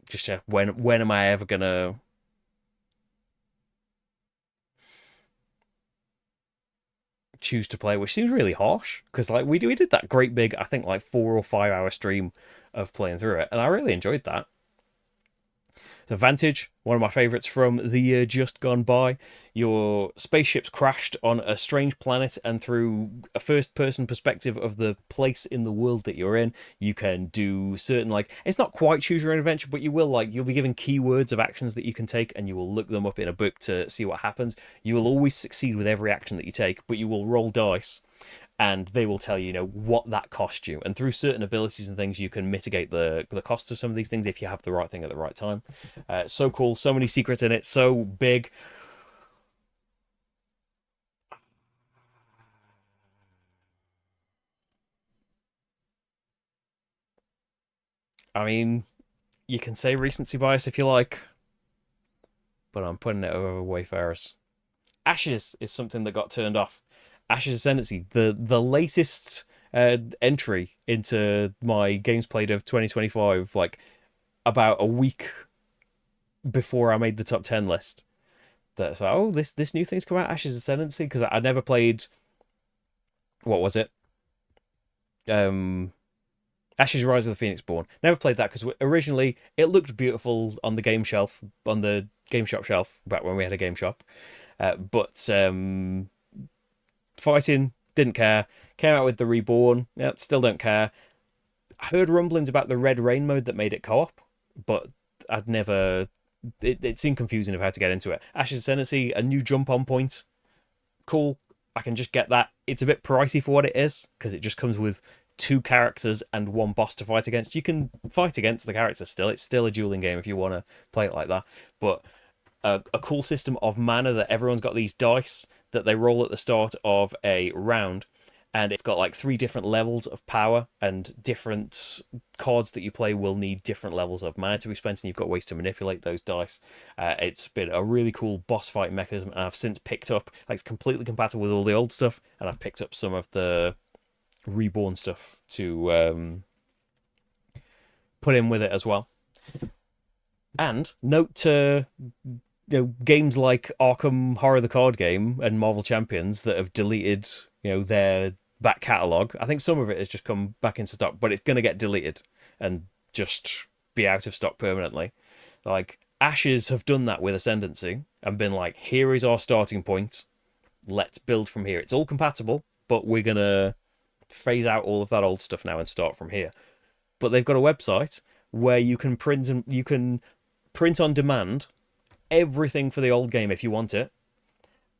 just when am I ever going to choose to play, which seems really harsh because like we did that great big, I think like 4 or 5 hour stream of playing through it, and I really enjoyed that. The Vantage, one of my favourites from the year just gone by. Your spaceship's crashed on a strange planet, and through a first-person perspective of the place in the world that you're in, you can do certain, like, it's not quite choose your own adventure, but you'll be given keywords of actions that you can take, and you will look them up in a book to see what happens. You will always succeed with every action that you take, but you will roll dice, and they will tell you, what that cost you. And through certain abilities and things, you can mitigate the cost of some of these things if you have the right thing at the right time. So cool, so many secrets in it, so big. I mean, you can say recency bias if you like, but I'm putting it over Wayfarers. Ashes is something that got turned off. Ashes Ascendancy, the latest entry into my games played of 2025, like about a week before I made the top 10 list. That's like, oh, this new thing's come out, Ashes Ascendancy, because I never played. What was it? Ashes Rise of the Phoenix Born. Never played that because originally it looked beautiful on the game shelf, on the game shop shelf, back when we had a game shop. But fighting, didn't care. Came out with the Reborn, yep, still don't care. I heard rumblings about the Red Rain mode that made it co-op, but I'd never. It seemed confusing of how to get into it. Ashes Ascendancy, a new jump on point. Cool. I can just get that. It's a bit pricey for what it is because it just comes with 2 characters and 1 boss to fight against. You can fight against the characters still. It's still a dueling game if you want to play it like that. But a cool system of mana that everyone's got these dice that they roll at the start of a round, and it's got like 3 different levels of power, and different cards that you play will need different levels of mana to be spent, and you've got ways to manipulate those dice. It's been a really cool boss fight mechanism, and I've since picked up, like, it's completely compatible with all the old stuff, and I've picked up some of the Reborn stuff to put in with it as well. And note to games like Arkham Horror the Card Game and Marvel Champions that have deleted their back catalogue. I think some of it has just come back into stock, but it's going to get deleted and just be out of stock permanently. Like, Ashes have done that with Ascendancy and been like, here is our starting point, let's build from here. It's all compatible, but we're going to phase out all of that old stuff now and start from here. But they've got a website where you can print on demand everything for the old game if you want it,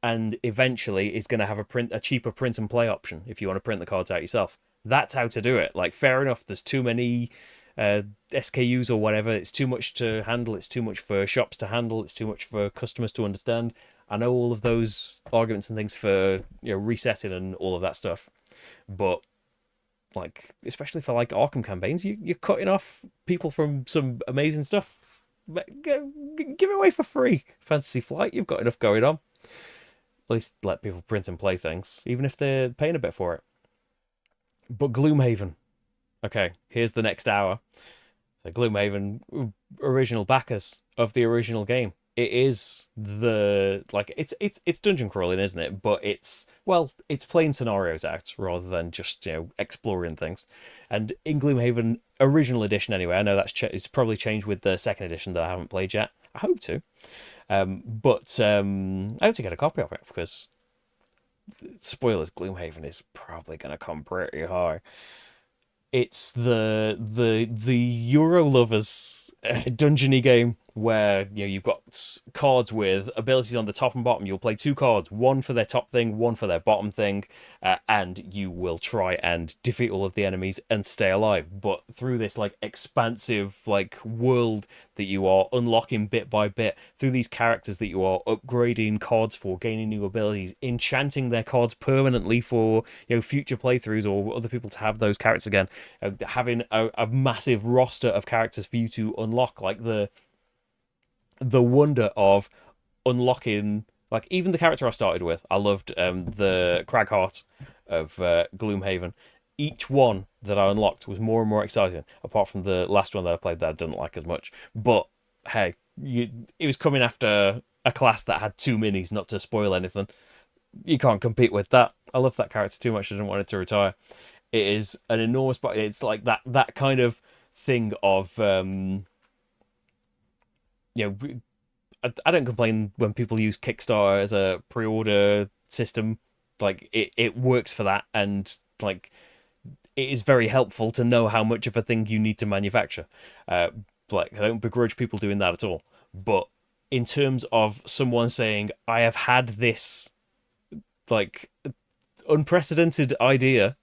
and eventually it's going to have a cheaper print and play option if you want to print the cards out yourself. That's how to do it. Like, fair enough, there's too many SKUs or whatever. It's too much to handle. It's too much for shops to handle. It's too much for customers to understand. I know all of those arguments and things for resetting and all of that stuff, but like, especially for like Arkham campaigns, you're cutting off people from some amazing stuff. Give it away for free. Fantasy Flight, you've got enough going on. At least let people print and play things, even if they're paying a bit for it. But Gloomhaven. Okay, here's the next hour. So Gloomhaven, original backers of the original game. It is it's dungeon crawling, isn't it? But it's playing scenarios out rather than just exploring things. And in Gloomhaven original edition, anyway, I know it's probably changed with the second edition that I haven't played yet. I hope to, but I hope to get a copy of it because spoilers, Gloomhaven is probably going to come pretty high. It's the Euro lovers dungeony game where you've got cards with abilities on the top and bottom. You'll play two cards, one for their top thing, one for their bottom thing, and you will try and defeat all of the enemies and stay alive. But through this expansive world that you are unlocking bit by bit, through these characters that you are upgrading cards for, gaining new abilities, enchanting their cards permanently for future playthroughs or other people to have those characters again, having a massive roster of characters for you to unlock, like the wonder of unlocking, even the character I started with. I loved the Cragheart of Gloomhaven. Each one that I unlocked was more and more exciting, apart from the last one that I played that I didn't like as much. But hey, it was coming after a class that had two minis, not to spoil anything. You can't compete with that. I love that character too much. I didn't want it to retire. It is an enormous, but it's like that kind of thing of I don't complain when people use Kickstarter as a pre-order system. It works for that, and it is very helpful to know how much of a thing you need to manufacture. I don't begrudge people doing that at all. But in terms of someone saying, I have had this unprecedented idea,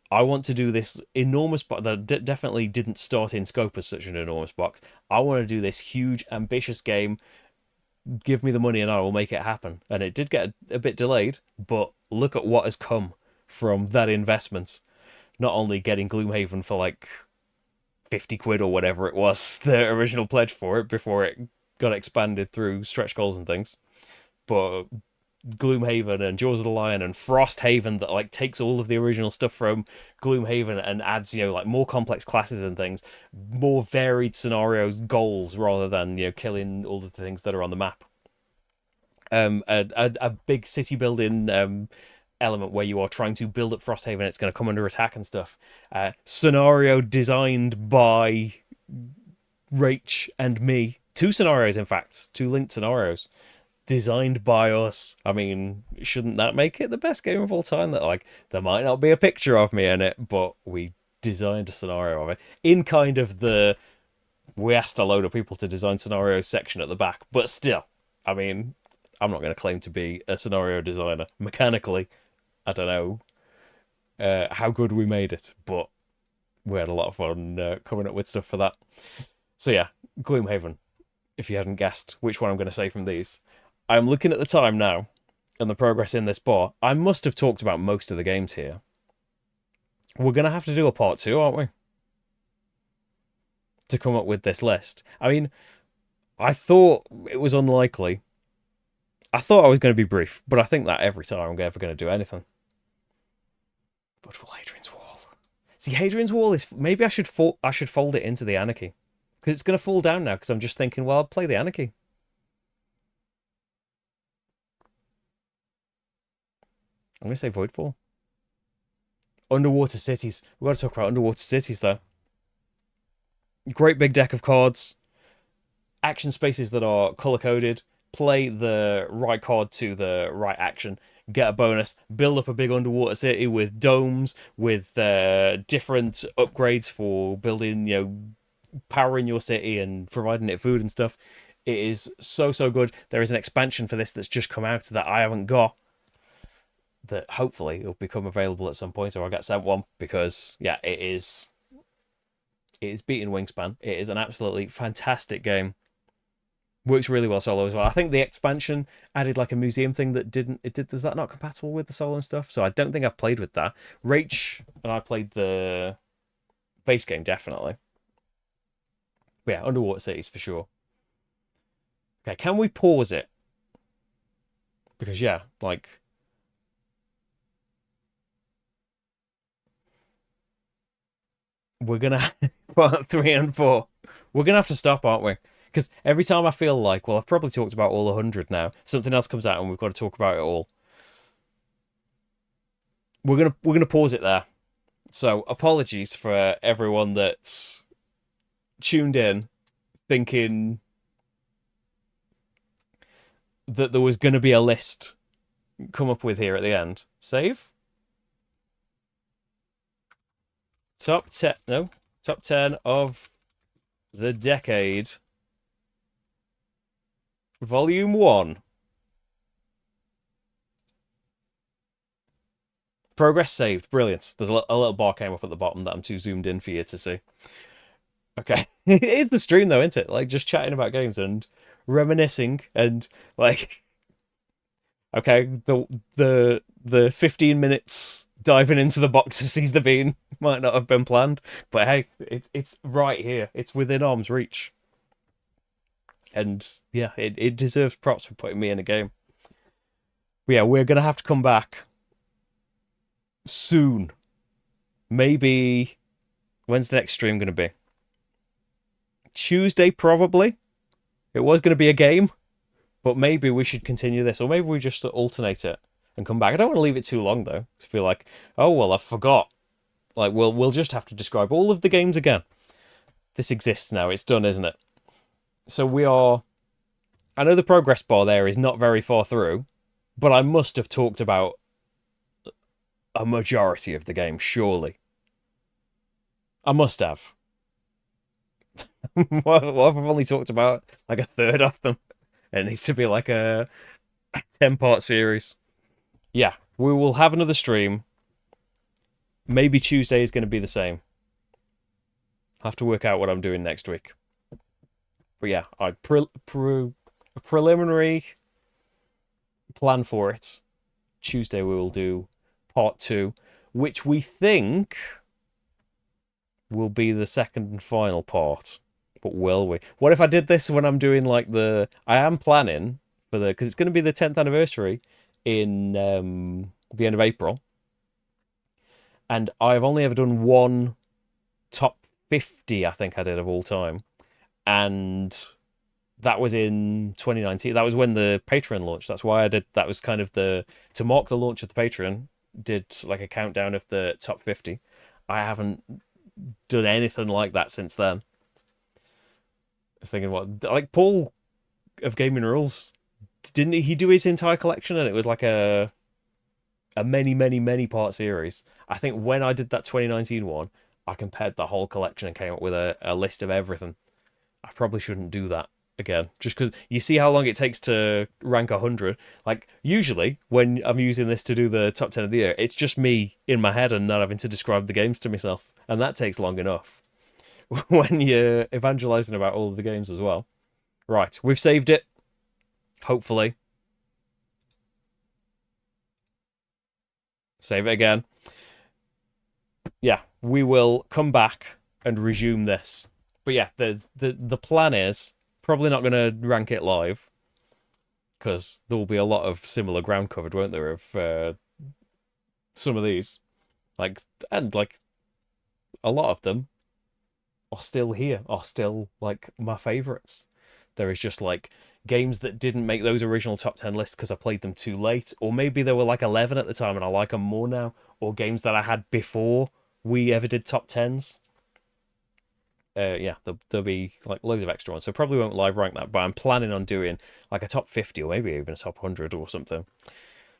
I want to do this enormous box that definitely didn't start in scope as such an enormous box. I want to do this huge, ambitious game. Give me the money and I will make it happen. And it did get a bit delayed, but look at what has come from that investment. Not only getting Gloomhaven for 50 quid or whatever it was, the original pledge for it before it got expanded through stretch goals and things, but Gloomhaven and Jaws of the Lion and Frosthaven that takes all of the original stuff from Gloomhaven and adds more complex classes and things, more varied scenarios, goals rather than killing all of the things that are on the map. A big city building element where you are trying to build up Frosthaven. It's going to come under attack and stuff. Scenario designed by Rach and me. Two scenarios, in fact, two linked scenarios. Designed by us. I mean, shouldn't that make it the best game of all time? That there might not be a picture of me in it, but we designed a scenario of it in kind of we asked a load of people to design scenarios section at the back. But still, I mean, I'm not going to claim to be a scenario designer. Mechanically, I don't know how good we made it, but we had a lot of fun coming up with stuff for that. So yeah, Gloomhaven. If you hadn't guessed which one I'm going to say from these. I'm looking at the time now and the progress in this bar. I must have talked about most of the games here. We're going to have to do a part 2, aren't we? To come up with this list. I mean, I thought it was unlikely. I thought I was going to be brief, but I think that every time I'm ever going to do anything. But will Hadrian's Wall? See, Hadrian's Wall is... Maybe I should fold it into the Anarchy. Because it's going to fall down now, because I'm just thinking, well, I'll play the Anarchy. I'm going to say Voidfall. Underwater Cities. We've got to talk about Underwater Cities, though. Great big deck of cards. Action spaces that are colour-coded. play the right chord to the right action, get a bonus, build up a big underwater city with domes, with different upgrades for building, powering your city and providing it food and stuff. It is so, so good. There is an expansion for this that's just come out that I haven't got, that hopefully will become available at some point, or I'll get sent one, because yeah, it is beating Wingspan. It is an absolutely fantastic game. Works really well solo as well. I think the expansion added like a museum thing that didn't. It did. Is that not compatible with the solo and stuff? So I don't think I've played with that. Rach and I played the base game definitely. But yeah, Underwater Cities for sure. Okay, can we pause it? Because yeah, like we're gonna part 3 and 4. We're gonna have to stop, aren't we? Because every time I feel like, well, I've probably talked about all 100 now. Something else comes out and we've got to talk about it all. We're gonna pause it there. So apologies for everyone that's tuned in thinking that there was gonna be a list come up with here at the end. Save. Top 10. No. Top 10 of the decade. Volume 1. Progress saved. Brilliant. There's a little bar came up at the bottom that I'm too zoomed in for you to see. Okay. It is the stream though, isn't it? Like just chatting about games and reminiscing and like okay, the 15 minutes diving into the box of Seize the Bean might not have been planned, but hey, it's right here. It's within arm's reach. And yeah, it deserves props for putting me in a game. But yeah, we're gonna have to come back soon. Maybe when's the next stream gonna be? Tuesday, probably. It was gonna be a game, but maybe we should continue this, or maybe we just alternate it and come back. I don't want to leave it too long though, to feel like, oh well, I forgot. Like we'll just have to describe all of the games again. This exists now. It's done, isn't it? So we are. I know the progress bar there is not very far through, but I must have talked about a majority of the game, surely. I must have. What if I've only talked about like a third of them? It needs to be like a 10-part series. Yeah, we will have another stream. Maybe Tuesday is going to be the same. I'll have to work out what I'm doing next week. But yeah, a preliminary plan for it. Tuesday we will do part 2, which we think will be the second and final part. But will we? What if I did this when I'm doing like I am planning for because it's going to be the 10th anniversary in the end of April. And I've only ever done one top 50, I think I did, of all time. And that was in 2019. That was when the Patreon launched. That's why I did. That was kind of to mark the launch of the Patreon, did like a countdown of the top 50. I haven't done anything like that since then. I was thinking, what, like Paul of Gaming Rules, didn't he do his entire collection? And it was like a many part series. I think when I did that 2019 one, I compared the whole collection and came up with a list of everything. I probably shouldn't do that again, just because you see how long it takes to rank 100. Like usually when I'm using this to do the top 10 of the year, it's just me in my head and not having to describe the games to myself, and that takes long enough when you're evangelizing about all of the games as well. Right, we've saved it, hopefully. Save it again. Yeah, we will come back and resume this. But yeah, the plan is probably not going to rank it live, because there will be a lot of similar ground covered, won't there, of some of these. And a lot of them are still here, are still like my favourites. There is just like games that didn't make those original top 10 lists because I played them too late, or maybe there were like 11 at the time and I like them more now, or games that I had before we ever did top 10s. yeah, there'll be like loads of extra ones. So probably won't live rank that, but I'm planning on doing like a top 50 or maybe even a top 100 or something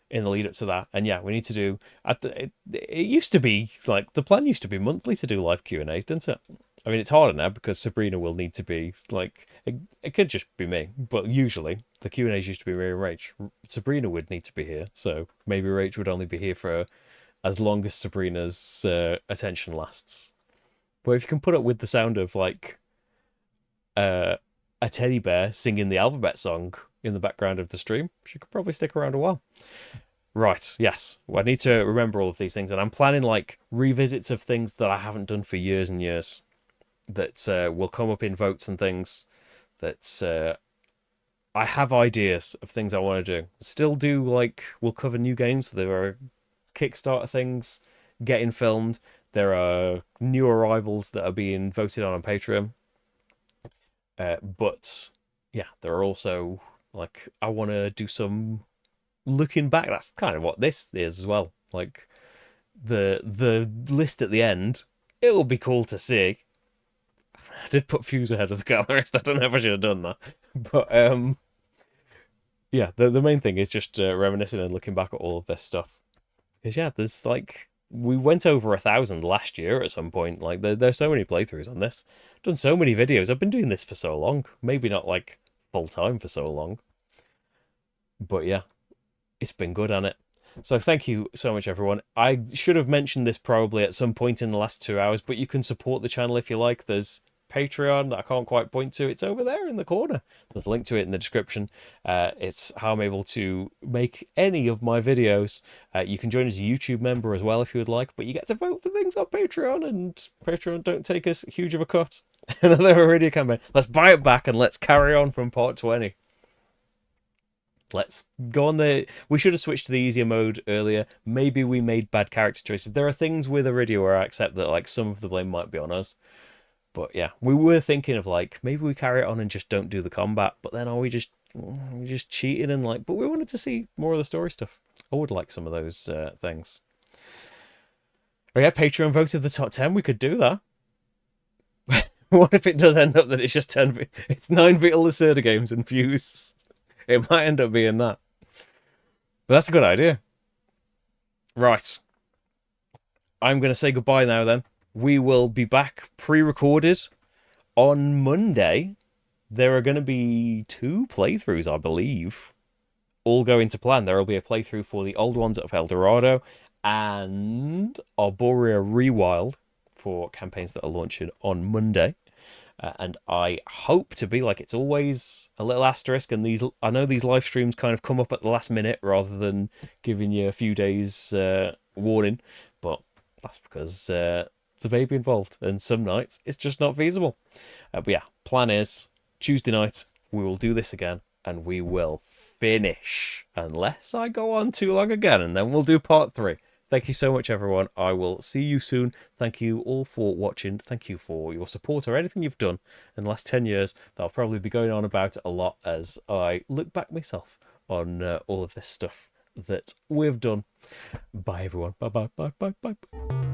in the lead up to that. And yeah, we need to do. It used to be like the plan used to be monthly to do live Q&As, didn't it? I mean, it's harder now because Sabrina will need to be like it could just be me, but usually the Q&As used to be me and Rach. Sabrina would need to be here, so maybe Rach would only be here for as long as Sabrina's attention lasts. But if you can put up with the sound of like uh, a teddy bear singing the alphabet song in the background of the stream, she could probably stick around a while. Right, yes. Well, I need to remember all of these things, and I'm planning like revisits of things that I haven't done for years and years that will come up in votes and things that I have ideas of things I want to do. Still do like we'll cover new games. There are Kickstarter things getting filmed. There are new arrivals that are being voted on Patreon. But yeah, there are also like I want to do some looking back. That's kind of what this is as well. Like the list at the end. It will be cool to see. I did put Fuse ahead of the gallerist. I don't know if I should have done that, but yeah, the main thing is just reminiscing and looking back at all of this stuff. Because yeah, there's like we went over 1,000 last year at some point. Like there's so many playthroughs on this. I've done so many videos. I've been doing this for so long. Maybe not like full time for so long, but yeah, it's been good on it. So thank you so much, everyone. I should have mentioned this probably at some point in the last 2 hours, but you can support the channel if you like. There's Patreon that I can't quite point to. It's over there in the corner. There's a link to it in the description. It's how I'm able to make any of my videos. You can join as a YouTube member as well if you would like, but you get to vote for things on Patreon, and Patreon don't take as huge of a cut. Another radio campaign. Let's buy it back and let's carry on from part 20. Let's go on the... We should have switched to the easier mode earlier. Maybe we made bad character choices. There are things with Iridia where I accept that like some of the blame might be on us. But yeah, we were thinking of like, maybe we carry it on and just don't do the combat. But then are we just cheating and like... But we wanted to see more of the story stuff. I would like some of those things. Oh yeah, Patreon voted the top 10. We could do that. What if it does end up that it's just 10... It's 9 Beetle Lacerda games and Fuse... It might end up being that. But that's a good idea. Right. I'm going to say goodbye now then. We will be back pre-recorded on Monday. There are going to be 2 playthroughs, I believe. All going to plan. There will be a playthrough for the old ones of El Dorado and Arborea Rewild for campaigns that are launching on Monday. And I hope to be like it's always a little asterisk, and these I know these live streams kind of come up at the last minute rather than giving you a few days warning, but that's because there's a baby involved and some nights it's just not feasible. But yeah, plan is Tuesday night we will do this again and we will finish, unless I go on too long again, and then we'll do part 3. Thank you so much, everyone. I will see you soon. Thank you all for watching. Thank you for your support or anything you've done in the last 10 years. That I'll probably be going on about a lot as I look back myself on all of this stuff that we've done. Bye, everyone. Bye, bye, bye, bye, bye.